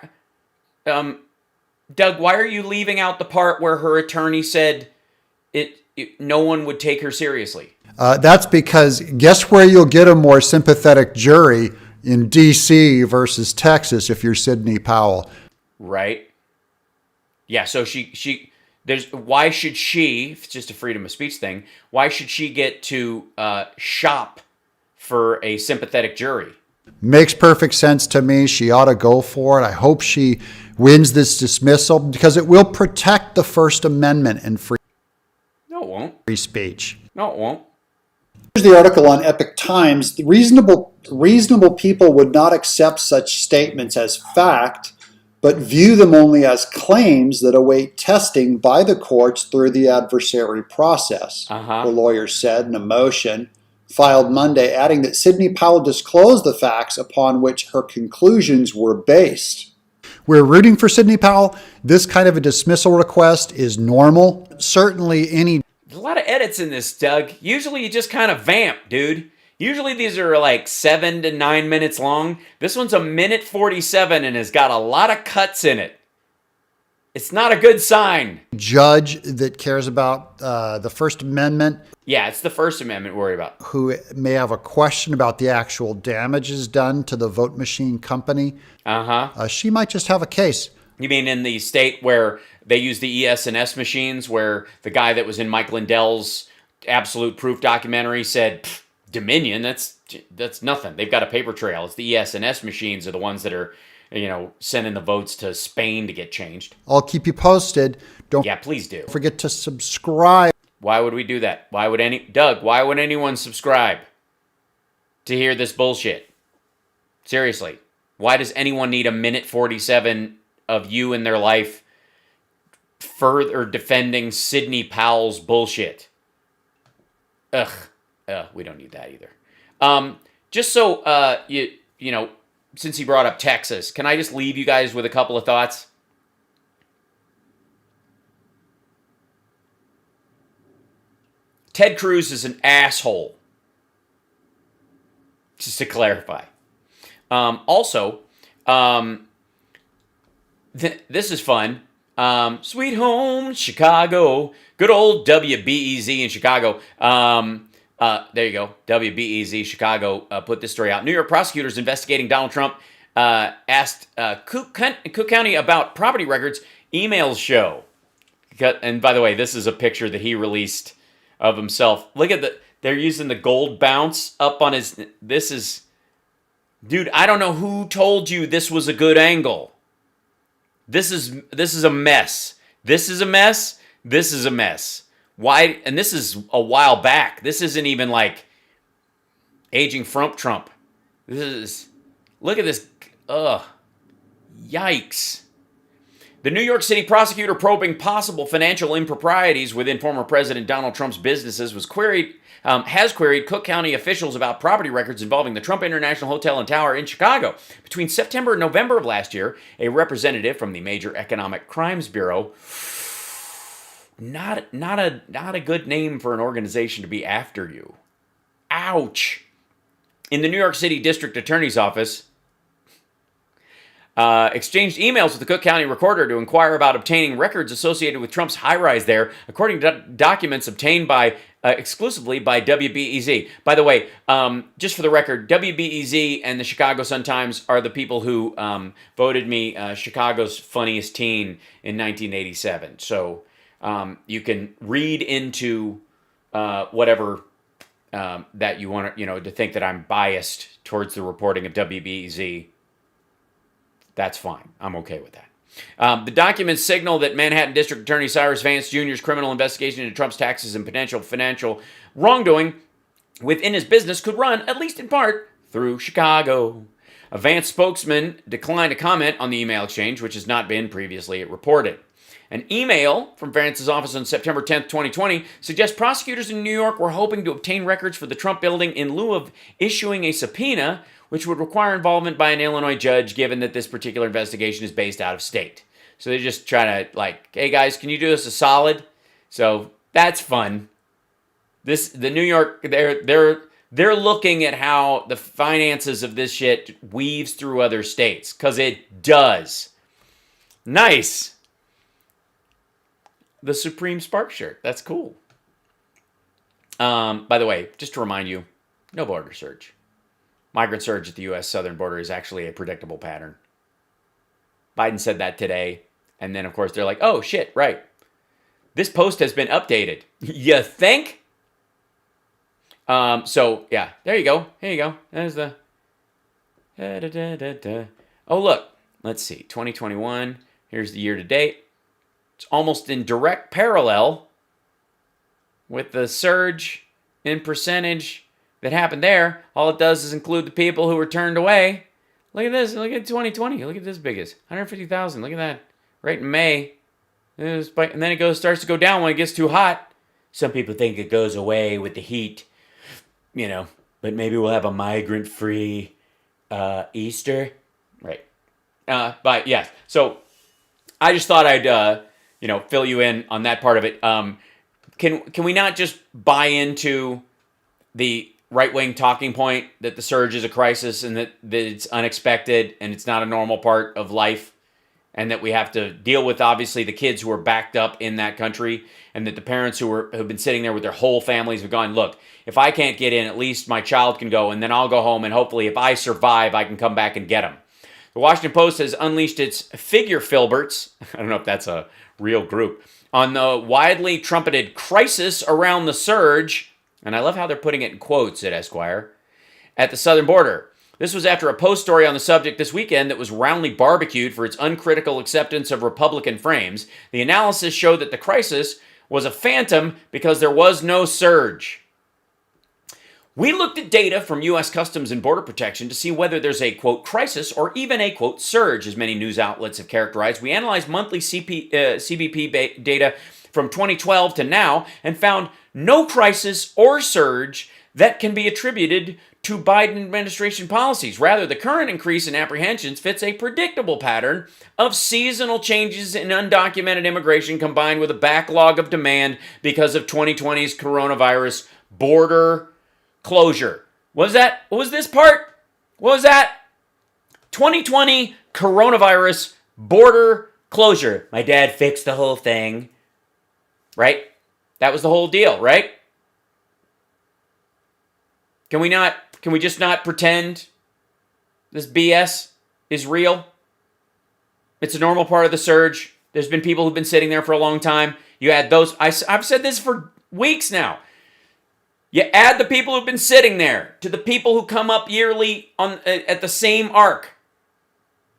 Doug, why are you leaving out the part where her attorney said no one would take her seriously? That's because guess where you'll get a more sympathetic jury in D.C. versus Texas if you're Sidney Powell. Right. Yeah, so why should she, if it's just a freedom of speech thing, why should she get to shop for a sympathetic jury? Makes perfect sense to me. She ought to go for it. I hope she wins this dismissal because it will protect the First Amendment and free speech. No, it won't. Here's the article on Epoch Times. Reasonable people would not accept such statements as fact, but view them only as claims that await testing by the courts through the adversary process, the lawyer said in a motion filed Monday, adding that Sidney Powell disclosed the facts upon which her conclusions were based. We're rooting for Sidney Powell. This kind of a dismissal request is normal. Certainly any... There's a lot of edits in this, Doug. Usually you just kind of vamp, dude. Usually these are like 7 to 9 minutes long. This one's 1:47 and has got a lot of cuts in it. It's not a good sign. Judge that cares about the First Amendment. Yeah, it's the First Amendment worry about. Who may have a question about the actual damages done to the vote machine company. She might just have a case. You mean in the state where they use the ES&S machines, where the guy that was in Mike Lindell's Absolute Proof documentary said, Dominion, that's nothing. They've got a paper trail. It's the ES&S machines are the ones that are, sending the votes to Spain to get changed. I'll keep you posted. Yeah, please do. Don't forget to subscribe. Why would we do that? Why would anyone subscribe to hear this bullshit? Seriously. Why does anyone need 1:47 of you in their life further defending Sidney Powell's bullshit? We don't need that either. Just so since he brought up Texas, can I just leave you guys with a couple of thoughts? Ted Cruz is an asshole. Just to clarify. This is fun. Sweet home, Chicago. Good old WBEZ in Chicago. There you go. WBEZ Chicago put this story out. New York prosecutors investigating Donald Trump asked Cook County about property records. Emails show. And by the way, this is a picture that he released of himself. Look at they're using the gold bounce up on his... Dude, I don't know who told you this was a good angle. This is a mess. This is a mess. This is a mess. Why? And this is a while back. This isn't even like aging Trump. Look at this. Yikes. The New York City prosecutor probing possible financial improprieties within former President Donald Trump's businesses has queried Cook County officials about property records involving the Trump International Hotel and Tower in Chicago. Between September and November of last year, a representative from the Major Economic Crimes Bureau, not a good name for an organization to be after you. Ouch. In the New York City District Attorney's Office, exchanged emails with the Cook County Recorder to inquire about obtaining records associated with Trump's high-rise there, according to documents obtained exclusively by WBEZ. By the way, just for the record, WBEZ and the Chicago Sun-Times are the people who voted me Chicago's funniest teen in 1987. So you can read into whatever that you want to, to think that I'm biased towards the reporting of WBEZ. That's fine. I'm okay with that. The documents signal that Manhattan District Attorney Cyrus Vance Jr.'s criminal investigation into Trump's taxes and potential financial wrongdoing within his business could run, at least in part, through Chicago. A Vance spokesman declined to comment on the email exchange, which has not been previously reported. An email from Vance's office on September 10th, 2020, suggests prosecutors in New York were hoping to obtain records for the Trump building in lieu of issuing a subpoena, which would require involvement by an Illinois judge, given that this particular investigation is based out of state. So they're just trying to, hey guys, can you do us a solid? So that's fun. The New York, they're looking at how the finances of this shit weaves through other states, because it does. Nice. The Supreme Spark shirt. That's cool. By the way, just to remind you, no border surge. Migrant surge at the U.S. southern border is actually a predictable pattern. Biden said that today. And then, of course, they're like, oh, shit, right. This post has been updated. You think? So, yeah, there you go. Here you go. There's the... Oh, look. Let's see. 2021. Here's the year to date. It's almost in direct parallel with the surge in percentage that happened there. All it does is include the people who were turned away. Look at this. Look at 2020. Look at this biggest. 150,000. Look at that. Right in May. And then it starts to go down when it gets too hot. Some people think it goes away with the heat. But maybe we'll have a migrant-free Easter. Right. But, yes. So, I just thought I'd... fill you in on that part of it. Can we not just buy into the right-wing talking point that the surge is a crisis and that it's unexpected and it's not a normal part of life, and that we have to deal with, obviously, the kids who are backed up in that country, and that the parents who've been sitting there with their whole families have gone, look, if I can't get in, at least my child can go, and then I'll go home, and hopefully if I survive, I can come back and get him. The Washington Post has unleashed its figure filberts. I don't know if that's a real group, on the widely trumpeted crisis around the surge, and I love how they're putting it in quotes at Esquire, at the southern border. This was after a post story on the subject this weekend that was roundly barbecued for its uncritical acceptance of Republican frames. The analysis showed that the crisis was a phantom because there was no surge. We looked at data from U.S. Customs and Border Protection to see whether there's a, quote, crisis or even a, quote, surge, as many news outlets have characterized. We analyzed monthly CBP data from 2012 to now and found no crisis or surge that can be attributed to Biden administration policies. Rather, the current increase in apprehensions fits a predictable pattern of seasonal changes in undocumented immigration combined with a backlog of demand because of 2020's coronavirus border closure. What was that? What was this part? What was that? 2020 coronavirus border closure. My dad fixed the whole thing. Right? That was the whole deal, right? Can we just not pretend this BS is real? It's a normal part of the surge. There's been people who've been sitting there for a long time. You add those. I've said this for weeks now. You add the people who've been sitting there to the people who come up yearly at the same arc.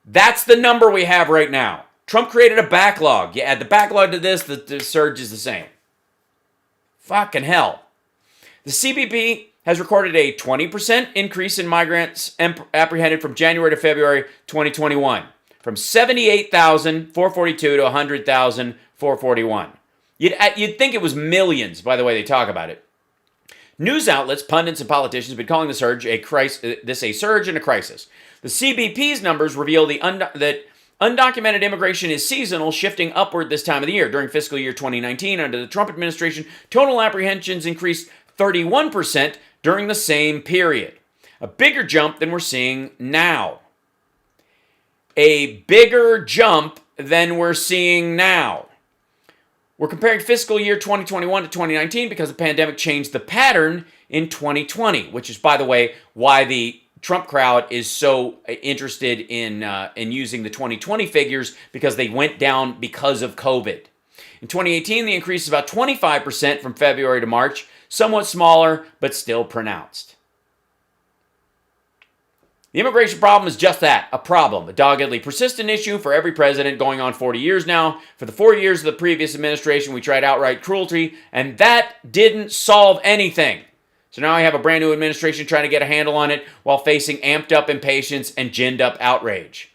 That's the number we have right now. Trump created a backlog. You add the backlog to this, the surge is the same. Fucking hell. The CBP has recorded a 20% increase in migrants apprehended from January to February 2021, from 78,442 to 100,441. You'd think it was millions, by the way they talk about it. News outlets, pundits, and politicians have been calling the surge a surge and a crisis. The CBP's numbers reveal that undocumented immigration is seasonal, shifting upward this time of the year. During fiscal year 2019, under the Trump administration, total apprehensions increased 31% during the same period. A bigger jump than we're seeing now. A bigger jump than we're seeing now. We're comparing fiscal year 2021 to 2019 because the pandemic changed the pattern in 2020, which is, by the way, why the Trump crowd is so interested in using the 2020 figures, because they went down because of COVID. In 2018, the increase is about 25% from February to March, somewhat smaller, but still pronounced. The immigration problem is just that, a problem, a doggedly persistent issue for every president going on 40 years now. For the 4 years of the previous administration, we tried outright cruelty, and that didn't solve anything. So now I have a brand new administration trying to get a handle on it while facing amped up impatience and ginned up outrage.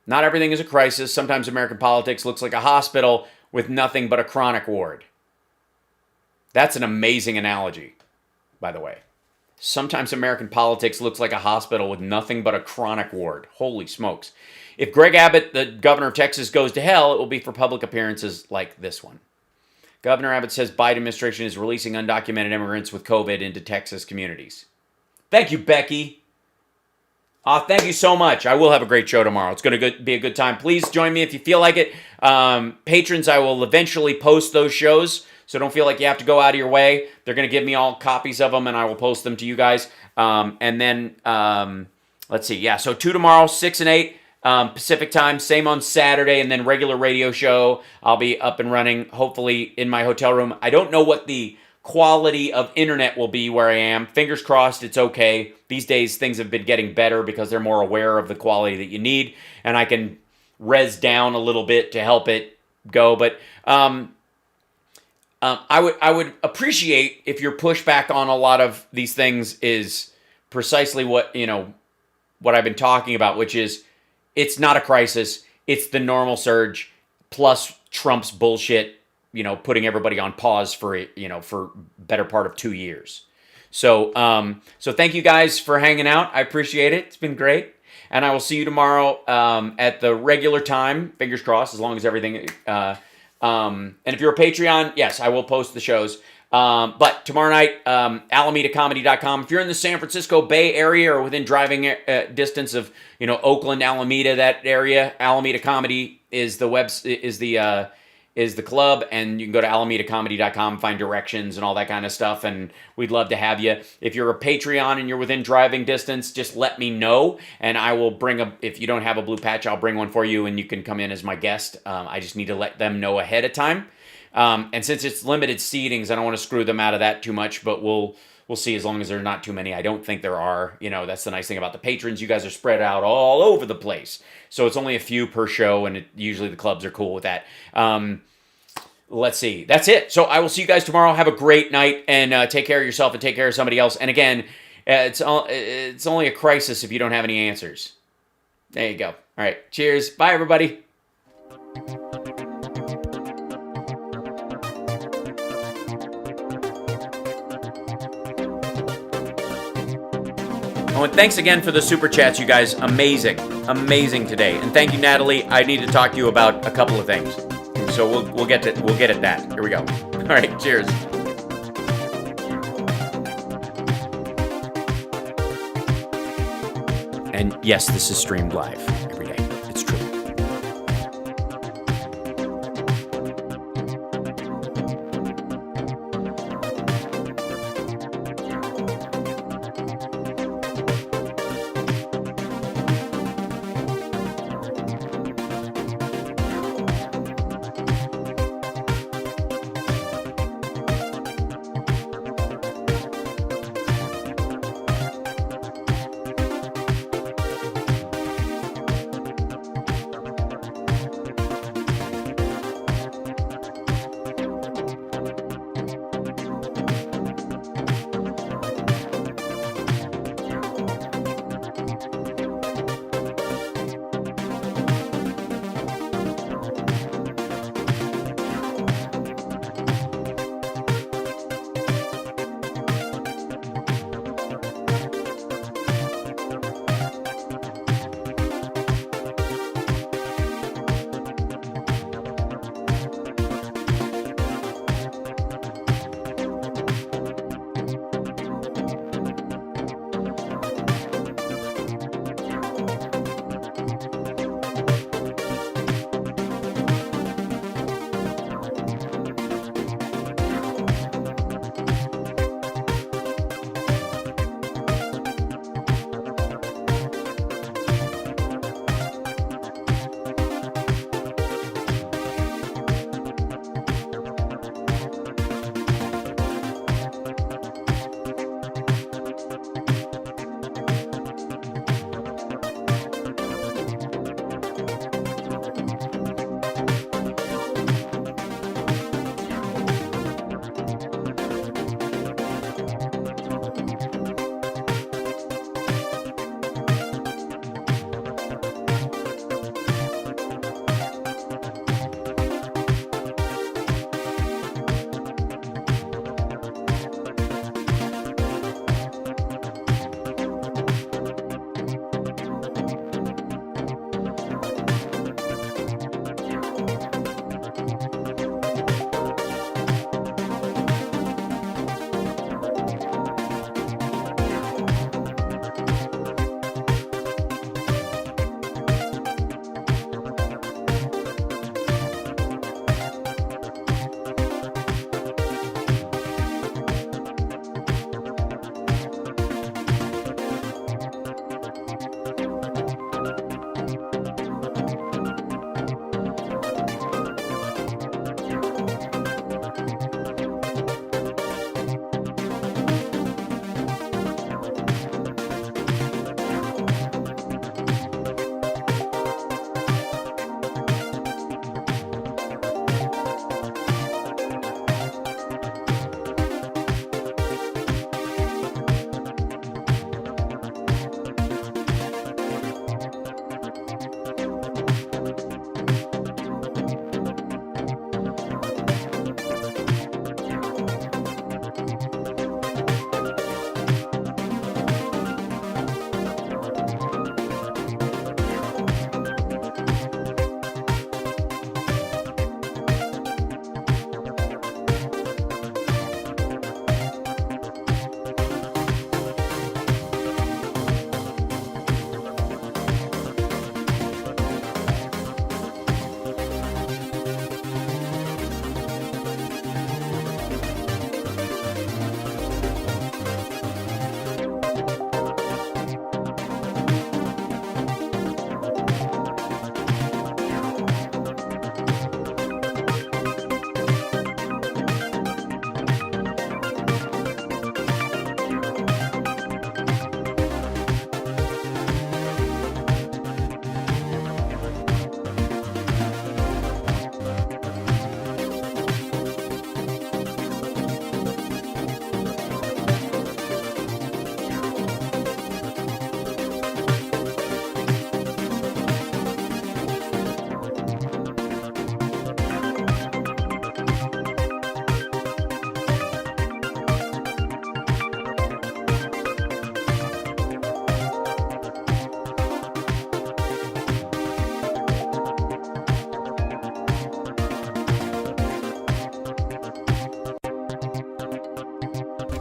Not everything is a crisis. Sometimes American politics looks like a hospital with nothing but a chronic ward. That's an amazing analogy, by the way. Sometimes American politics looks like a hospital with nothing but a chronic ward. Holy smokes. If Greg Abbott, the governor of Texas, goes to hell, it will be for public appearances like this one. Governor Abbott says Biden administration is releasing undocumented immigrants with COVID into Texas communities. Thank you, Becky. Thank you so much. I will have a great show tomorrow. It's going to be a good time. Please join me if you feel like it. Patrons, I will eventually post those shows, so don't feel like you have to go out of your way. They're going to give me all copies of them, and I will post them to you guys. And then, let's see. Yeah, so 2 tomorrow, 6 and 8 Pacific time. Same on Saturday, and then regular radio show. I'll be up and running, hopefully, in my hotel room. I don't know what the quality of internet will be where I am. Fingers crossed it's okay. These days, things have been getting better because they're more aware of the quality that you need, and I can res down a little bit to help it go. But I would appreciate if your pushback on a lot of these things is precisely what I've been talking about, which is it's not a crisis. It's the normal surge plus Trump's bullshit, putting everybody on pause for better part of 2 years. So thank you guys for hanging out. I appreciate it. It's been great. And I will see you tomorrow at the regular time. Fingers crossed, as long as everything. And if you're a Patreon, yes, I will post the shows. But tomorrow night, AlamidaComedy.com. If you're in the San Francisco Bay Area or within driving distance of Oakland, Alameda, that area, Alameda Comedy is the club, and you can go to AlamidaComedy.com, find directions and all that kind of stuff, and we'd love to have you. If you're a Patreon and you're within driving distance, just let me know, and I will if you don't have a blue patch, I'll bring one for you, and you can come in as my guest. I just need to let them know ahead of time. And since it's limited seatings, I don't want to screw them out of that too much, but we'll see, as long as there are not too many. I don't think there are. That's the nice thing about the patrons. You guys are spread out all over the place. So it's only a few per show, and usually the clubs are cool with that. Let's see. That's it. So I will see you guys tomorrow. Have a great night, and take care of yourself and take care of somebody else. And again, it's only a crisis if you don't have any answers. There you go. All right. Cheers. Bye, everybody. Oh, and thanks again for the super chats, you guys. Amazing today. And thank you, Natalie. I need to talk to you about a couple of things. So we'll get at that. Here we go. All right, cheers. And yes, this is streamed live every day. It's true.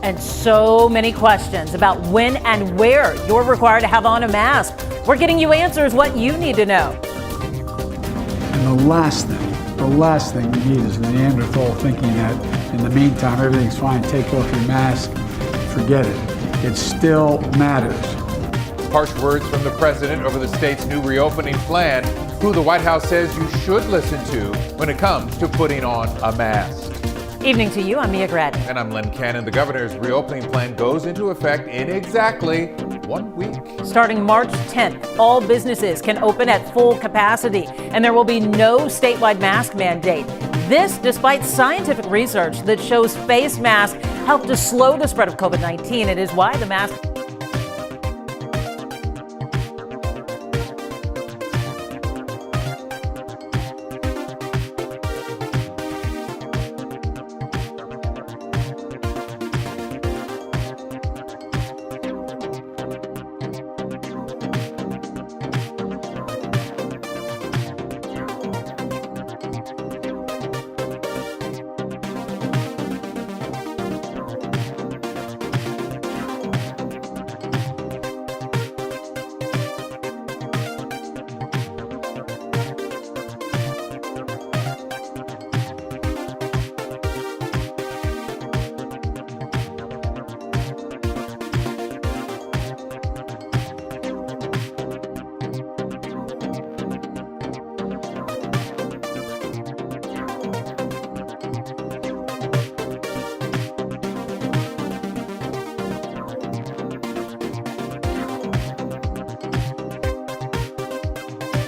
and so many questions about when and where you're required to have on a mask. We're getting you answers what you need to know. And the last thing we need is the Neanderthal thinking that in the meantime everything's fine, take off your mask, forget it. It still matters. Harsh words from the president over the state's new reopening plan, who the White House says you should listen to when it comes to putting on a mask. Evening to you, I'm Mia Grad. And I'm Len Cannon. The governor's reopening plan goes into effect in exactly 1 week. Starting March 10th, all businesses can open at full capacity, and there will be no statewide mask mandate. This despite scientific research that shows face masks help to slow the spread of COVID-19. It is why the mask